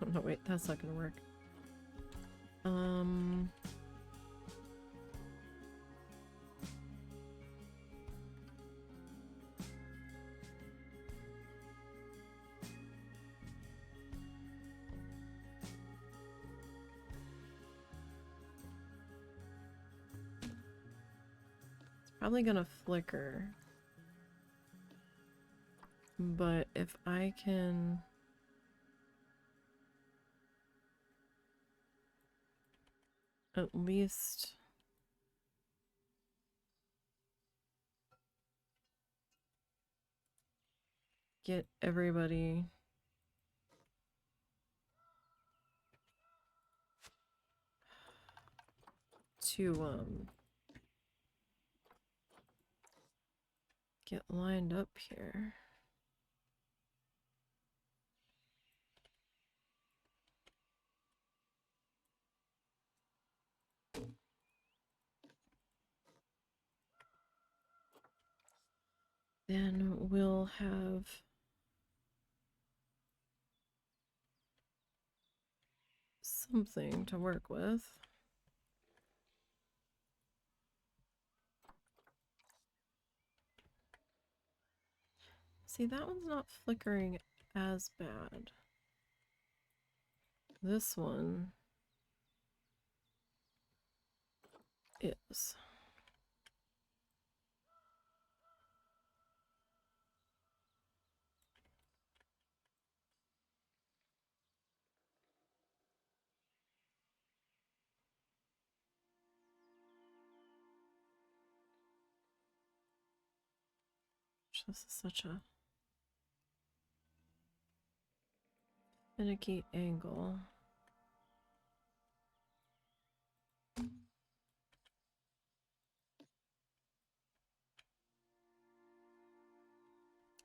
Oh, no, wait, that's not gonna work. Probably gonna flicker. But if I can at least get everybody to get lined up here. Then we'll have something to work with. See, that one's not flickering as bad. This one is. This is such a finicky angle.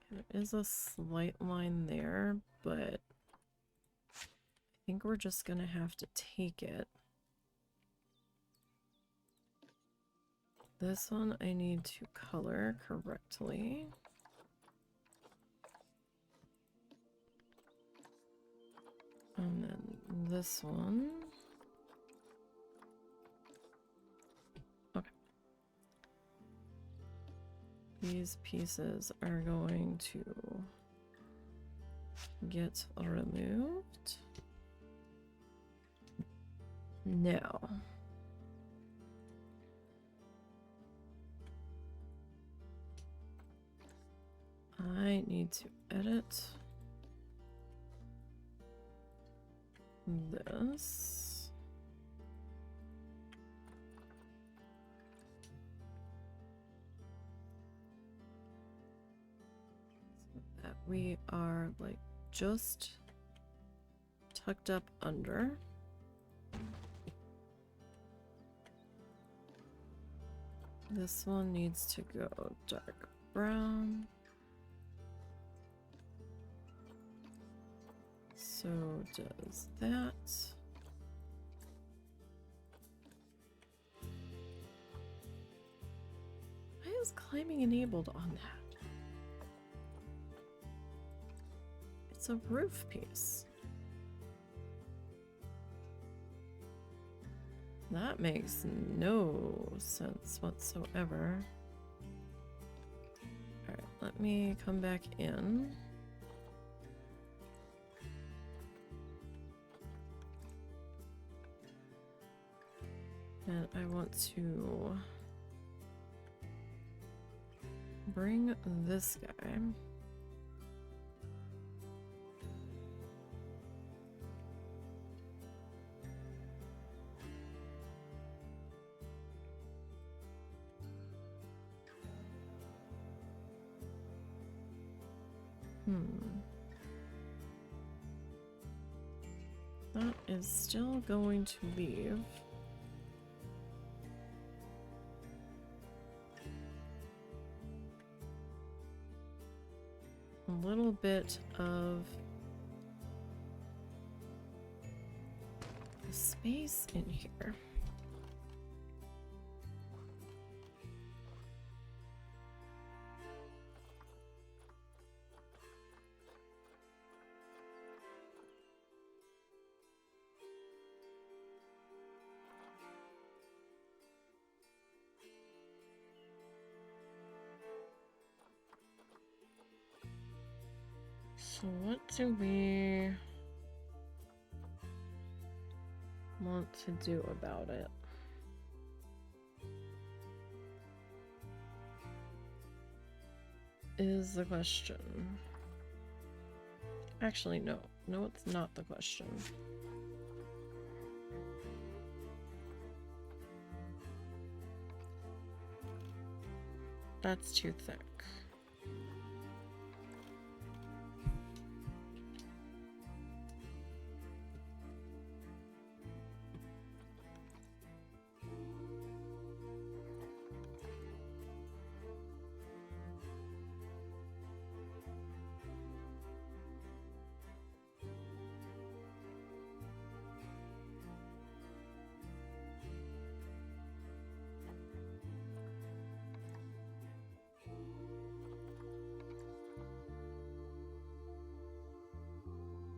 There is a slight line there, but I think we're just gonna have to take it. This one I need to color correctly. And then this one. Okay. These pieces are going to get removed. Now. I need to edit this. So that we are like just tucked up under. This one needs to go dark brown. So does that. Why is climbing enabled on that? It's a roof piece. That makes no sense whatsoever. Alright, let me come back in. And I want to bring this guy. That is still going to leave a little bit of space in here. So what do we want to do about it? Is the question. Actually, no. No, it's not the question. That's too thick.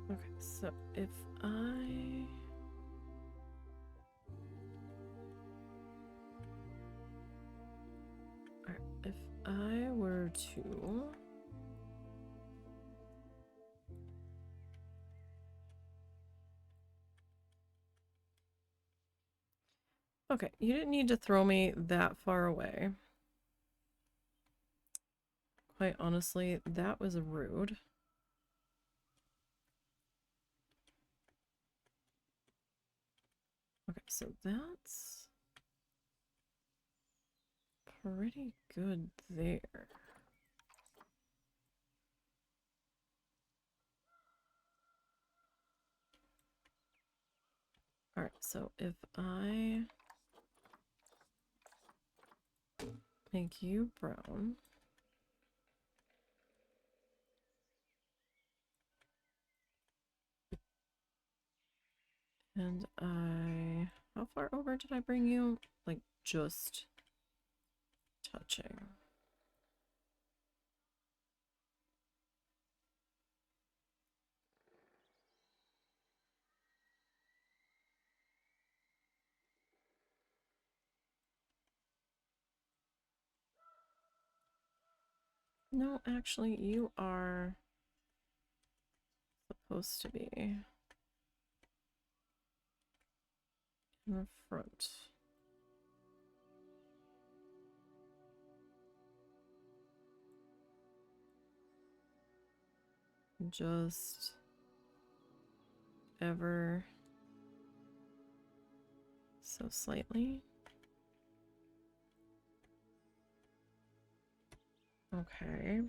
Okay, so if I... Alright, if I were to... Okay, you didn't need to throw me that far away. Quite honestly, that was rude. Okay, so that's pretty good there. Alright, so if I make you brown, and I... How far over did I bring you? Like, just touching. No, actually, you are supposed to be in the front. Just ever so slightly. Okay.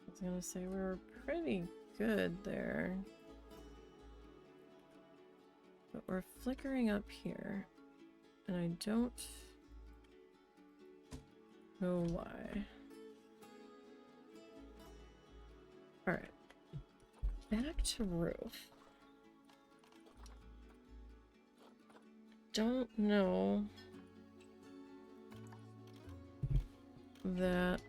I was gonna say we were pretty good there. But we're flickering up here. And I don't know why. Alright. Back to roof. don't know that...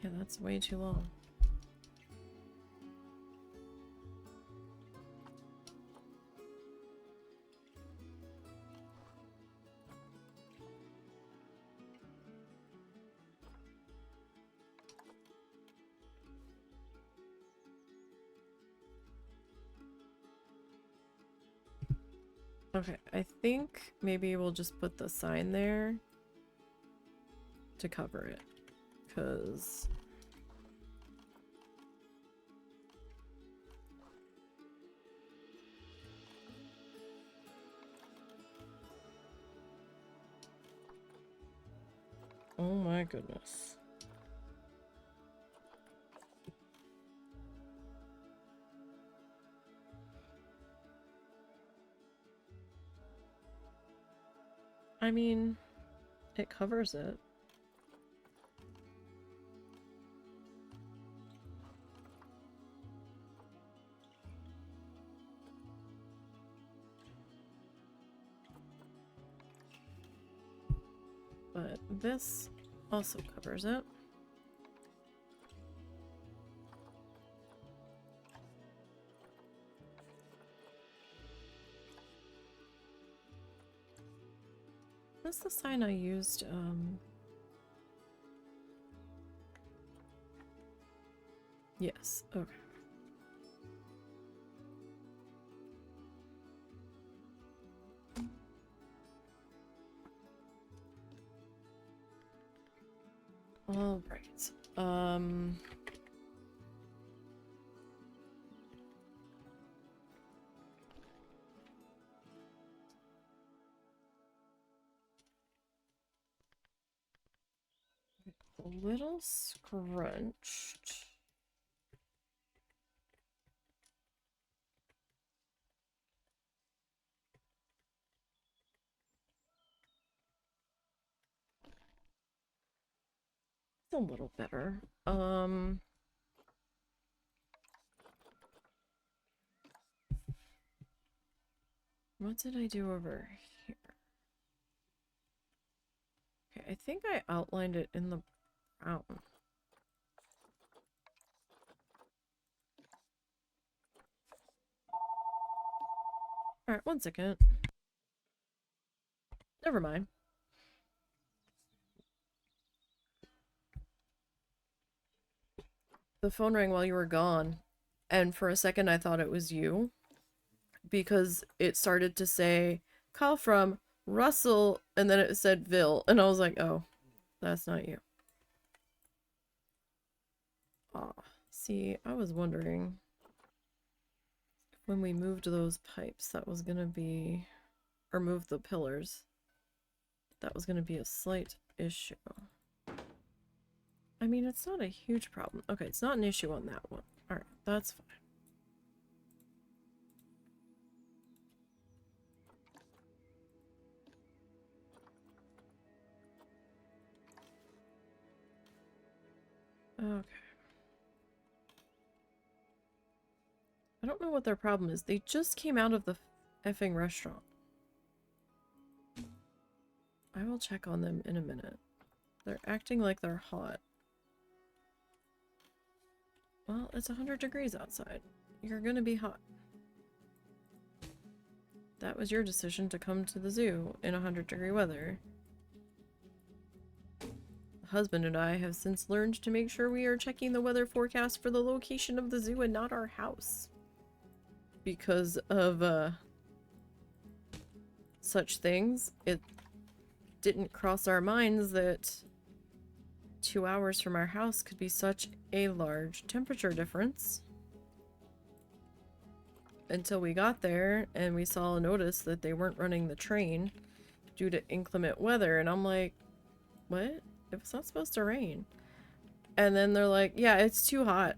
Yeah, that's way too long. Okay, I think maybe we'll just put the sign there to cover it, because... Oh my goodness. I mean, it covers it. But this also covers it. That's the sign I used, yes, okay. All right. A little scrunched. It's a little better. What did I do over here? Okay, I think I outlined it in the brown. Alright, 1 second. Never mind. The phone rang while you were gone, and for a second I thought it was you, because it started to say, call from Russell, and then it said Vil, and I was like, oh, that's not you. Aw, see, I was wondering when we moved those pipes, that was gonna be, or moved the pillars, that was gonna be a slight issue. I mean, it's not a huge problem. Okay, it's not an issue on that one. Alright, that's fine. Okay. I don't know what their problem is. They just came out of the effing restaurant. I will check on them in a minute. They're acting like they're hot. Well, it's 100 degrees outside. You're gonna be hot. That was your decision to come to the zoo in 100-degree weather. The husband and I have since learned to make sure we are checking the weather forecast for the location of the zoo and not our house. Because of, such things, it didn't cross our minds that 2 hours from our house could be such a large temperature difference. Until we got there and we saw a notice that they weren't running the train due to inclement weather, and I'm like, what? It's not supposed to rain. And then they're like, yeah, it's too hot.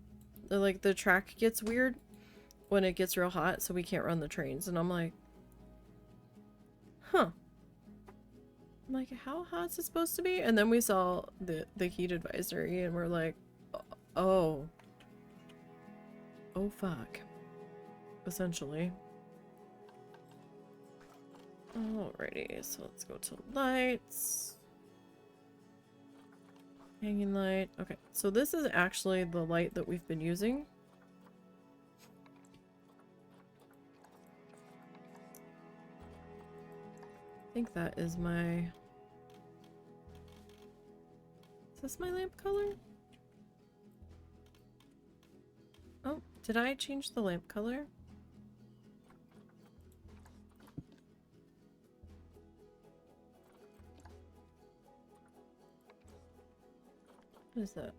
They're like, the track gets weird when it gets real hot, so we can't run the trains. And I'm like, huh. I'm like, how hot's it supposed to be? And then we saw the heat advisory and we're like, oh. Oh fuck. essentially. Alrighty, so let's go to lights. Hanging light. Okay, so this is actually the light that we've been using. I think that is my... Is this my lamp color? Oh, did I change the lamp color? What is that?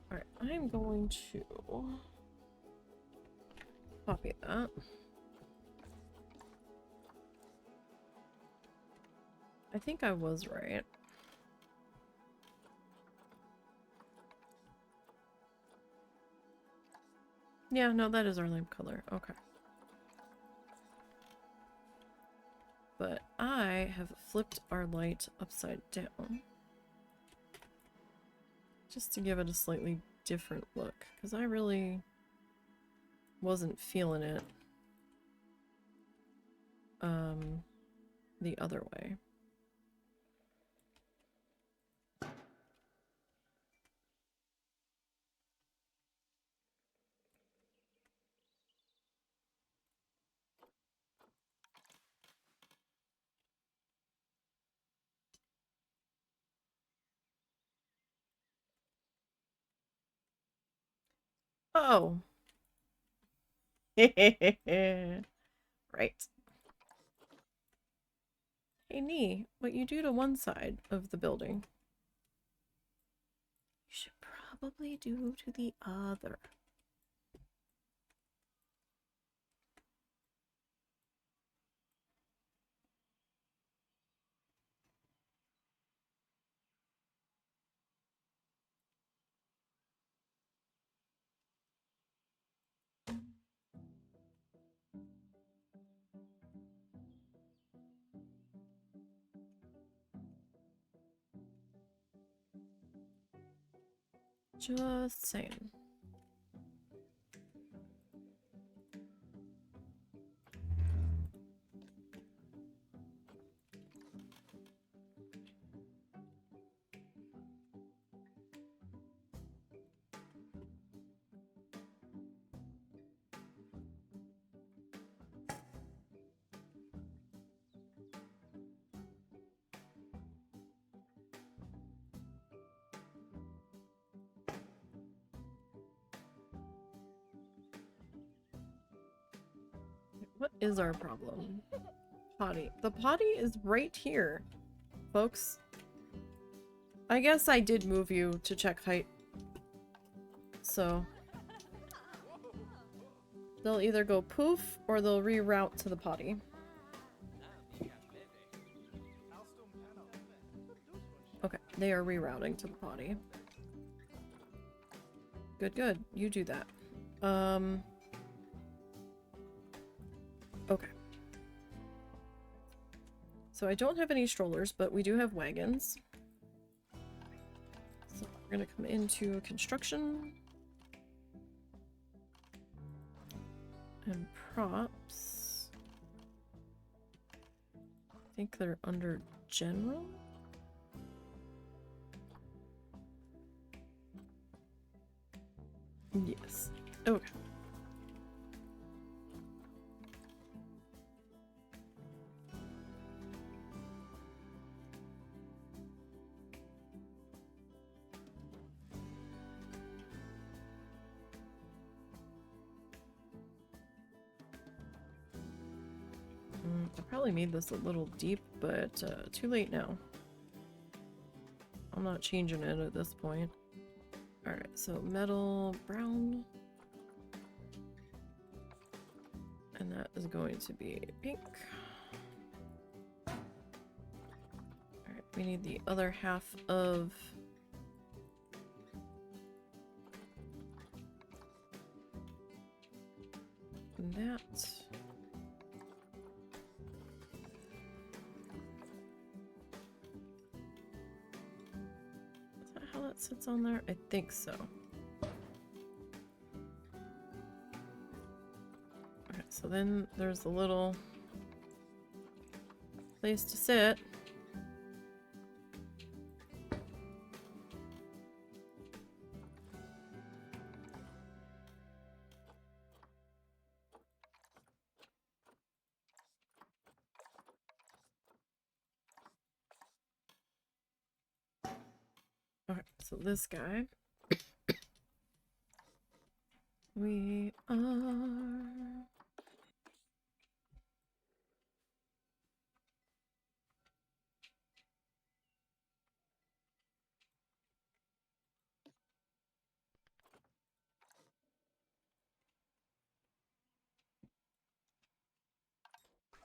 Alright, I'm going to copy that. I think I was right. Yeah, no, that is our lamp color. Okay. But I have flipped our light upside down. Just to give it a slightly different look. Because I really wasn't feeling it the other way. Oh. Right. Hey, Nee, what you do to one side of the building, you should probably do to the other. Just saying. What is our problem? Potty. The potty is right here, folks. I guess I did move you to check height. So they'll either go poof or they'll reroute to the potty. Okay, they are rerouting to the potty. Good, good. You do that. Okay. So I don't have any strollers, but we do have wagons. So we're gonna come into construction. And props. I think they're under general. Yes. Okay. I probably made this a little deep, but too late now. I'm not changing it at this point. Alright, so metal brown. And that is going to be pink. Alright, we need the other half of that. How that sits on there? I think so. so then there's the little place to sit. Okay, so this guy. We are...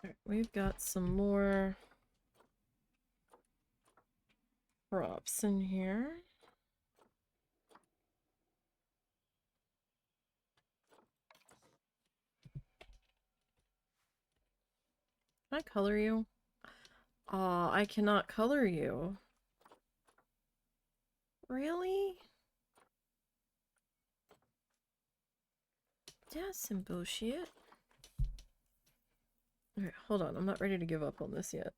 Alright, we've got some more props in here. Can I color you? Aw, I cannot color you. Really? That's some bullshit. Alright, hold on. I'm not ready to give up on this yet.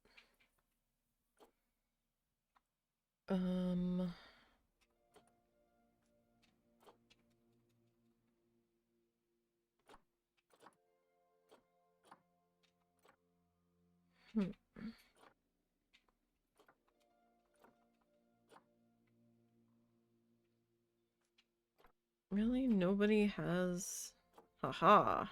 Hmm. Really? Nobody has... Haha.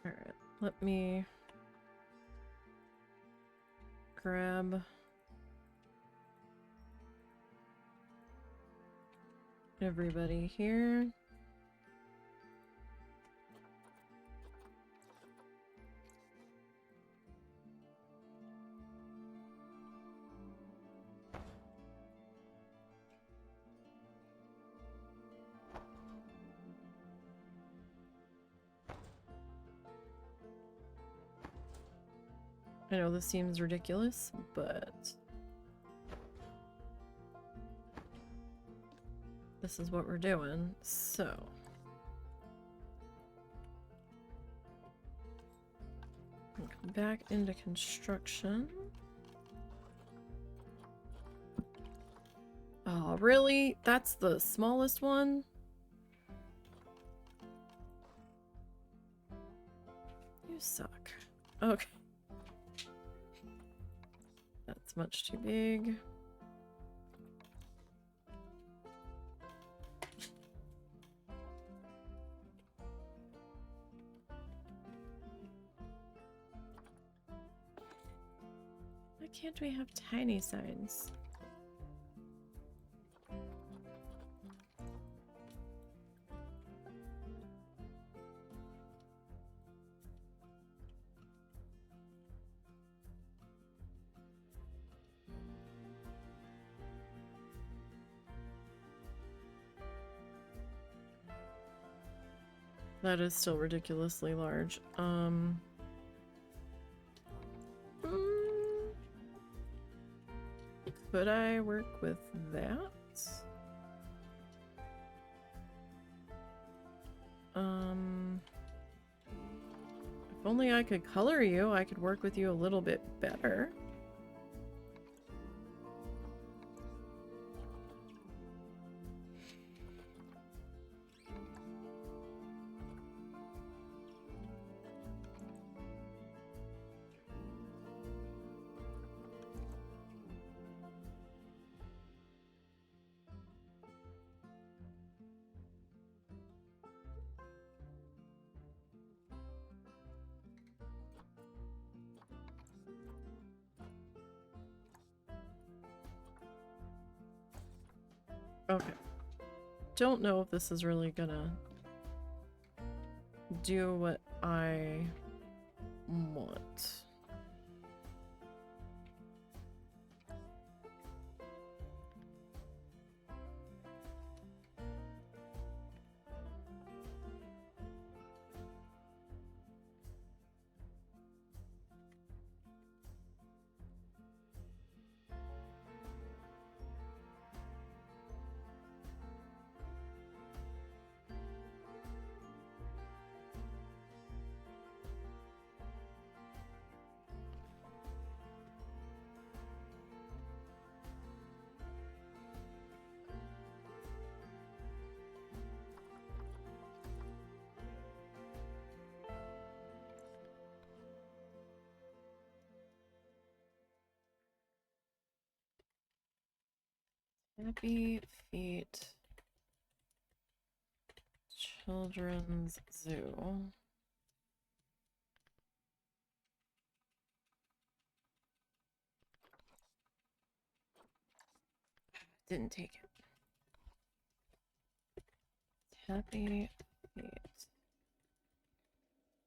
Alright, let me grab everybody here. I know this seems ridiculous, but this is what we're doing, so. Come back into construction. Oh, really? That's the smallest one? You suck. Okay. That's much too big. Why can't we have tiny signs? That is still ridiculously large. Could I work with that? If only I could color you, I could work with you a little bit better. Okay. Don't know if this is really gonna do what I want. Happy Feet Children's Zoo. Didn't take it. Happy Feet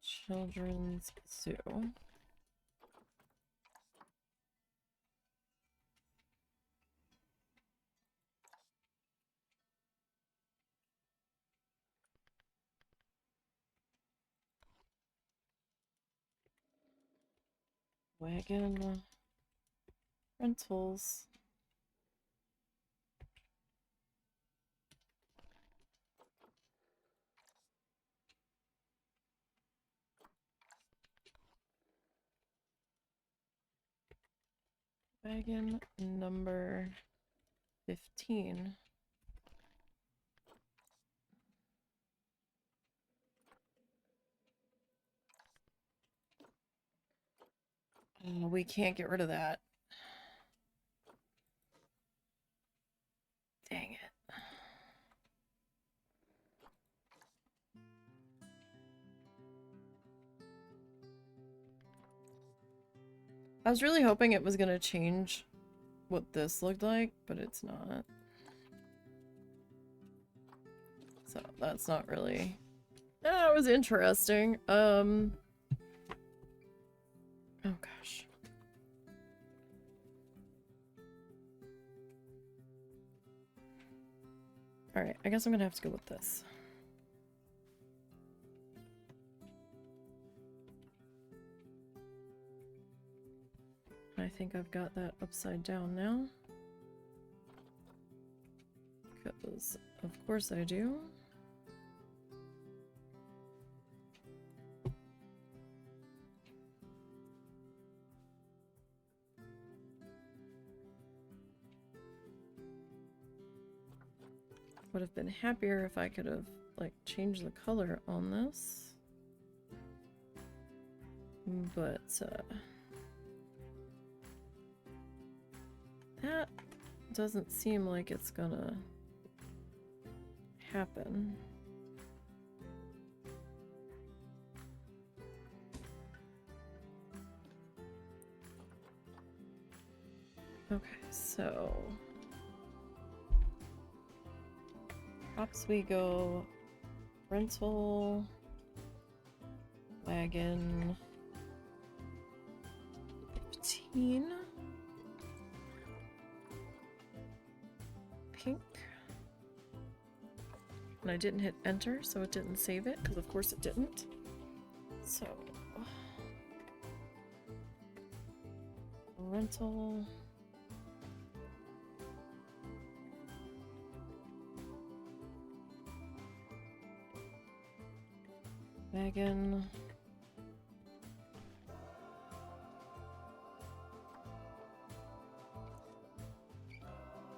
Children's Zoo. Wagon rentals. Wagon number 15. Oh, we can't get rid of that. Dang it. I was really hoping it was going to change what this looked like, but it's not. So that's not really... That was interesting. Oh gosh. Alright, I guess I'm gonna have to go with this. I think I've got that upside down now. Because, of course I do. Would have been happier if I could have, like, changed the color on this. But, that doesn't seem like it's gonna happen. Okay, so perhaps we go rental wagon 15 pink. And I didn't hit enter, so it didn't save it, because of course it didn't. So rental wagon.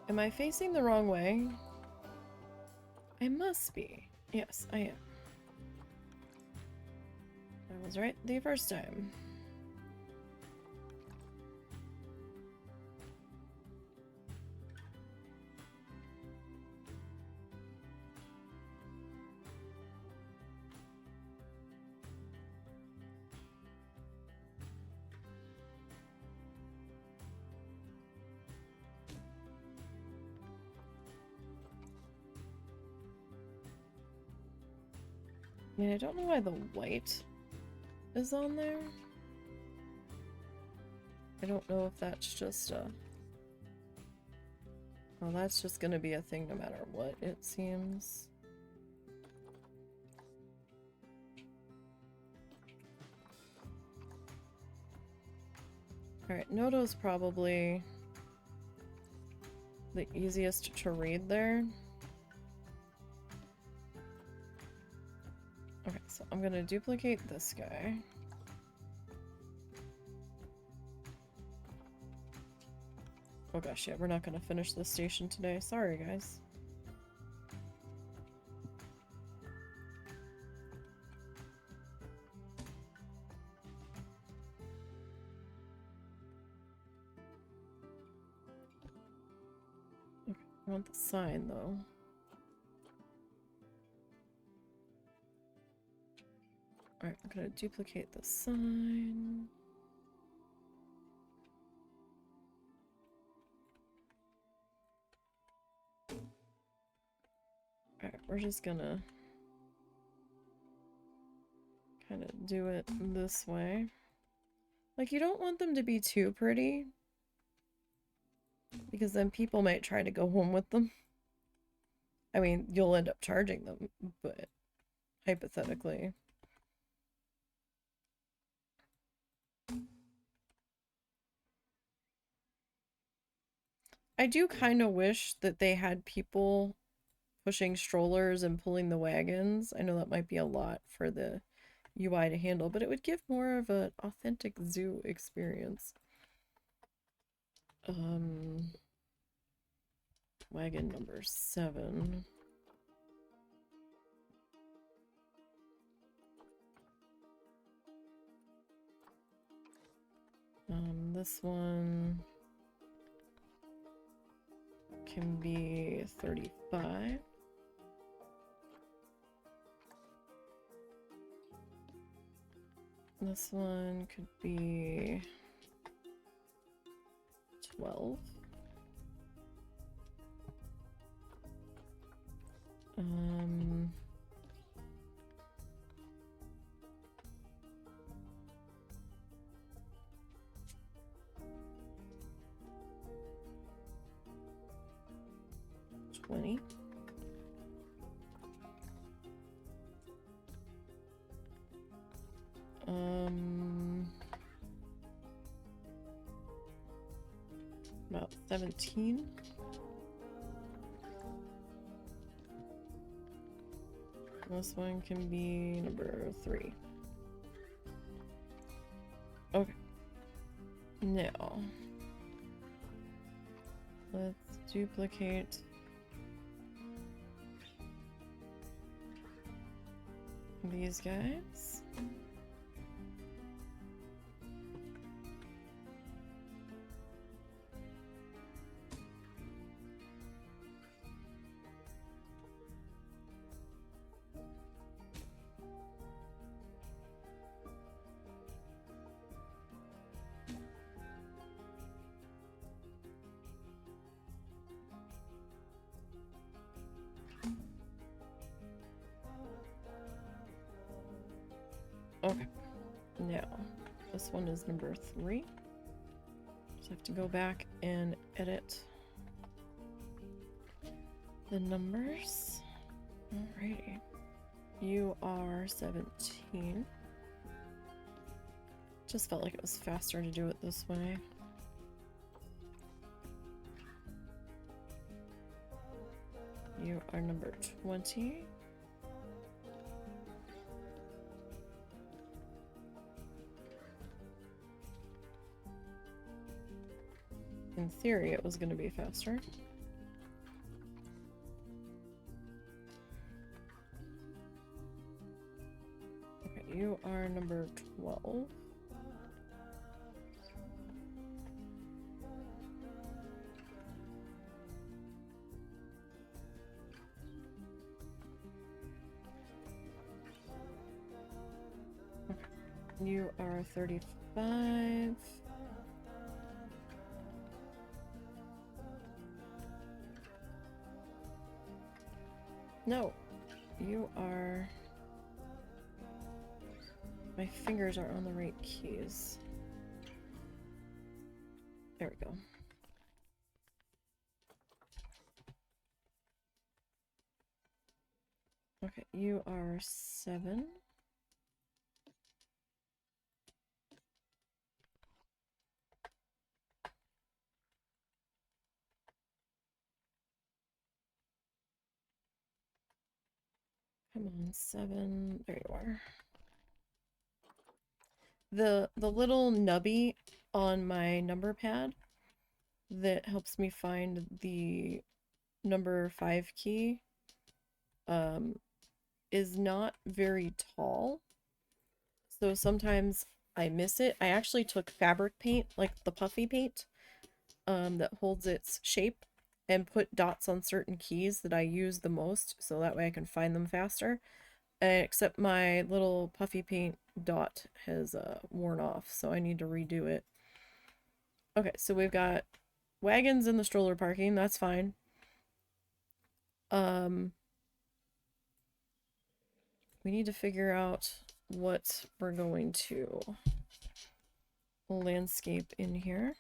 Am I facing the wrong way? I must be. Yes, I am. I was right the first time. I don't know why the white is on there. I don't know if that's just a... Well, that's just gonna be a thing no matter what, it seems. Alright, Noto's probably the easiest to read there. Okay, so I'm gonna duplicate this guy. Oh gosh, yeah, we're not gonna finish this station today. Sorry, guys. Okay, I want the sign, though. Alright, I'm gonna duplicate the sign. Alright, we're just gonna kind of do it this way. Like, you don't want them to be too pretty, because then people might try to go home with them. I mean, you'll end up charging them, but hypothetically. I do kind of wish that they had people pushing strollers and pulling the wagons. I know that might be a lot for the UI to handle, but it would give more of an authentic zoo experience. Wagon number 7. This one can be 35. This one could be 12. $20. About 17. This one can be number 3. Okay. Now, let's duplicate these guys. Okay, now this one is number 3. Just have to go back and edit the numbers. Alrighty. You are 17. Just felt like it was faster to do it this way. You are number 20. In theory, it was going to be faster. Okay, you are number 12. Okay, you are 35. No, you are My fingers are on the right keys. There we go. Okay, you are 7. Come on, 7. There you are. The little nubby on my number pad that helps me find the number 5 key is not very tall. So sometimes I miss it. I actually took fabric paint, like the puffy paint, that holds its shape, and put dots on certain keys that I use the most, so that way I can find them faster. Except my little puffy paint dot has worn off, so I need to redo it. Okay, so we've got wagons in the stroller parking, that's fine. We need to figure out what we're going to landscape in here.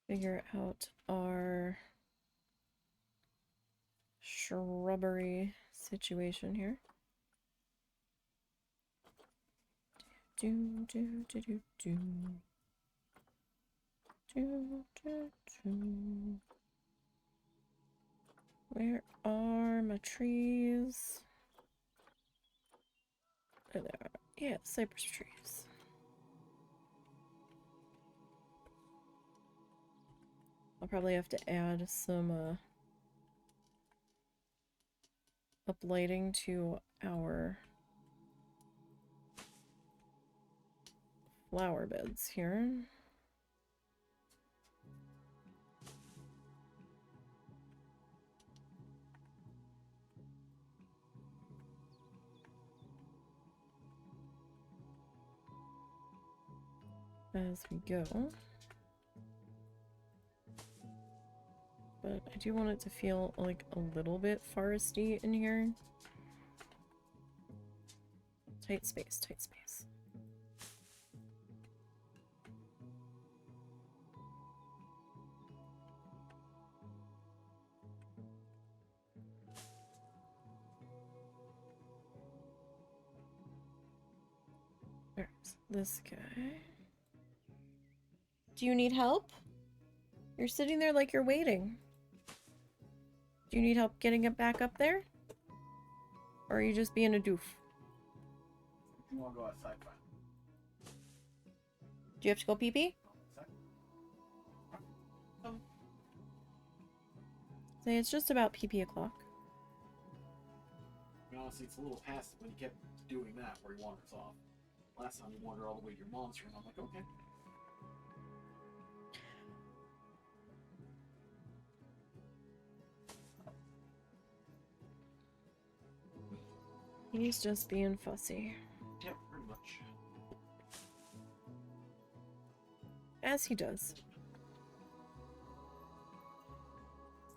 Figure out our shrubbery situation here. Do do do do do. Do do do. Where are my trees? There they are. Yeah, cypress trees. I'll probably have to add some uplighting to our flower beds here. As we go. But I do want it to feel like a little bit foresty in here. Tight space, tight space. There's this guy. Do you need help? You're sitting there like you're waiting. Do you need help getting it back up there? Or are you just being a doof? You want to go outside, fine. Do you have to go pee-pee? Say it's just about pee-pee o'clock. I mean, honestly, it's a little past when you kept doing that where he wanders off. Last time you wandered all the way to your mom's room, I'm like, okay. He's just being fussy. Yep, pretty much. As he does.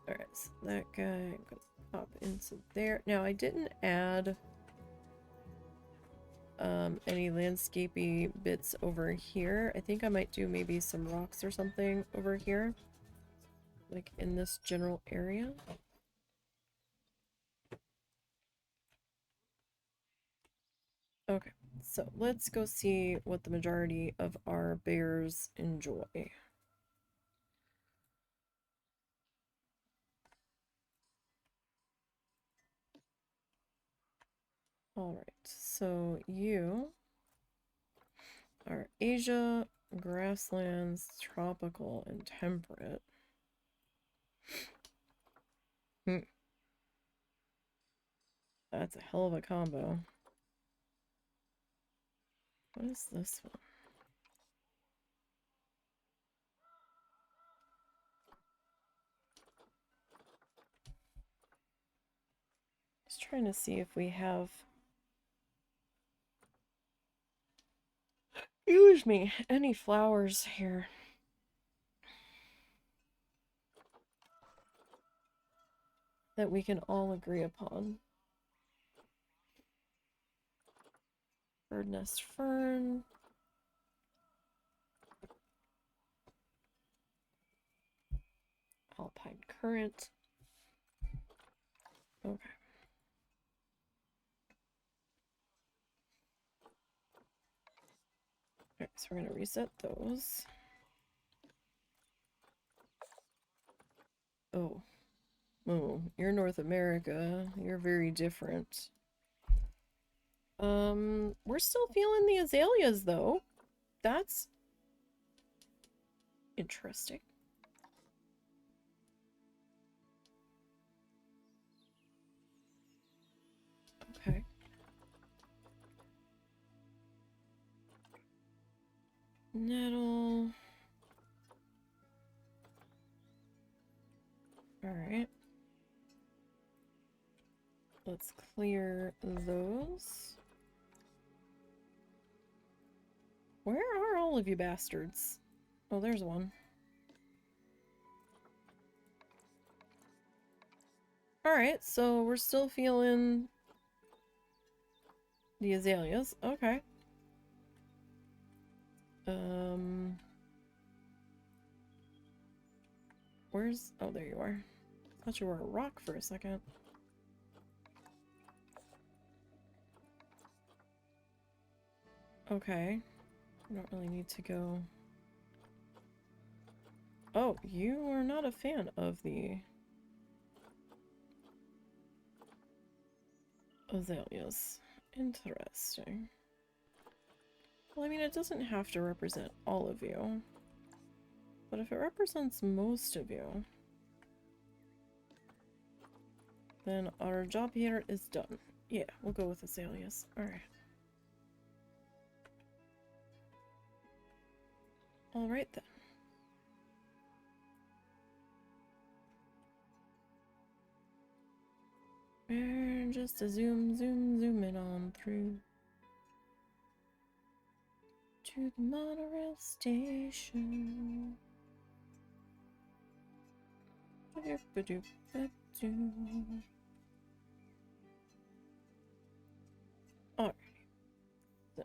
Alright, so that guy, I'm gonna pop into there. Now, I didn't add any landscapey bits over here. I think I might do maybe some rocks or something over here. Like in this general area. Okay, so let's go see what the majority of our bears enjoy. Alright, so you are Asia, grasslands, tropical, and temperate. That's a hell of a combo. What is this one? Just trying to see if we have... Excuse me, any flowers here. that we can all agree upon. Bird nest fern. Alpine currant. Okay. Alright, so we're gonna reset those. Oh. Oh, you're North America. You're very different. We're still feeling the azaleas though. That's interesting. Okay. Nettle. Alright. Let's clear those. Where are all of you bastards? Oh, there's one. Alright, so we're still feeling the azaleas. Okay. Where's... Oh, there you are. Thought you were a rock for a second. Okay. I don't really need to go... Oh, you are not a fan of the azaleas. Interesting. Well, I mean, it doesn't have to represent all of you. But if it represents most of you, then our job here is done. Yeah, we'll go with azaleas. Alright. Alright then. And just a zooming on through to the monorail station. Alright. So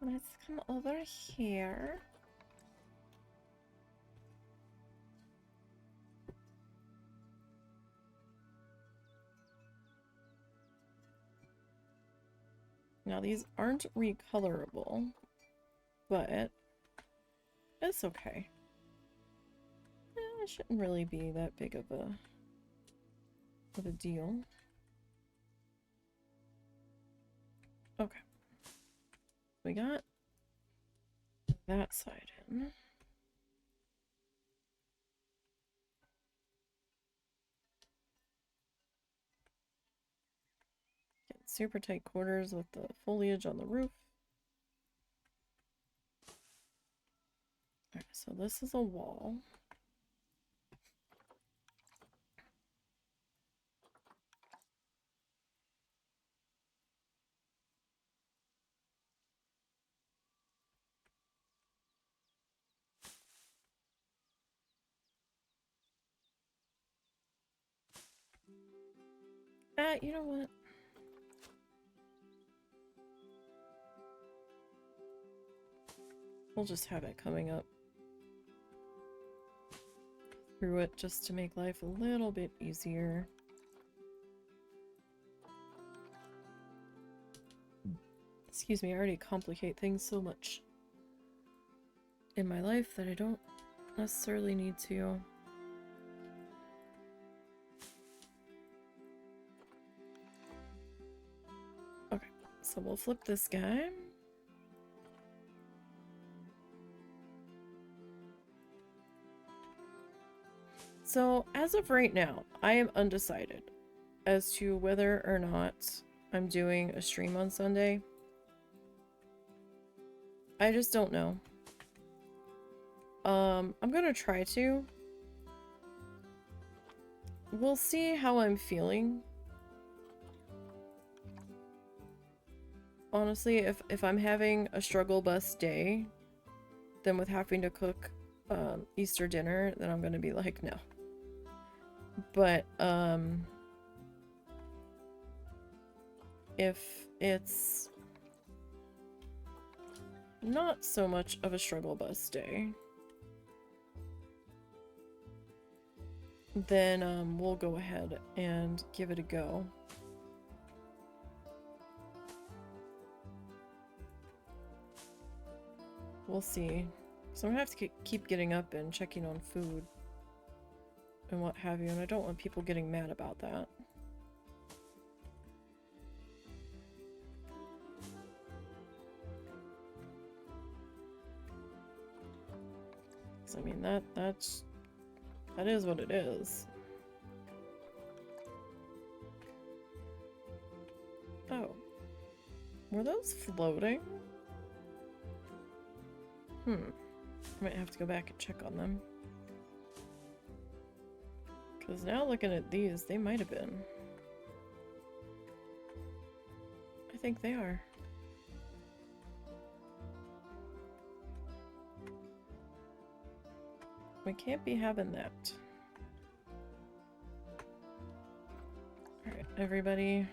let's come over here. Now these aren't recolorable, but it's okay. It shouldn't really be that big of a deal. Okay. We got that side in. Get super tight quarters with the foliage on the roof. Alright, so this is a wall. You know what? We'll just have it coming up through it just to make life a little bit easier. Excuse me, I already complicate things so much in my life that I don't necessarily need to. Okay, so we'll flip this guy. So, as of right now, I am undecided as to whether or not I'm doing a stream on Sunday. I just don't know. I'm gonna try to. We'll see how I'm feeling. Honestly, if I'm having a struggle bus day, then with having to cook Easter dinner, then I'm gonna be like, no. But, if it's not so much of a struggle bus day, then, we'll go ahead and give it a go. We'll see. So I'm gonna have to keep getting up and checking on food and what have you, and I don't want people getting mad about that. I mean, that is what it is. Oh. Were those floating? I might have to go back and check on them. Because now looking at these, they might have been. I think they are. We can't be having that. Alright, everybody.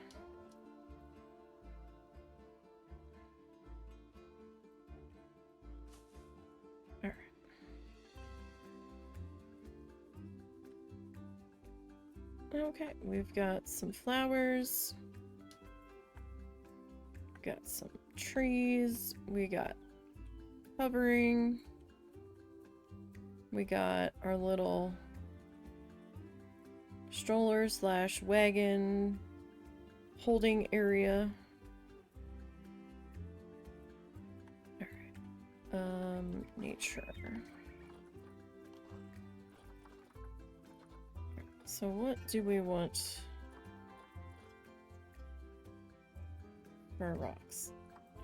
Alright. Okay, we've got some flowers. Got some trees. We got covering. We got our little stroller slash wagon holding area. Alright. Nature. So what do we want for rocks?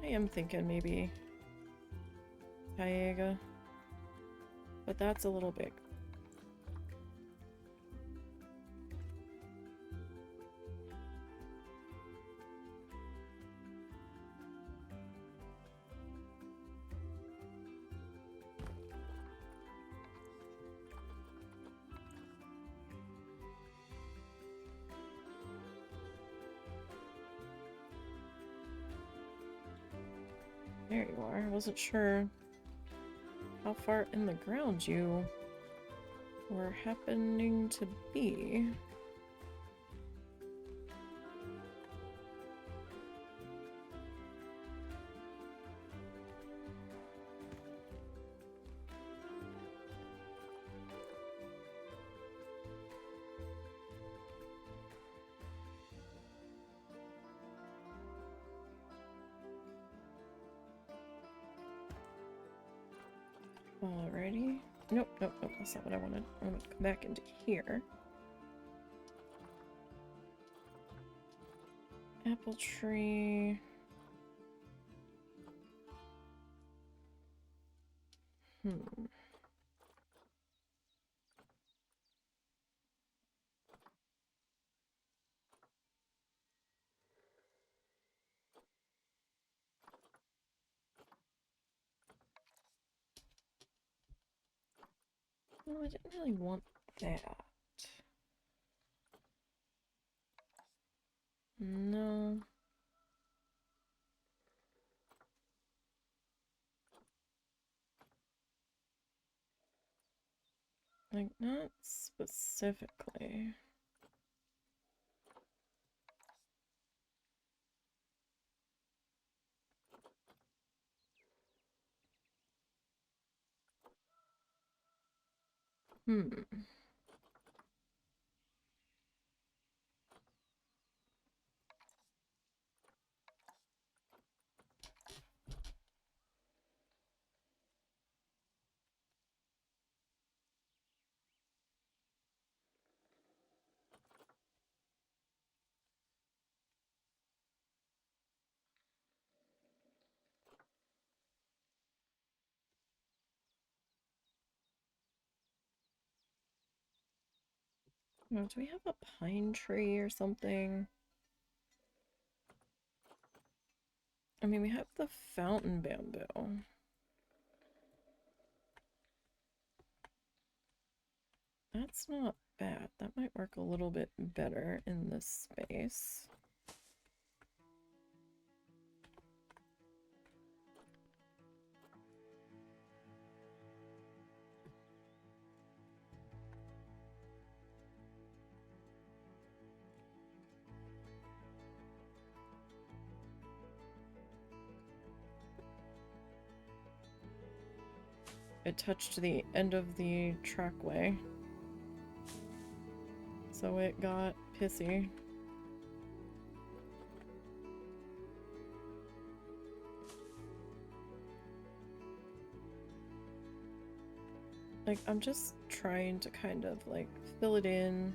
I am thinking maybe Taiga. But that's a little big. There you are. I wasn't sure how far in the ground you were happening to be. Alrighty. Nope, nope, nope, that's not what I wanted. I want to come back into here. Apple tree. No, I didn't really want that. No. Like, not specifically. Oh, do we have a pine tree or something? I mean, we have the fountain bamboo. That's not bad. That might work a little bit better in this space. It touched the end of the trackway, so it got pissy. Like, I'm just trying to kind of like fill it in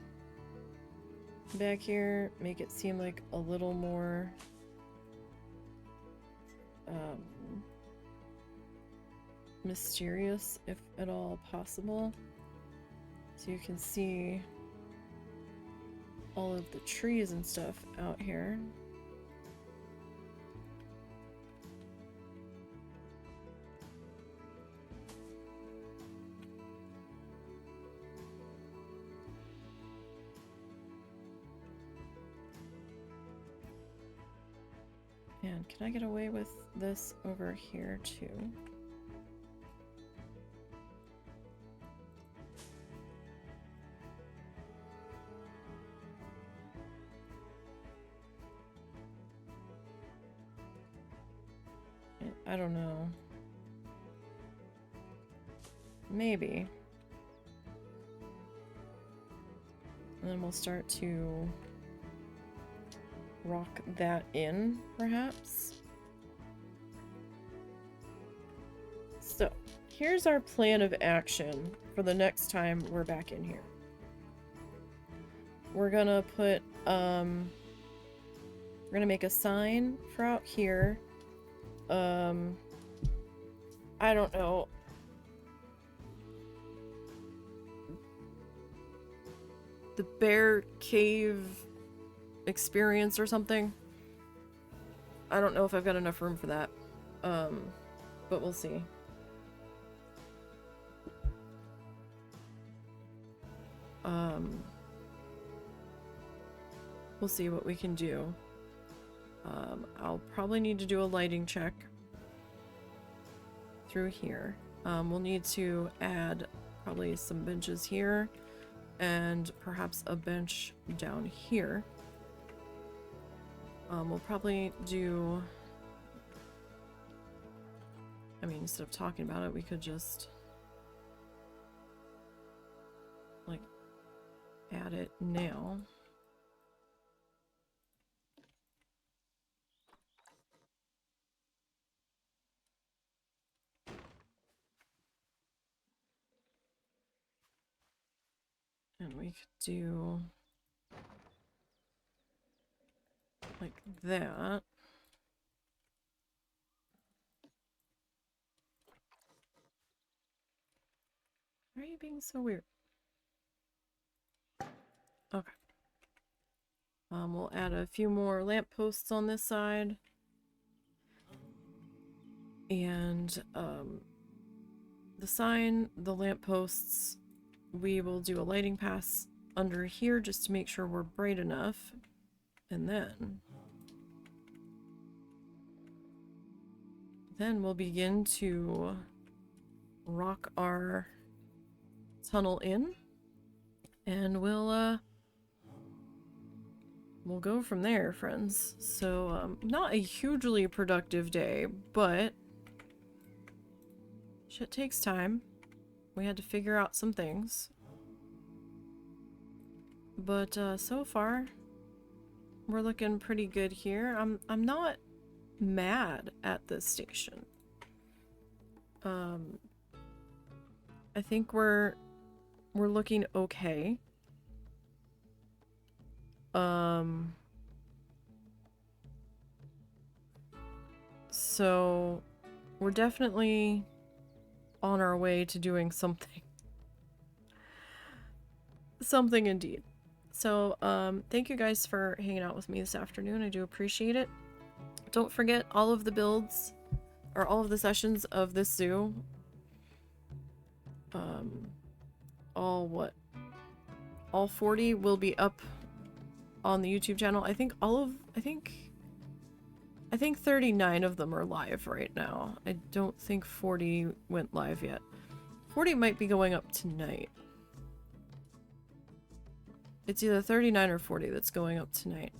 back here, make it seem like a little more mysterious, if at all possible, so you can see all of the trees and stuff out here. And can I get away with this over here too? I don't know. Maybe. And then we'll start to rock that in, perhaps. So, here's our plan of action for the next time we're back in here. We're gonna put, we're gonna make a sign for out here. I don't know. The bear cave experience or something. I don't know if I've got enough room for that. But we'll see. We'll see what we can do. I'll probably need to do a lighting check through here. We'll need to add probably some benches here and perhaps a bench down here. We'll probably do, I mean, instead of talking about it, we could just like add it now. And we could do like that. Why are you being so weird? Okay. We'll add a few more lampposts on this side. And the sign, the lampposts, we will do a lighting pass under here just to make sure we're bright enough. And then we'll begin to rock our tunnel in, and we'll go from there, friends. So not a hugely productive day, but shit takes time. We had to figure out some things, but so far we're looking pretty good here. I'm not mad at this station. I think we're looking okay. So we're definitely on our way to doing something. Something indeed. So, thank you guys for hanging out with me this afternoon. I do appreciate it. Don't forget all of the builds, or all of the sessions of this zoo. All what? all 40 will be up on the YouTube channel. I think I think 39 of them are live right now. I don't think 40 went live yet. 40 might be going up tonight. It's either 39 or 40 that's going up tonight.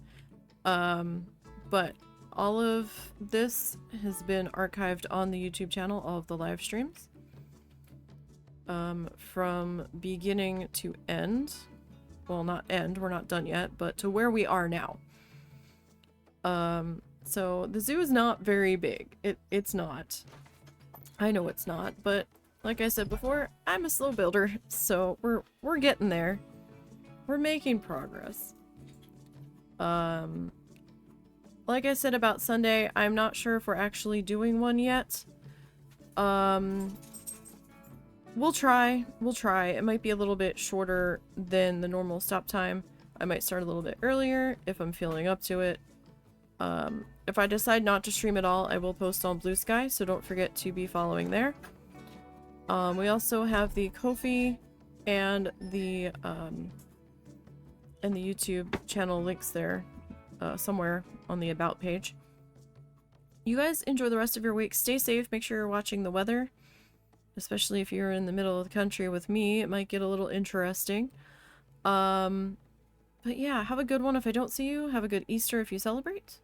But all of this has been archived on the YouTube channel, all of the live streams. From beginning to end. Well, not end, we're not done yet, but to where we are now. So the zoo is not very big. It's not. I know it's not, but like I said before, I'm a slow builder, so we're getting there. We're making progress. Like I said about Sunday, I'm not sure if we're actually doing one yet. We'll try. We'll try. It might be a little bit shorter than the normal stop time. I might start a little bit earlier if I'm feeling up to it. If I decide not to stream at all, I will post on Blue Sky, so don't forget to be following there. We also have the Ko-fi and the YouTube channel links there, somewhere on the About page. You guys enjoy the rest of your week. Stay safe. Make sure you're watching the weather. Especially if you're in the middle of the country with me, it might get a little interesting. But yeah, have a good one if I don't see you. Have a good Easter if you celebrate.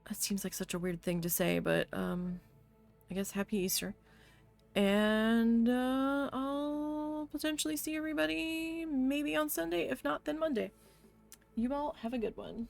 That seems like such a weird thing to say, but I guess happy Easter. And I'll potentially see everybody maybe on Sunday. If not, then Monday. You all have a good one.